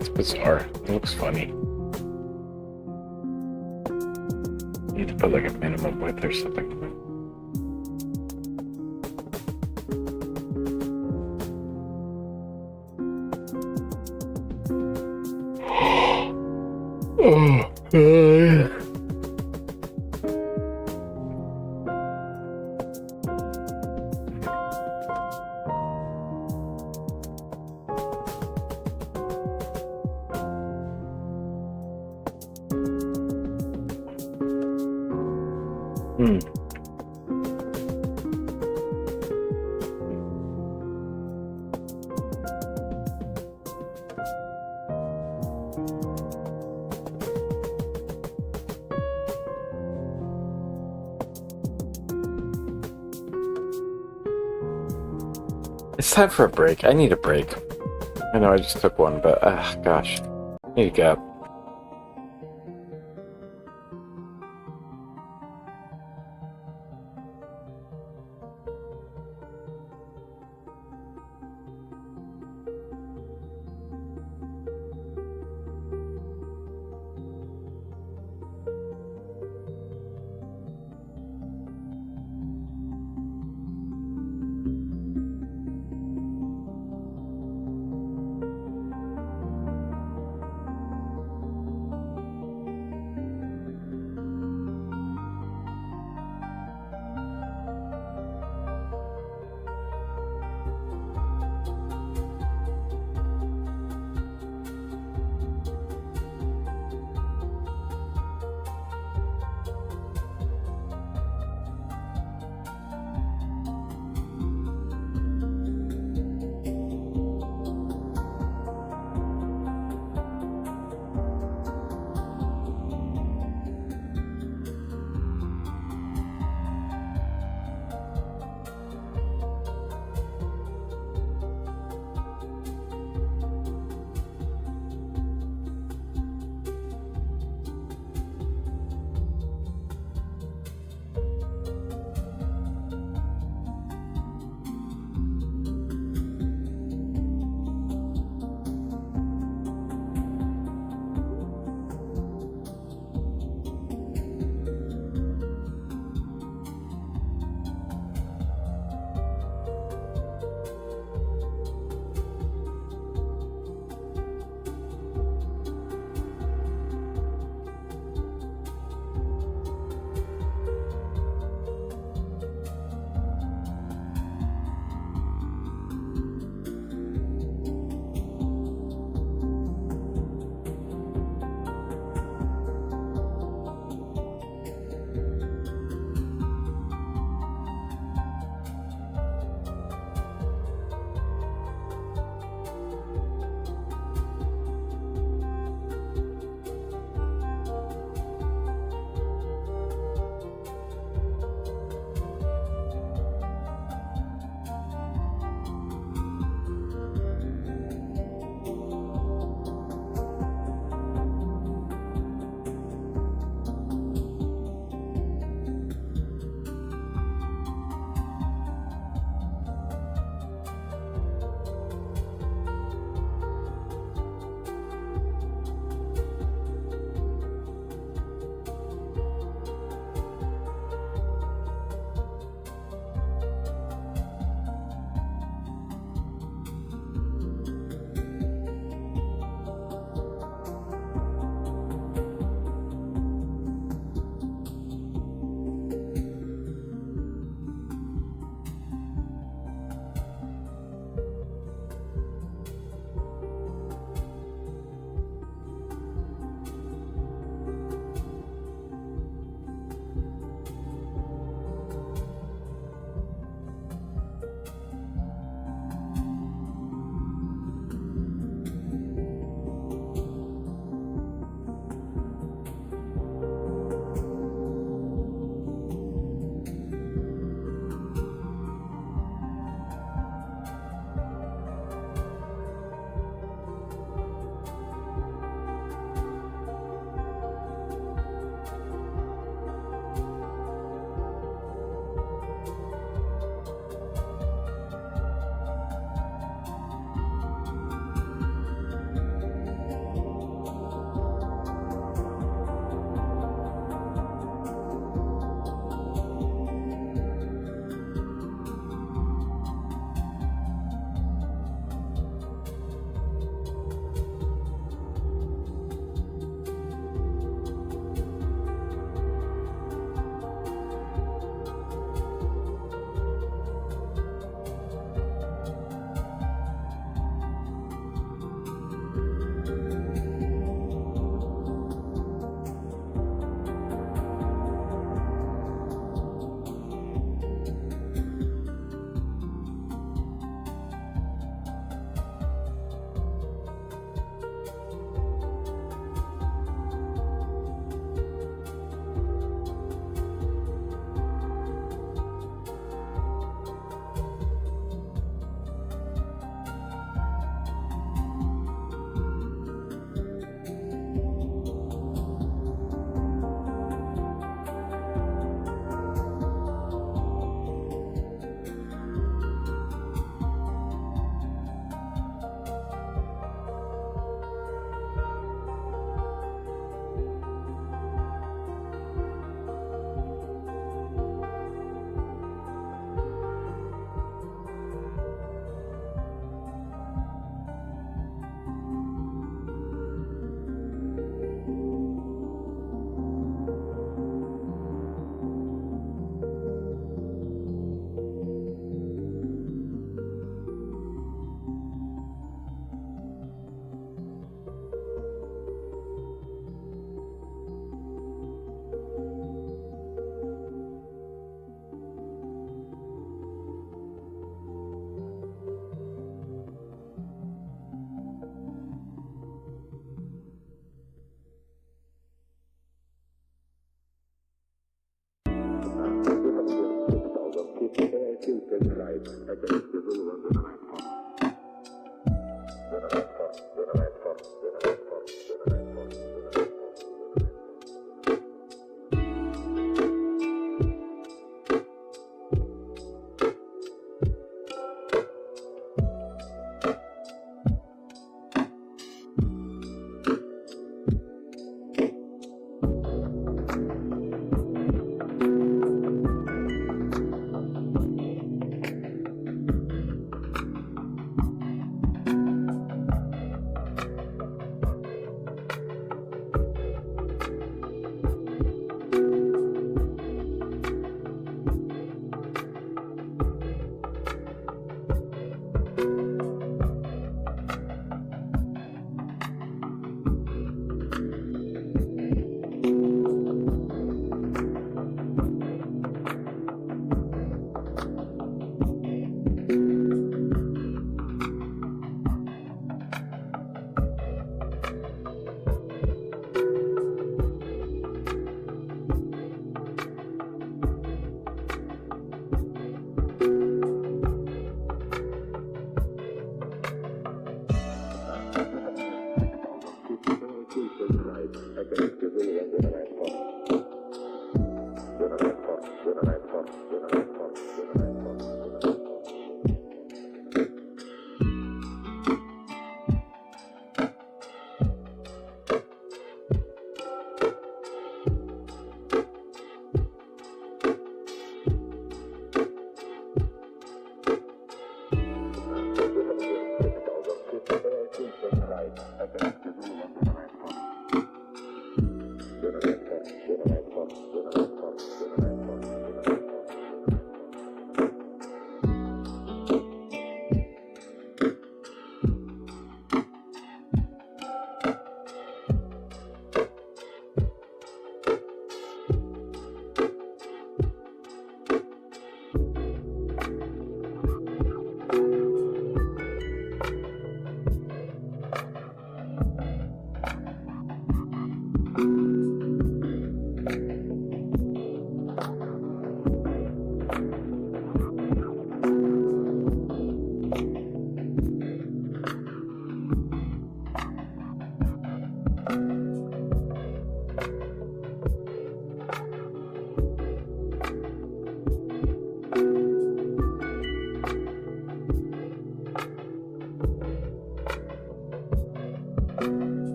It's bizarre. It looks funny. Need to put like a minimum width or something. Oh, God. It's time for a break. I need a break. I know I just took one, but gosh. Need a gap.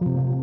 you.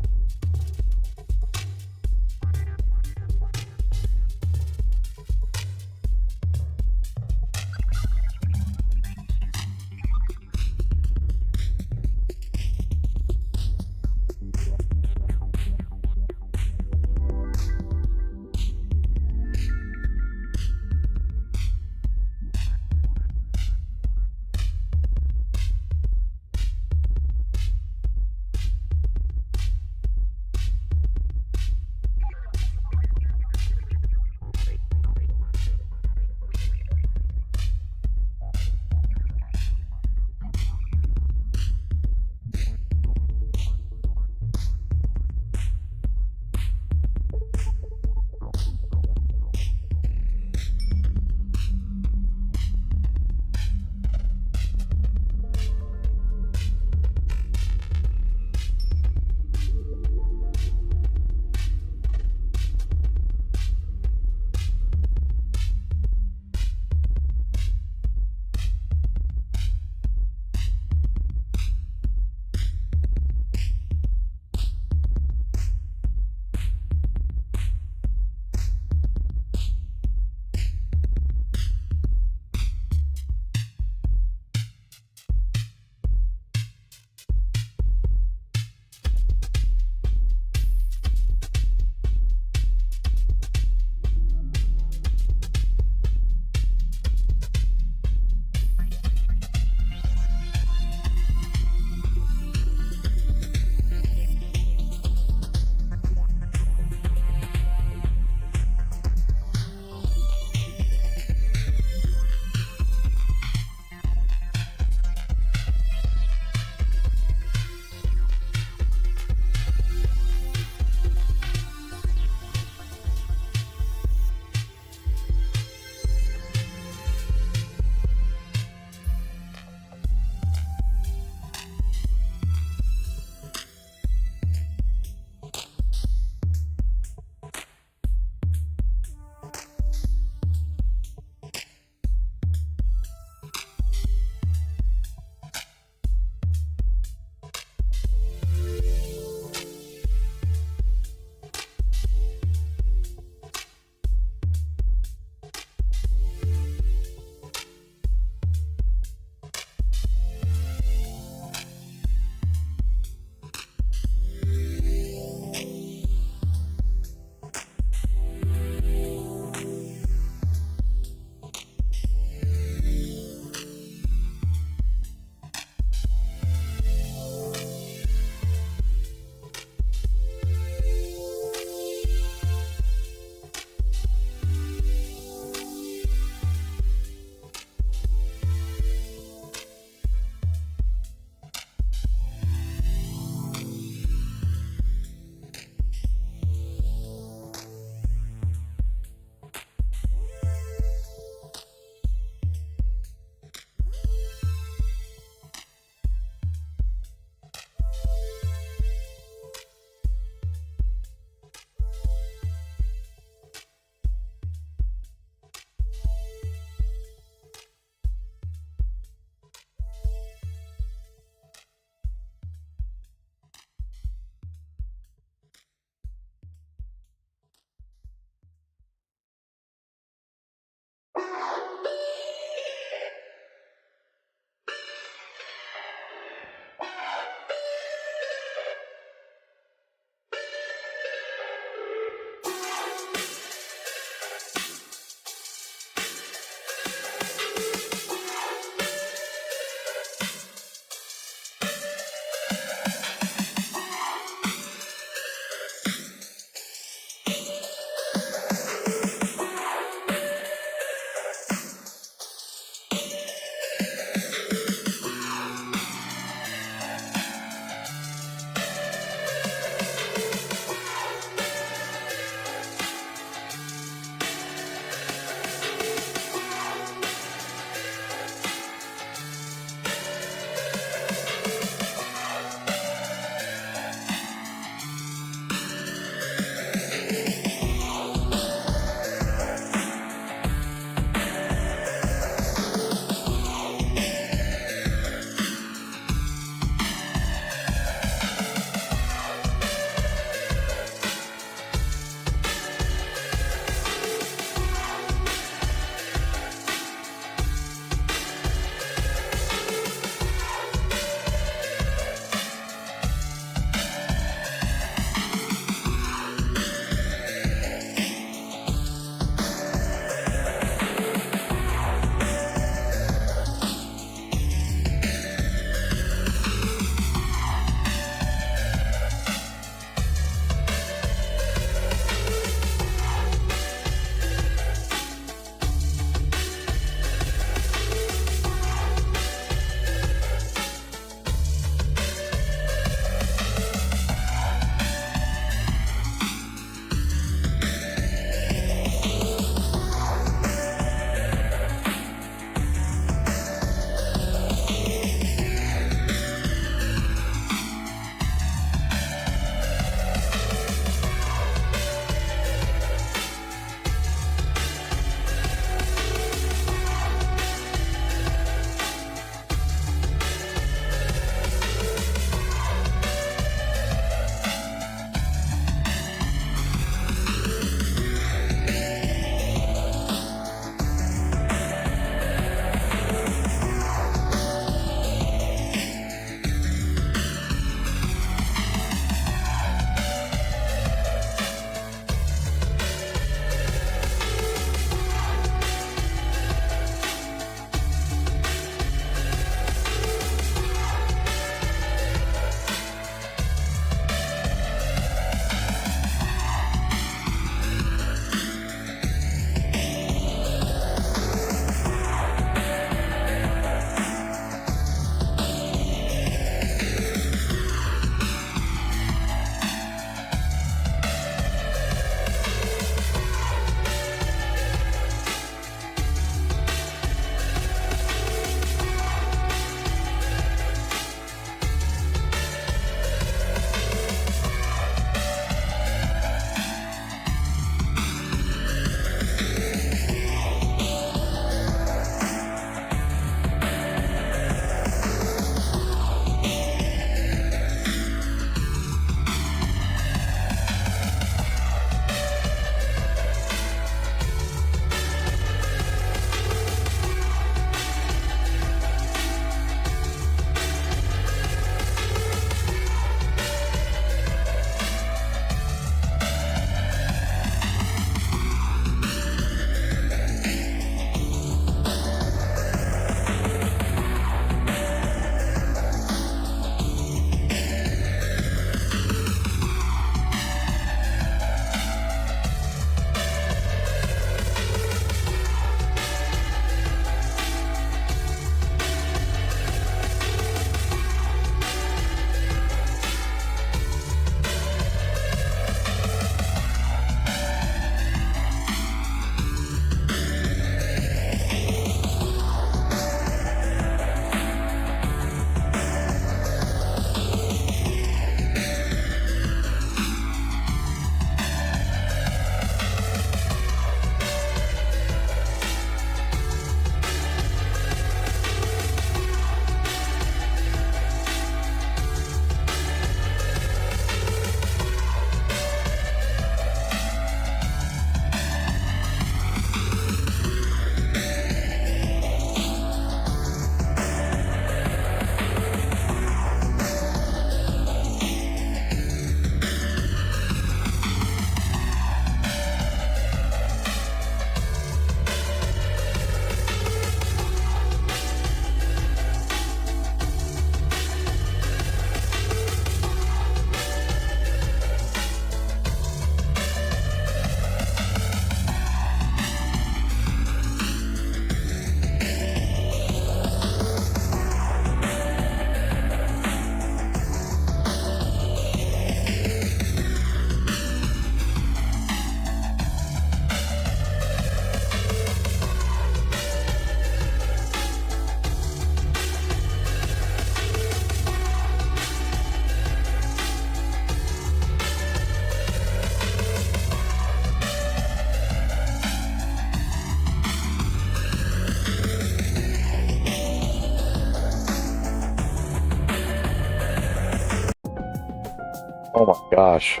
Oh my gosh.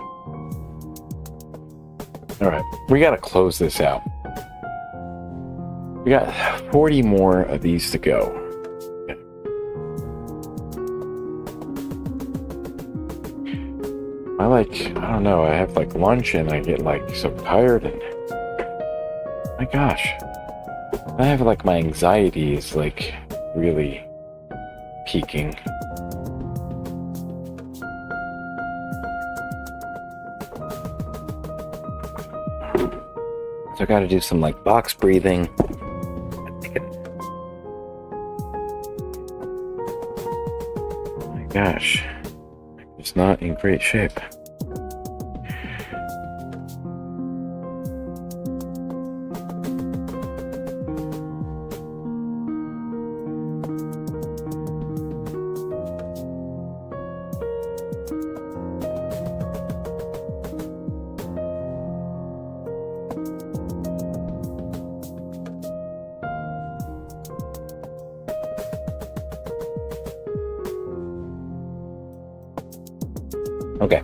Alright, we gotta close this out. We got 40 more of these to go. Okay. I don't know, I have like lunch and I get like so tired and my gosh. I have like my anxiety is like really peaking. So I gotta do some like box breathing. Oh my gosh. It's not in great shape. Okay.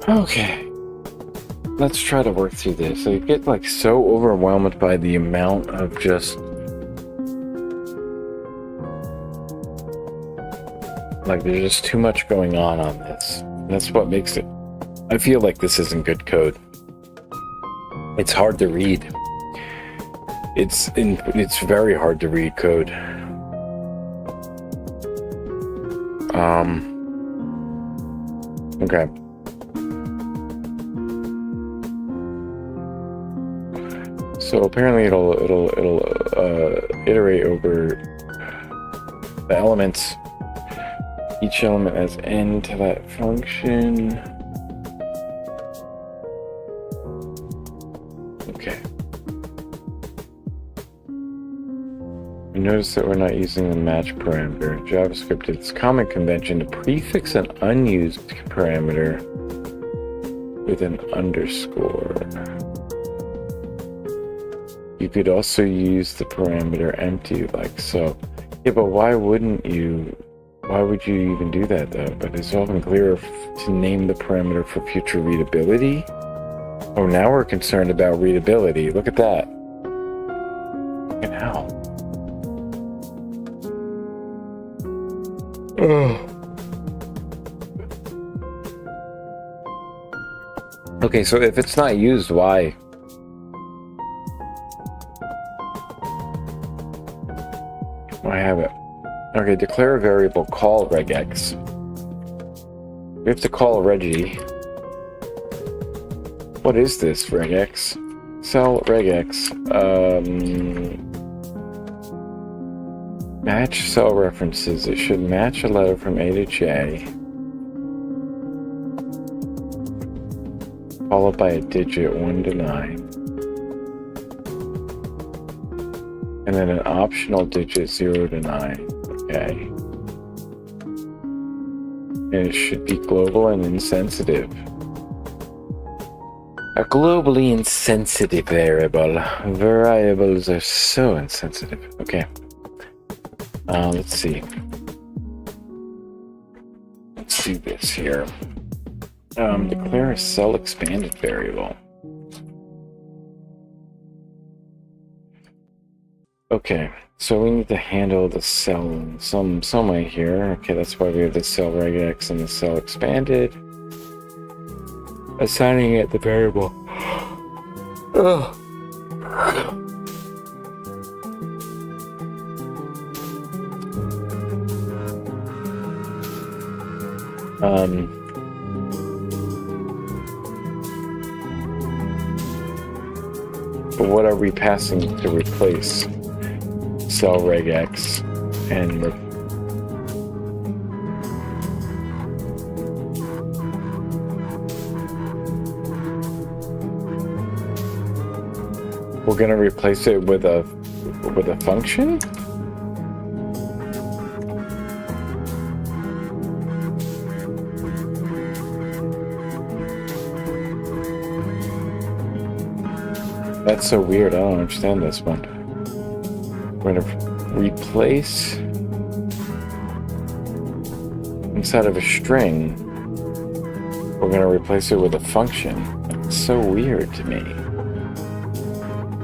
Okay. Let's try to work through this. I get like so overwhelmed by the amount of just like there's just too much going on this. That's what makes it. I feel like this isn't good code. It's hard to read. It's very hard to read code. Okay. So apparently it'll iterate over the elements. Each element as n to that function. Okay. Notice that we're not using the match parameter. In JavaScript, it's common convention to prefix an unused parameter with an underscore. You could also use the parameter empty like so. Yeah, but why would you even do that though? But it's often clearer to name the parameter for future readability. Oh, now we're concerned about readability. Look at that. Fucking hell. Okay, so if it's not used, why? Why have it? Okay, declare a variable, call regex. We have to call Reggie. What is this, regex? Cell regex. Match cell references. It should match a letter from A to J, followed by a digit 1 to 9, and then an optional digit 0 to 9. Okay. And it should be global and insensitive. A globally insensitive variable. Variables are so insensitive. Okay. Let's see. Let's do this here. Declare a cell expanded variable. Okay, so we need to handle the cell in some way here. Okay, that's why we have the cell regex and the cell expanded. Assigning it the variable. Ugh. But what are we passing to replace cell regex and we're gonna replace it with a function? That's so weird. I don't understand this one. We're gonna replace instead of a string, we're going to replace it with a function. It's so weird to me.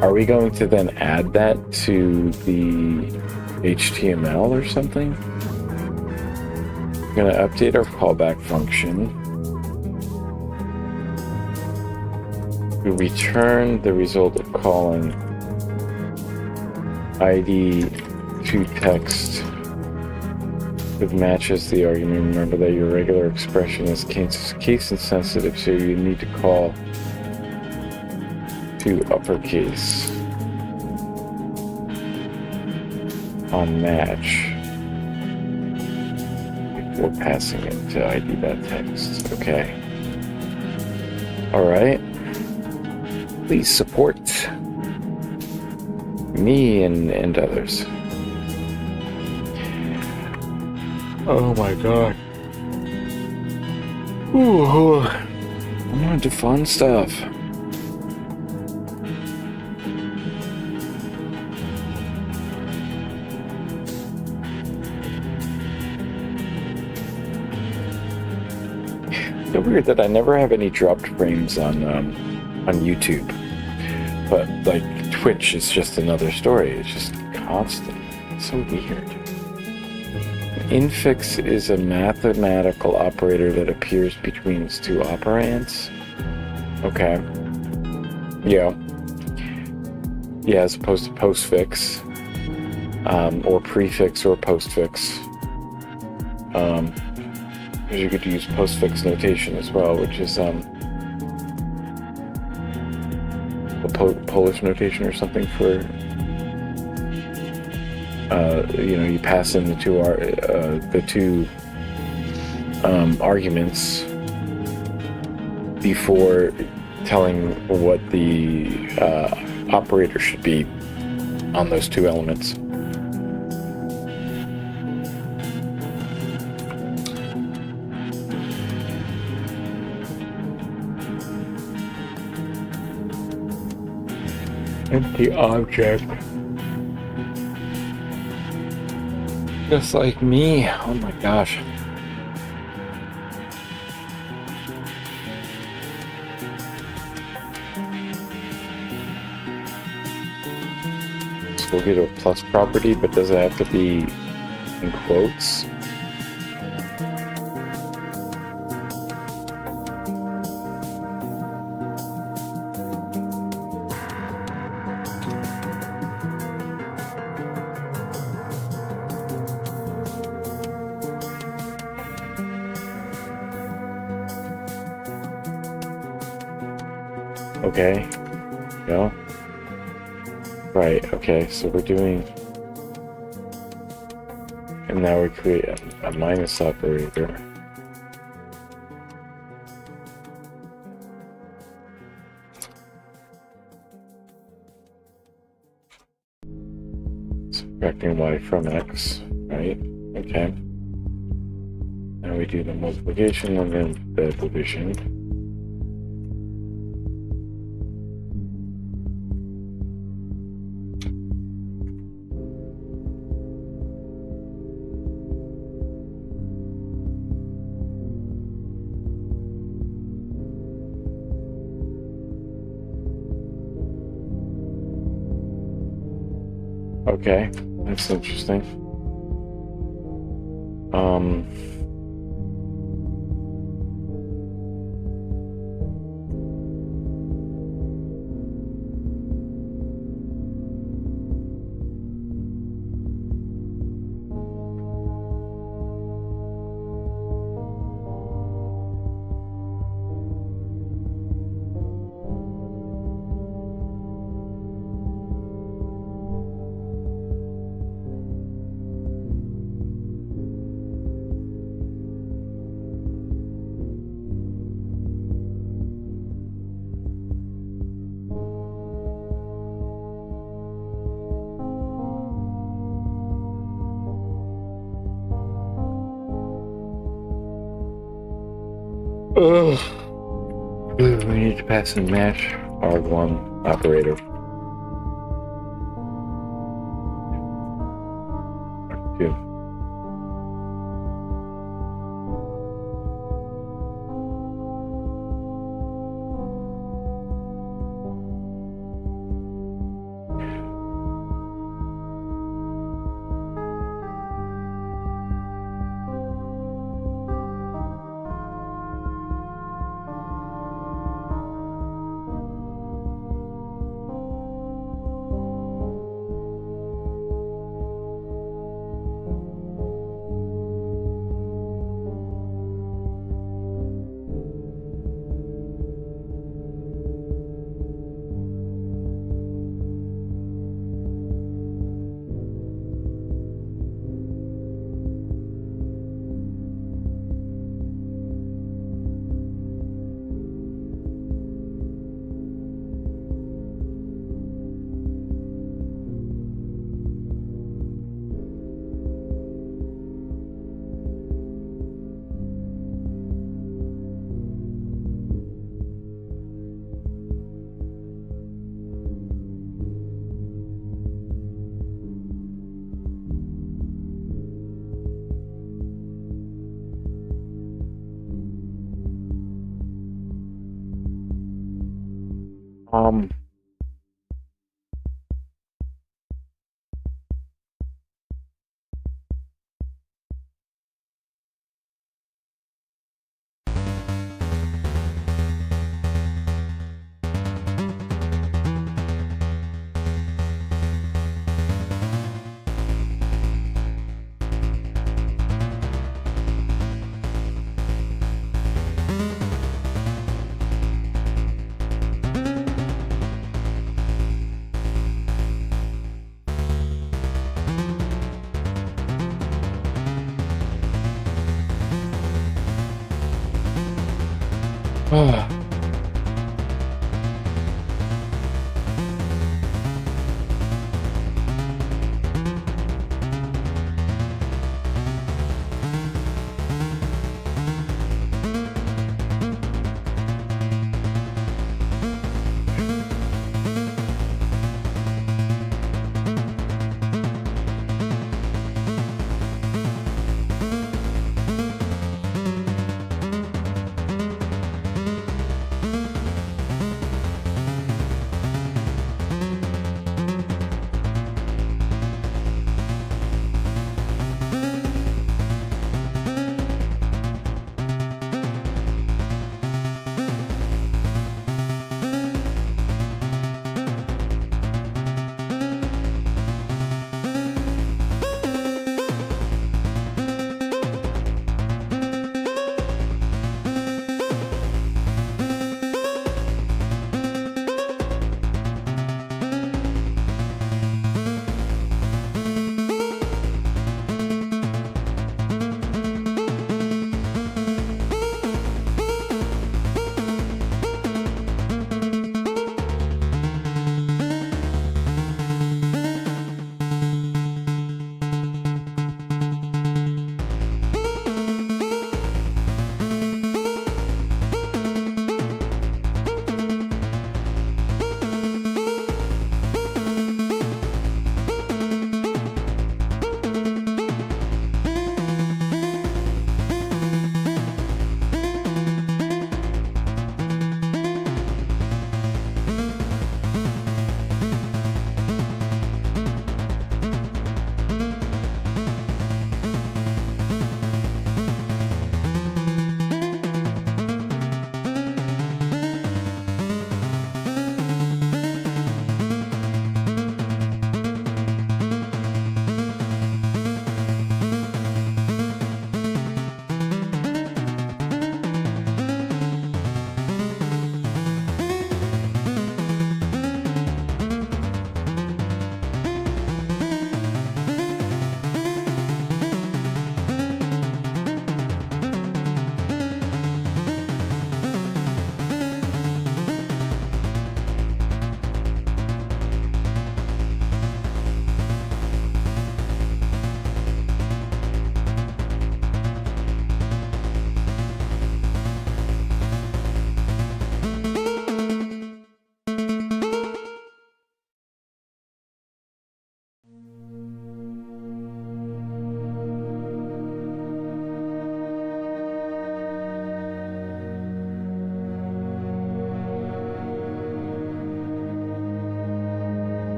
Are we going to then add that to the HTML or something? We're going to update our callback function. We return the result of calling ID to text that matches the argument. Remember that your regular expression is case insensitive, so you need to call to uppercase on match before passing it to ID.text. Okay. Alright. Please support me and others. Oh my god. Ooh, I'm on to fun stuff. It's so weird that I never have any dropped frames on YouTube, but like Twitch is just another story. It's just constant. It's so weird. Infix is a mathematical operator that appears between its two operands. Okay. Yeah. Yeah, as opposed to postfix, or prefix or postfix. You could use postfix notation as well, which is a Polish notation or something for. You pass in the two arguments before telling what the operator should be on those two elements. Empty object. Just like me. Oh my gosh. So we'll get a plus property, but does it have to be in quotes? Okay, yeah. Right, okay, so we're doing... And now we create a minus operator. Subtracting y from x, right? Okay. Now we do the multiplication and then the division. Okay, that's interesting. We need to pass and match R1 operator. R2. Um,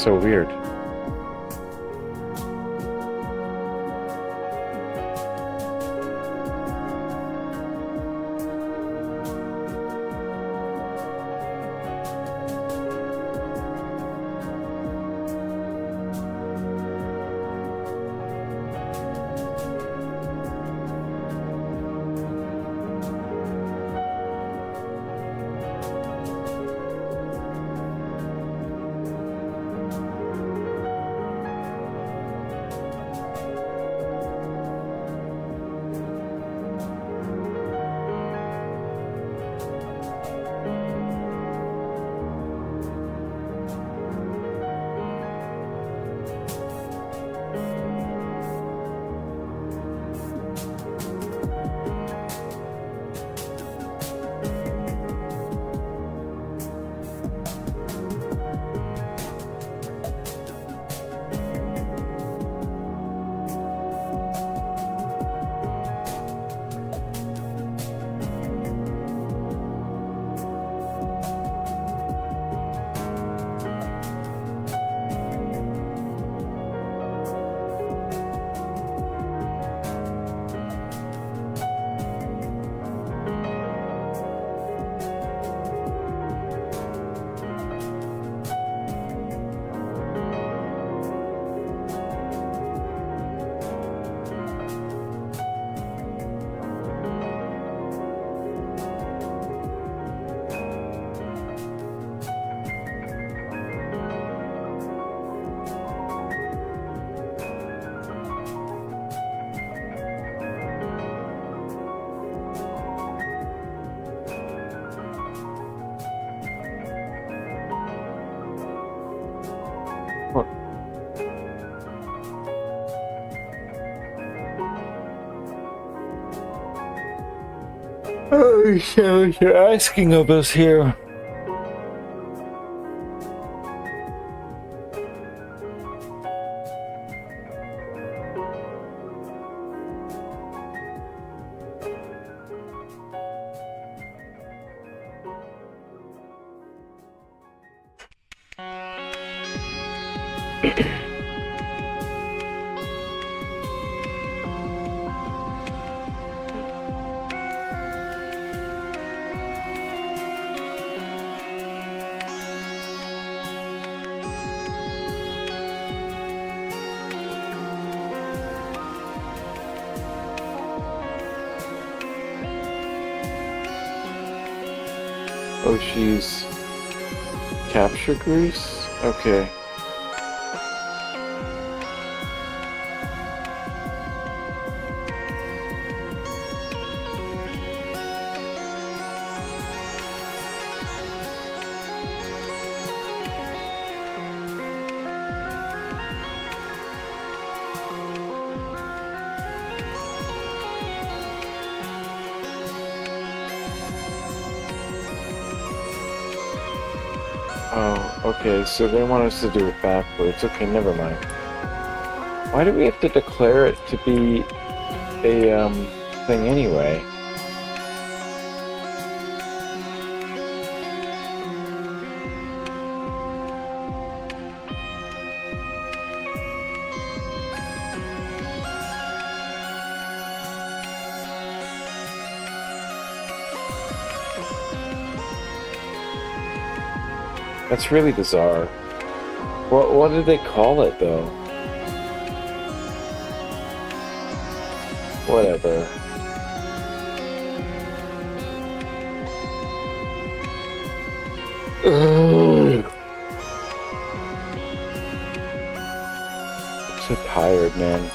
So weird. Oh, so you're asking of us here. Oh, she's capture grease? Okay. Oh, okay, so they want us to do it backwards. Okay, never mind. Why do we have to declare it to be a, thing anyway? That's really bizarre. What did they call it, though? Whatever. Ugh. I'm so tired, man.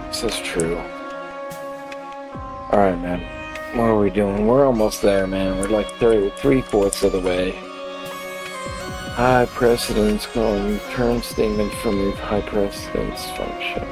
This is true. Alright, man. What are we doing? We're almost there, man. We're like 3/4 of the way. High precedence calling return statement from your high precedence function.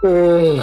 Okay.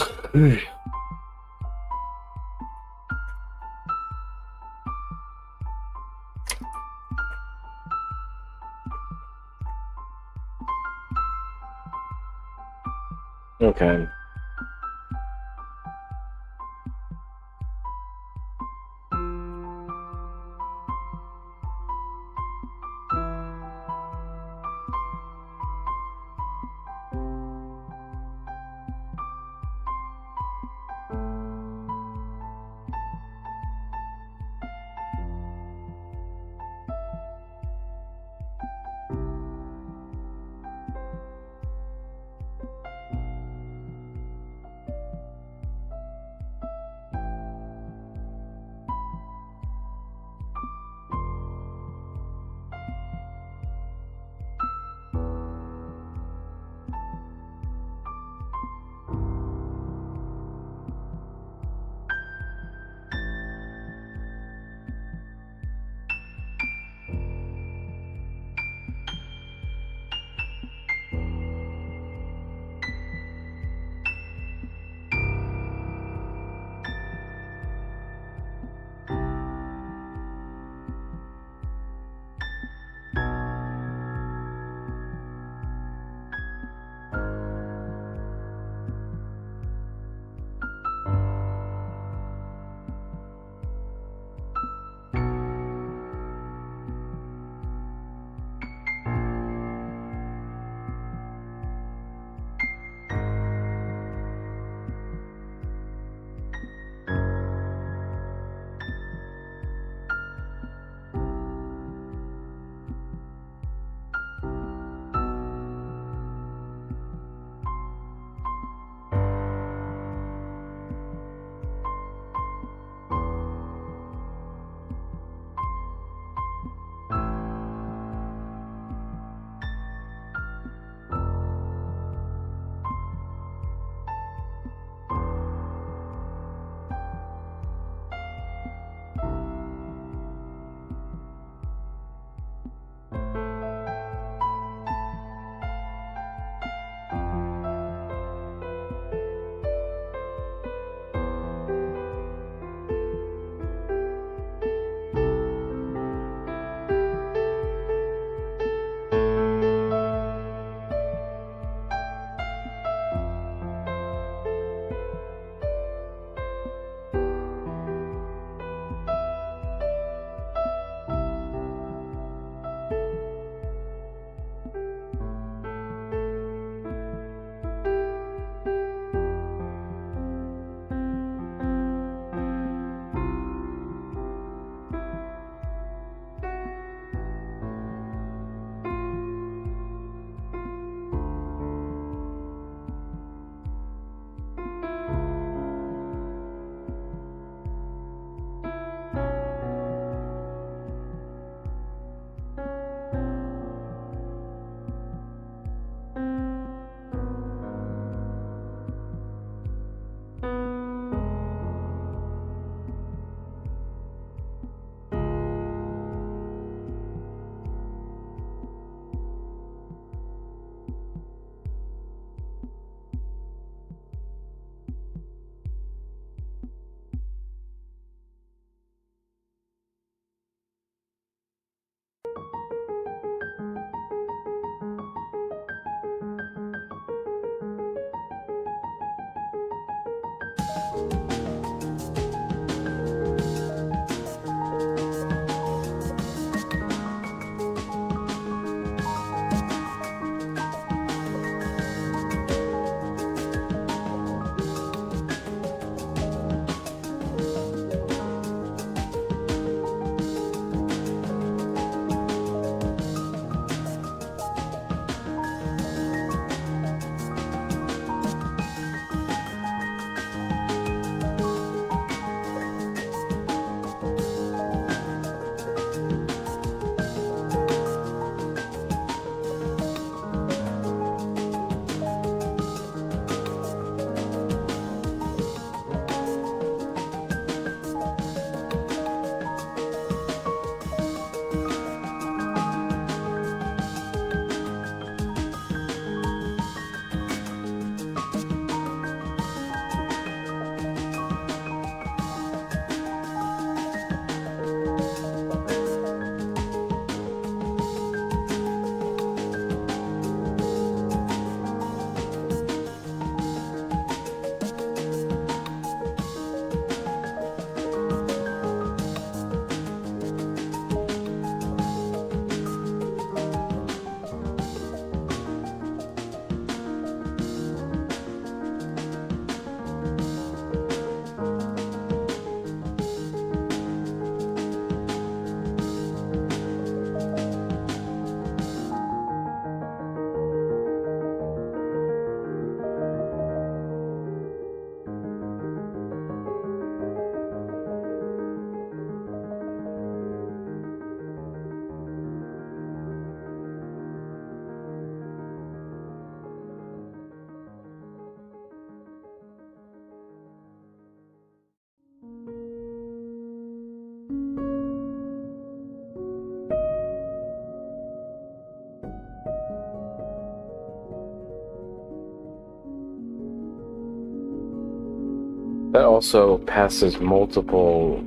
That also passes multiple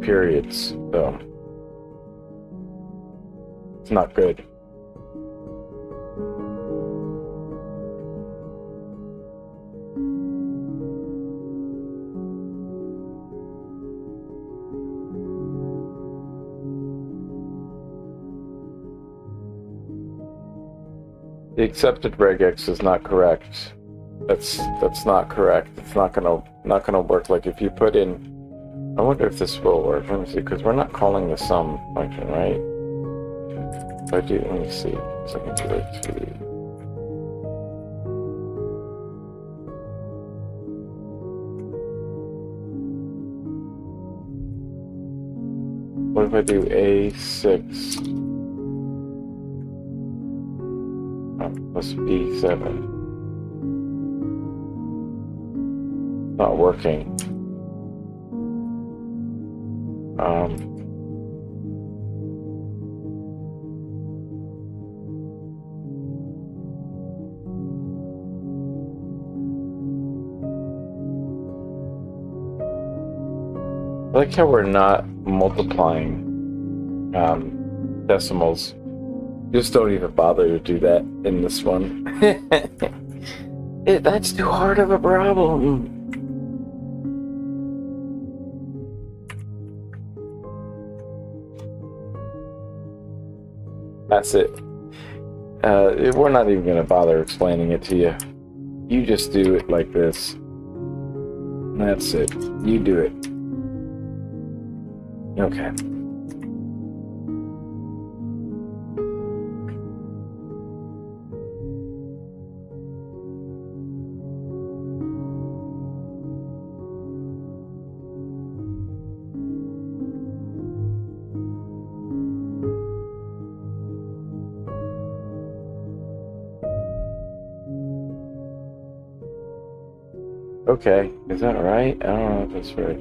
periods, so it's not good. The accepted regex is not correct. That's not correct. It's not gonna work. Like if you put in, I wonder if this will work. Let me see, because we're not calling the sum function, right? If I do, let me see. So I can do it too. What if I do A6 plus B7? Not working. I like how we're not multiplying decimals. Just don't even bother to do that in this one. That's too hard of a problem. That's it. We're not even going to bother explaining it to you. You just do it like this. That's it. You do it. Okay. Okay, is that right? I don't know if that's right.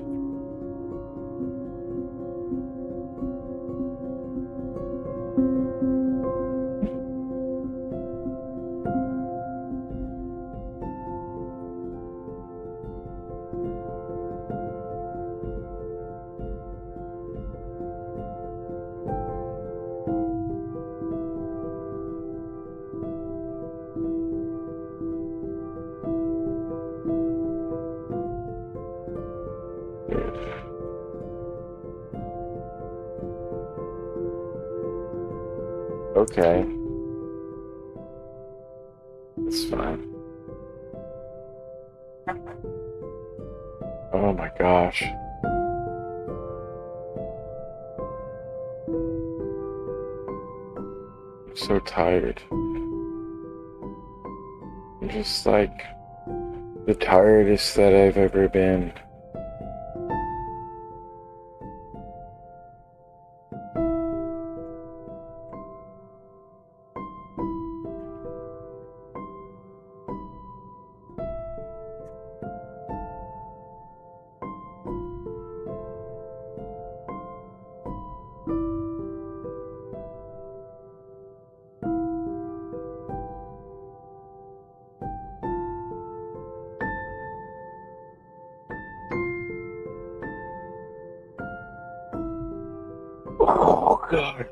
Okay. That's fine. Oh my gosh. I'm so tired. I'm just like the tiredest that I've ever been. Oh god.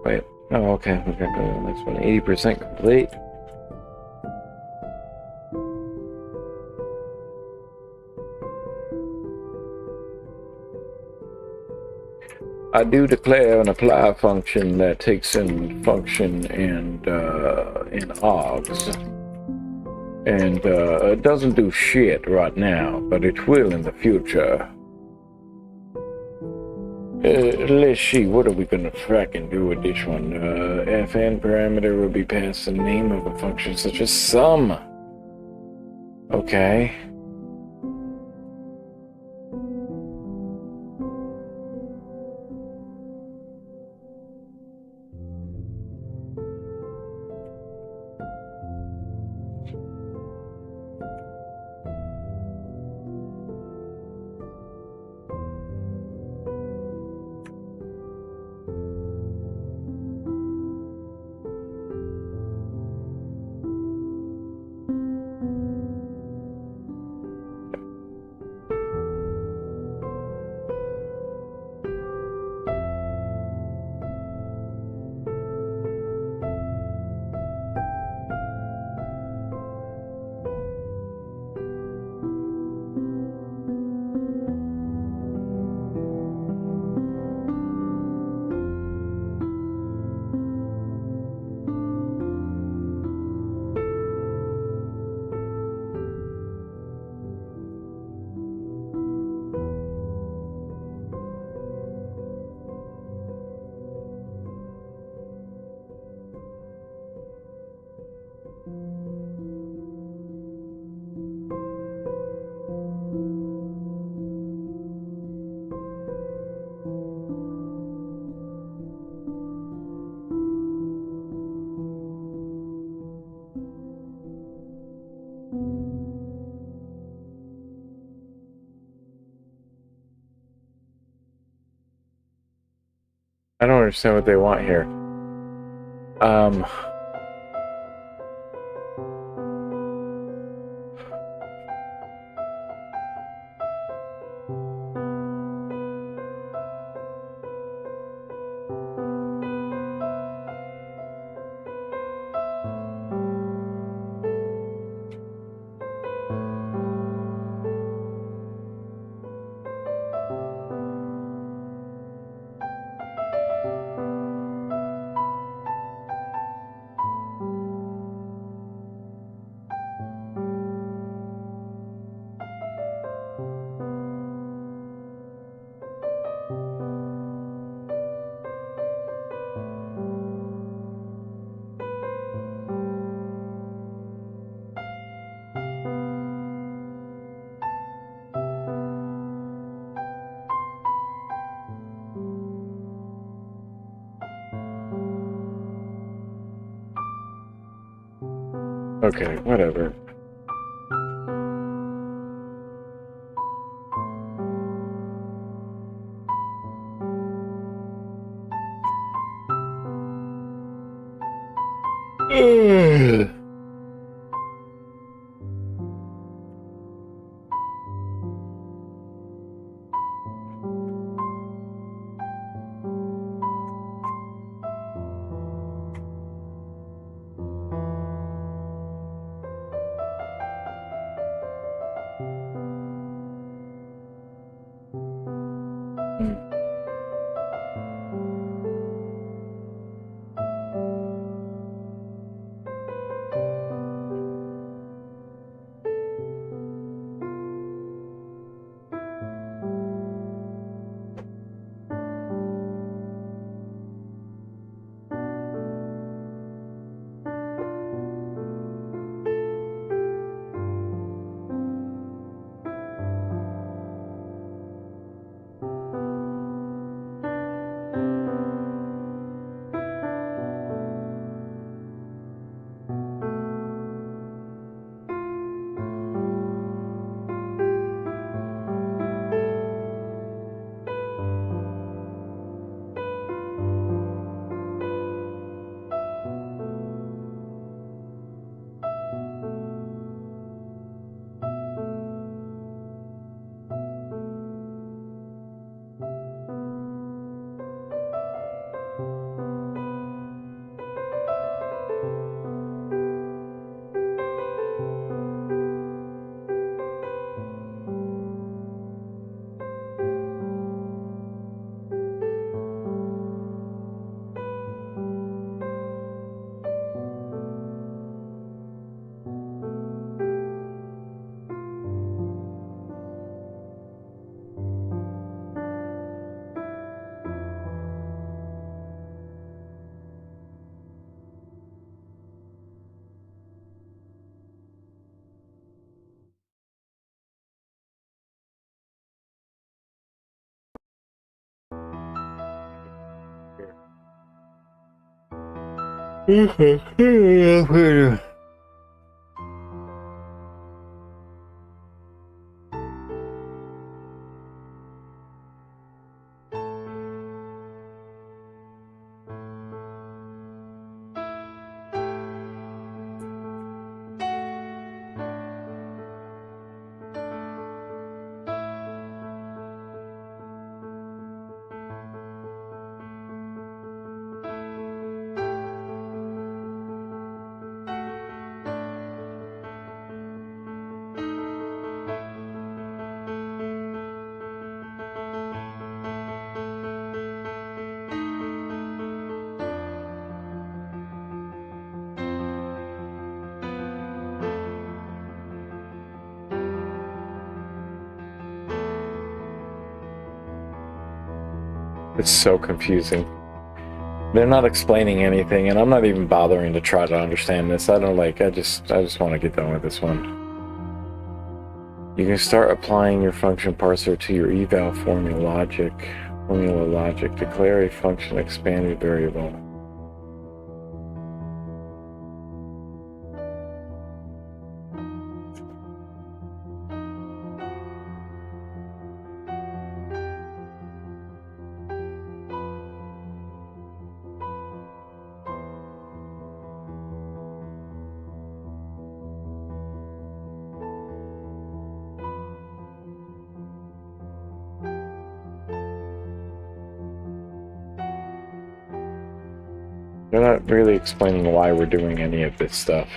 Wait. Oh, okay. We're gonna go to the next one. 80% complete. I do declare an apply function that takes in function and in args. And it doesn't do shit right now, but it will in the future. Let's see, what are we gonna fracking do with this one? Fn parameter will be passed the name of a function such as sum. Okay. I don't understand what they want here. Okay, whatever. It's so confusing. They're not explaining anything, and I'm not even bothering to try to understand this. I just want to get done with this one. You can start applying your function parser to your eval formula logic. Declare a function expanded variable. They're not really explaining why we're doing any of this stuff.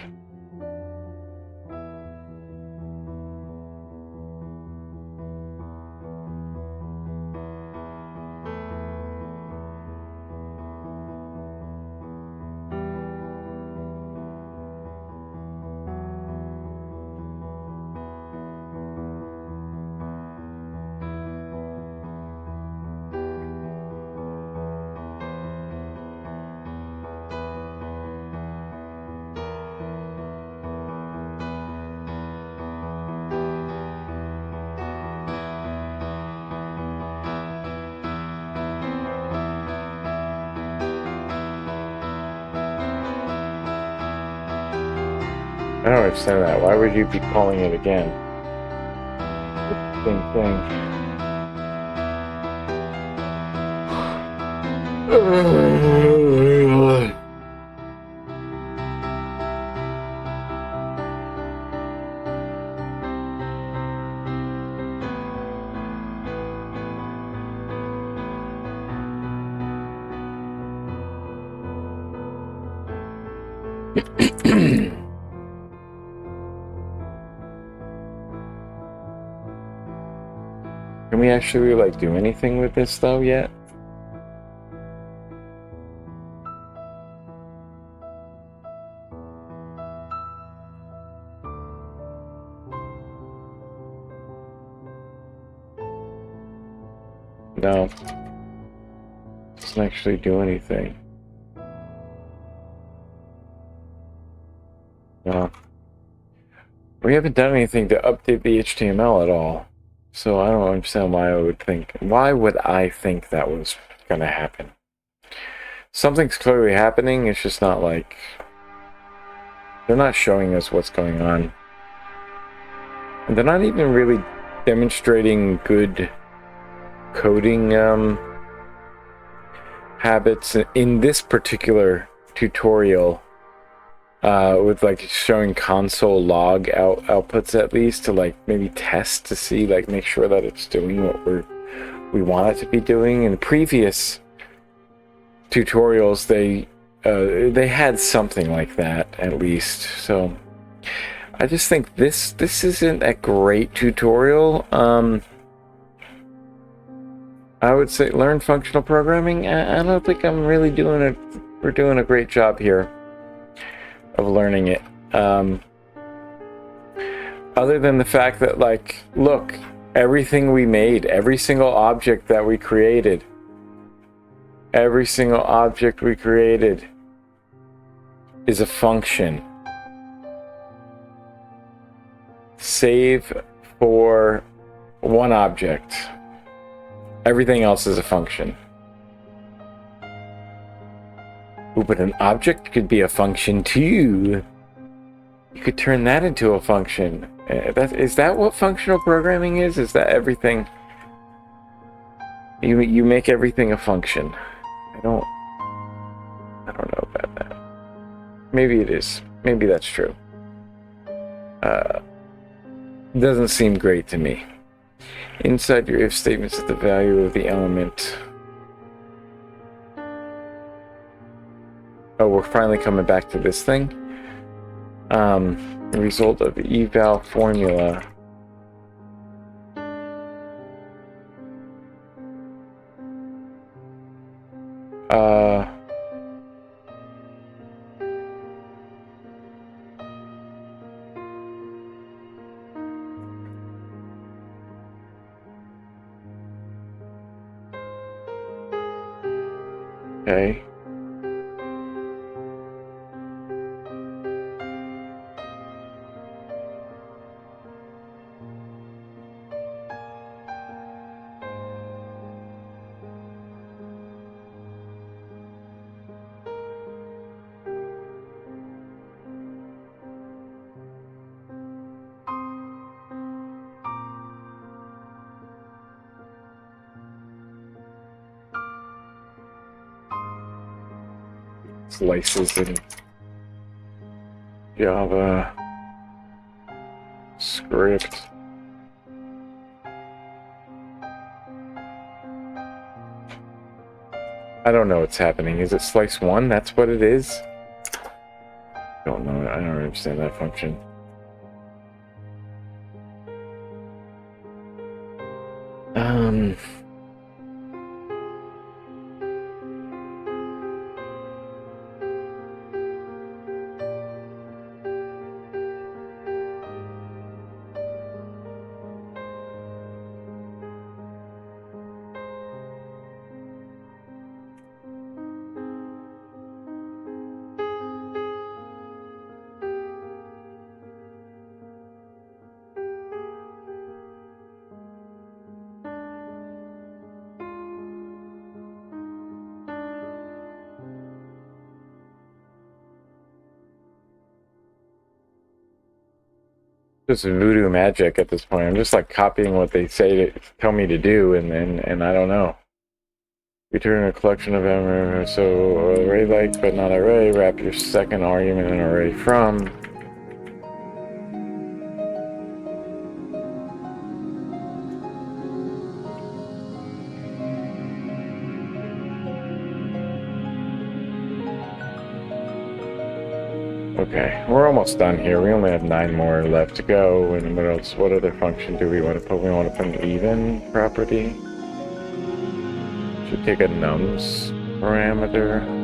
I don't understand that. Why would you be calling it again? It's the same thing. Can we actually like do anything with this though yet? No. Doesn't actually do anything. No. We haven't done anything to update the HTML at all. So I don't understand why why would I think that was gonna happen? Something's clearly happening, it's just not like, they're not showing us what's going on. And they're not even really demonstrating good coding habits in this particular tutorial. With like showing console log outputs at least to like maybe test to see, like make sure that it's doing what we want it to be doing. In previous tutorials they had something like that at least. So I just think this isn't a great tutorial. I would say learn functional programming. I don't think I'm really we're doing a great job here of learning it, other than the fact that, like, look, everything we made, every single object that we created, is a function, save for one object. Everything else is a function. Ooh, but an object could be a function too. You could turn that into a function. Is that what functional programming is? Is that everything? You make everything a function. I don't know about that. Maybe it is. Maybe that's true. Doesn't seem great to me. Inside your if statements is the value of the element. Oh, we're finally coming back to this thing. The result of the eval formula. Okay. Slices in Java script. I don't know what's happening. Is it slice 1? That's what it is? I don't know. I don't understand that function. Just voodoo magic at this point. I'm just like copying what they say to tell me to do, and I don't know. Return a collection of array like, but not array. Wrap your second argument in array from. Okay, we're almost done here. We only have 9 more left to go. And what else? What other function do we want to put? We want to put an even property. Should take a nums parameter.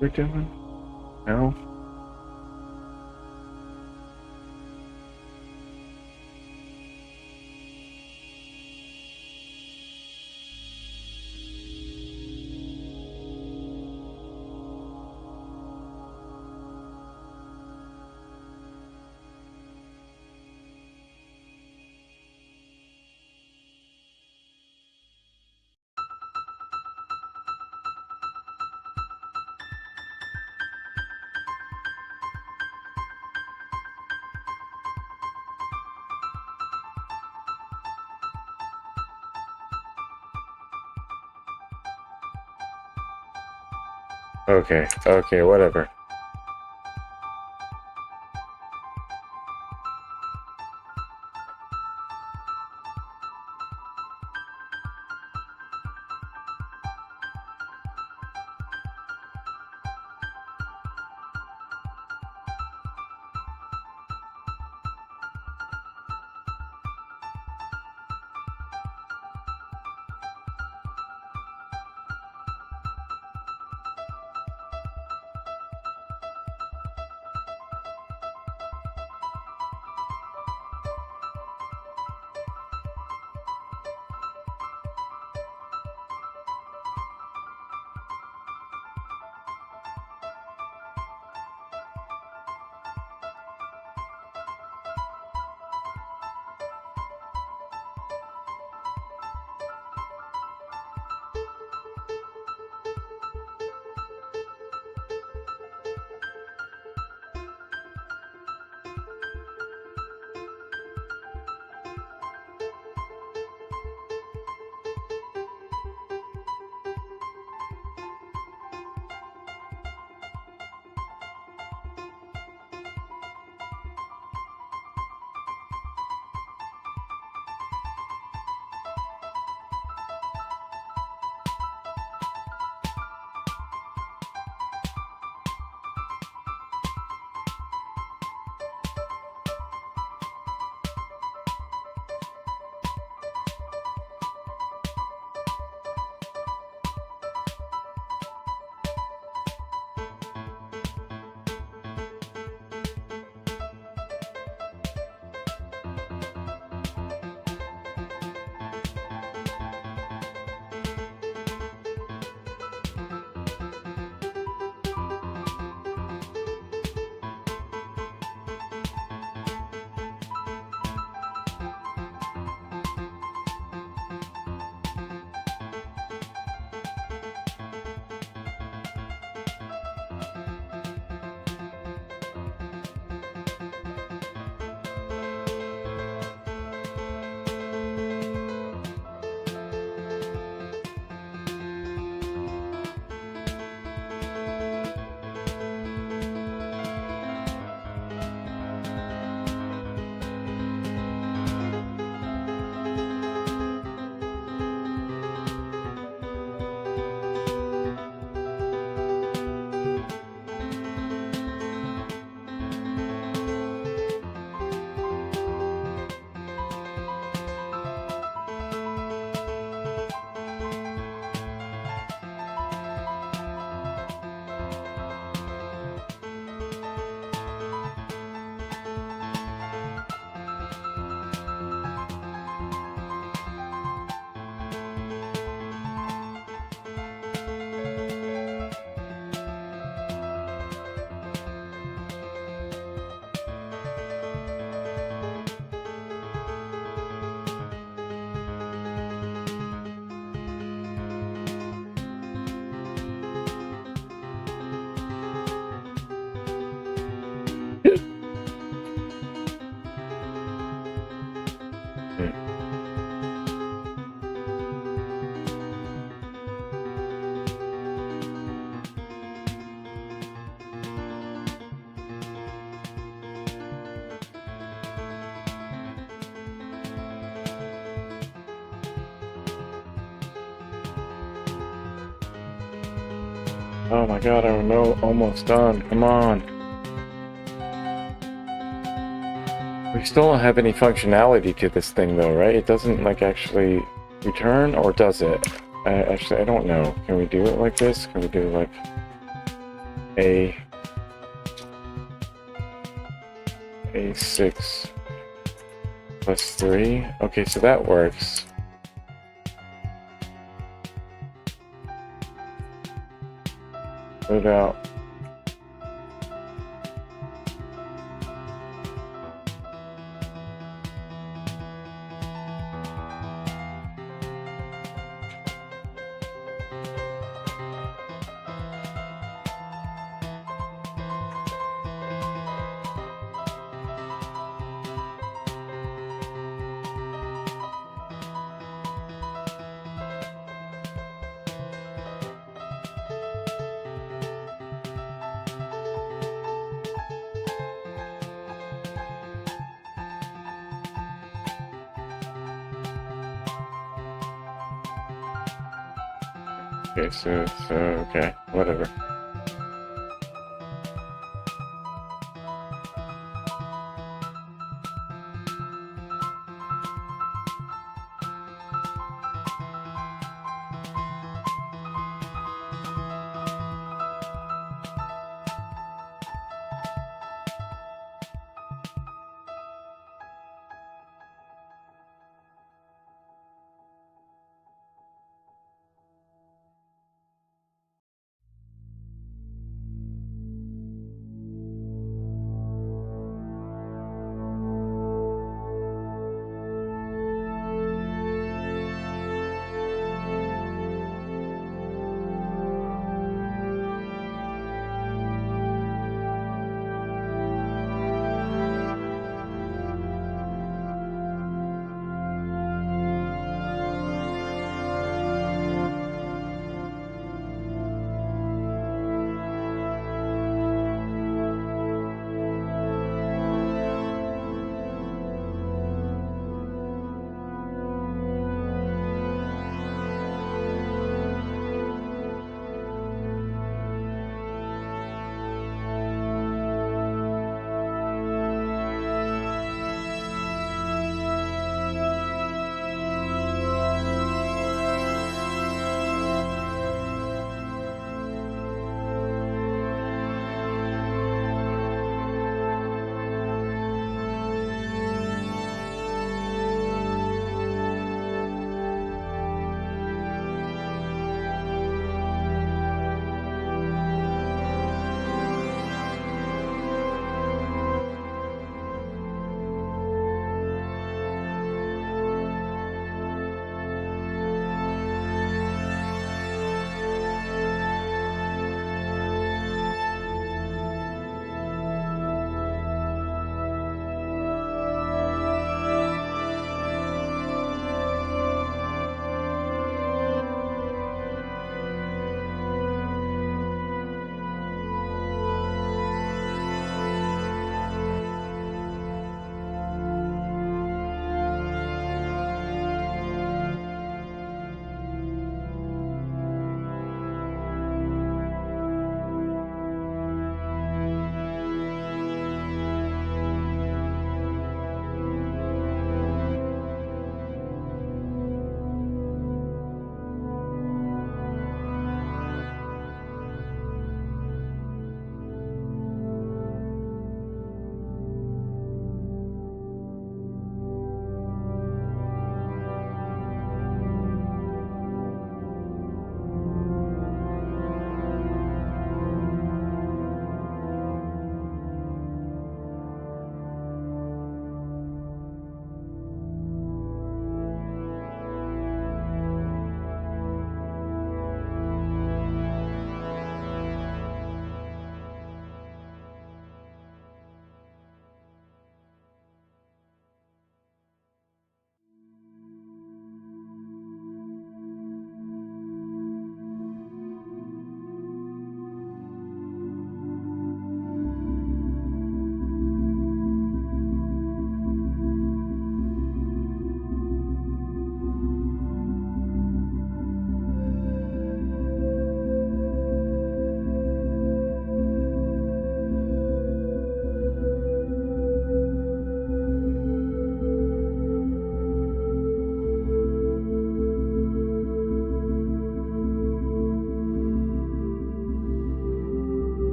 We're doing? No? Okay, okay, whatever. Oh my god, I'm almost done. Come on. We still don't have any functionality to this thing though, right? It doesn't like actually return, or does it? Actually, I don't know. Can we do it like this? Can we do like A6 plus 3? Okay, so that works. Put it out. Okay, so okay, whatever.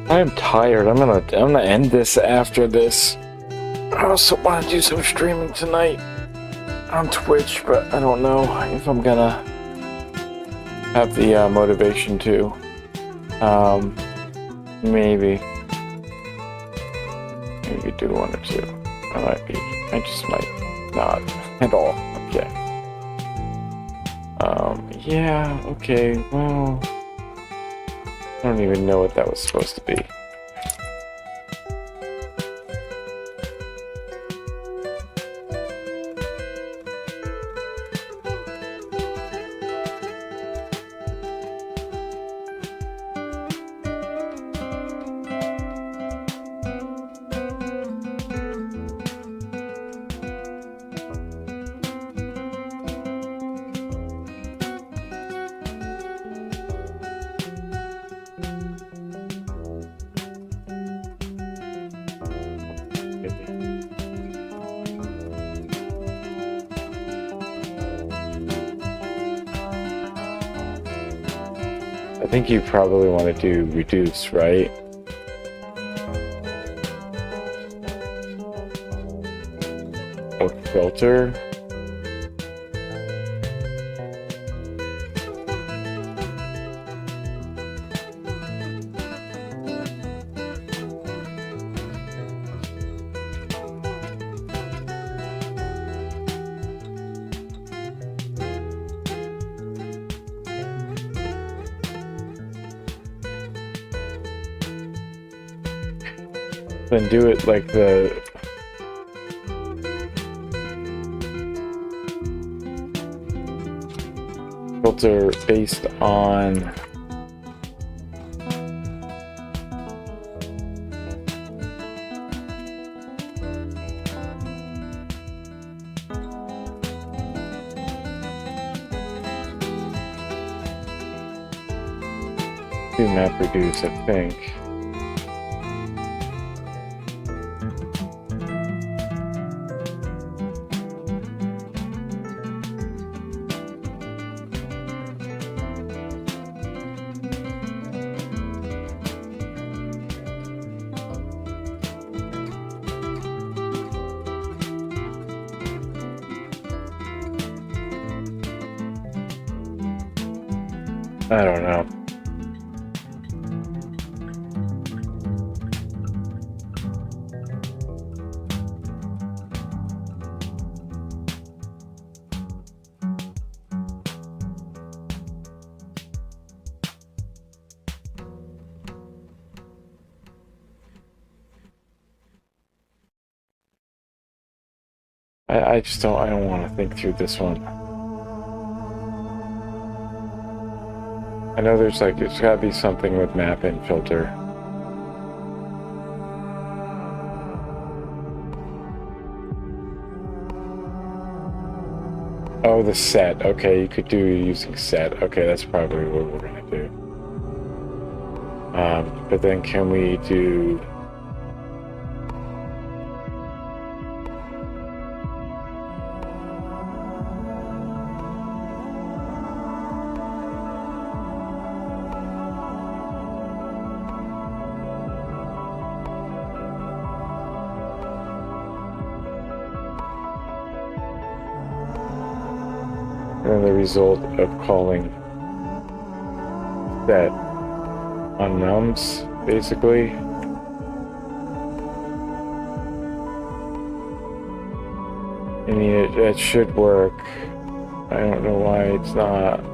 I'm tired. I'm gonna end this after this. I also want to do some streaming tonight on Twitch, but I don't know if I'm gonna have the motivation to. Maybe do one or two. I just might not at all. Okay. Yeah, okay, well, I don't even know what that was supposed to be. I think you probably want to do reduce, right? Or filter. Then do it like the filter based on do map reduce, I think. I don't know. I just don't, I don't want to think through this one. I know there's like, it's gotta be something with map and filter. Oh, the set. Okay, you could do using set. Okay, that's probably what we're gonna do. But then can we do... And the result of calling set on nums, basically. I mean, it should work. I don't know why it's not.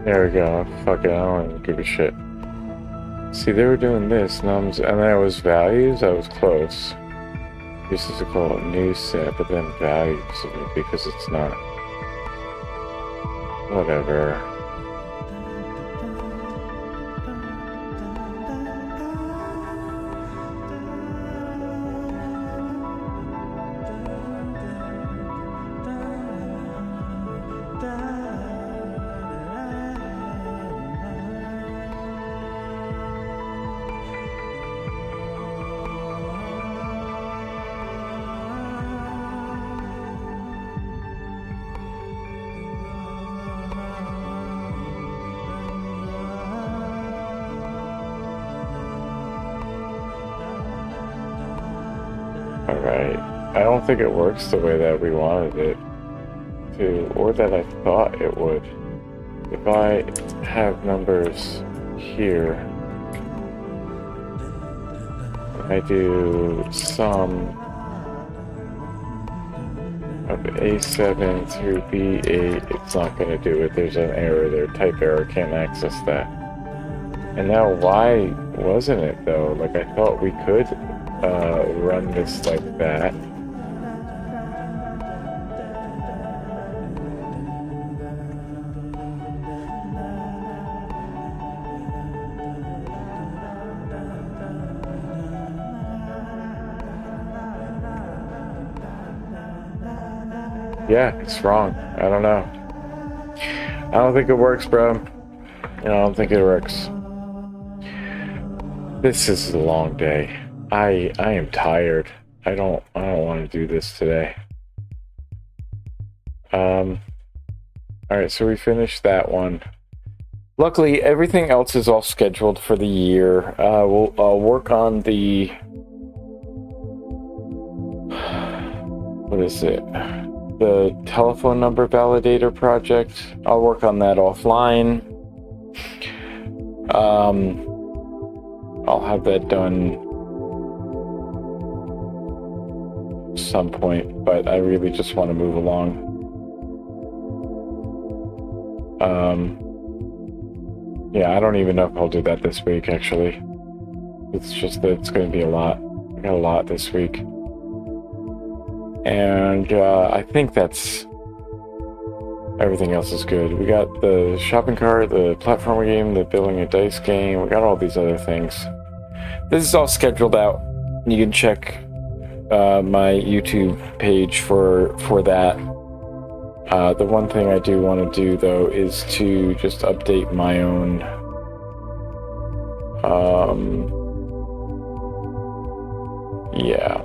There we go. Fuck it, I don't even give a shit. See, they were doing this, and then it was values. I was close. This is called new set, but then values because it's not. Whatever. Alright, I don't think it works the way that we wanted it to, or that I thought it would. If I have numbers here, and I do sum of A7 through B8, it's not going to do it. There's an error there, type error, can't access that. And now why wasn't it though? Like I thought we could run this like that. Yeah, it's wrong. I don't know. I don't think it works, bro. I don't think it works. This is a long day. I am tired. I don't want to do this today. Alright, so we finished that one. Luckily, everything else is all scheduled for the year. I'll work on the... What is it? The telephone number validator project. I'll work on that offline. I'll have that done some point, but I really just want to move along. Yeah, I don't even know if I'll do that this week, actually. It's just that it's going to be a lot. I got a lot this week. And I think that's... Everything else is good. We got the shopping cart, the platform game, the building a dice game. We got all these other things. This is all scheduled out. You can check my YouTube page for that. The one thing I do want to do though is to just update my own yeah,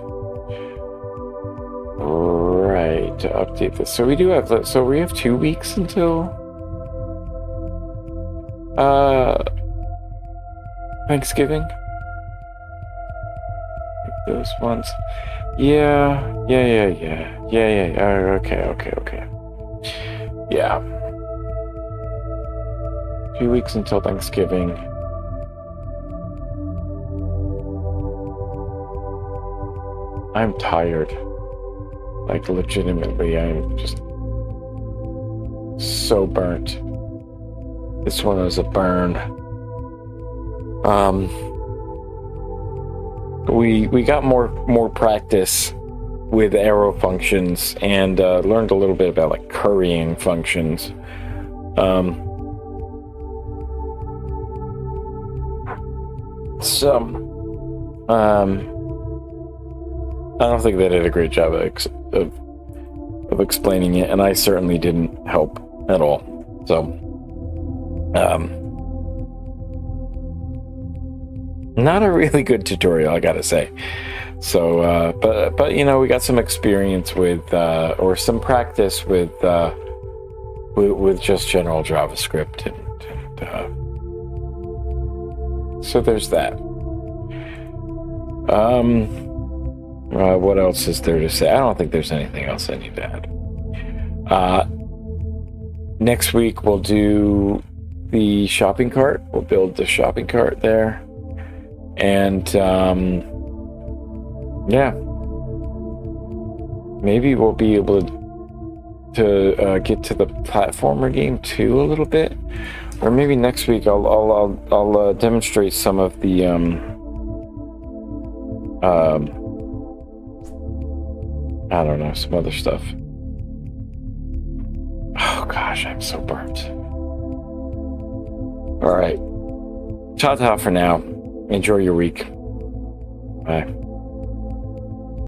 right, to update this. So we do have, so we have 2 weeks until Thanksgiving. Those ones. Yeah. Okay. Yeah. 2 weeks until Thanksgiving. I'm tired. Like, legitimately, I'm just so burnt. This one was a burn. We got more practice with arrow functions and learned a little bit about like currying functions. I don't think they did a great job of explaining it, and I certainly didn't help at all. So, not a really good tutorial, I gotta say. So, but you know, we got some experience with, or some practice with just general JavaScript, and so there's that. What else is there to say? I don't think there's anything else I need to add. Next week we'll do the shopping cart. We'll build the shopping cart there. And yeah, maybe we'll be able to get to the platformer game too a little bit, or maybe next week I'll demonstrate some of the I don't know, some other stuff. Oh gosh, I'm so burnt. All right, ciao for now. Enjoy your week. Bye.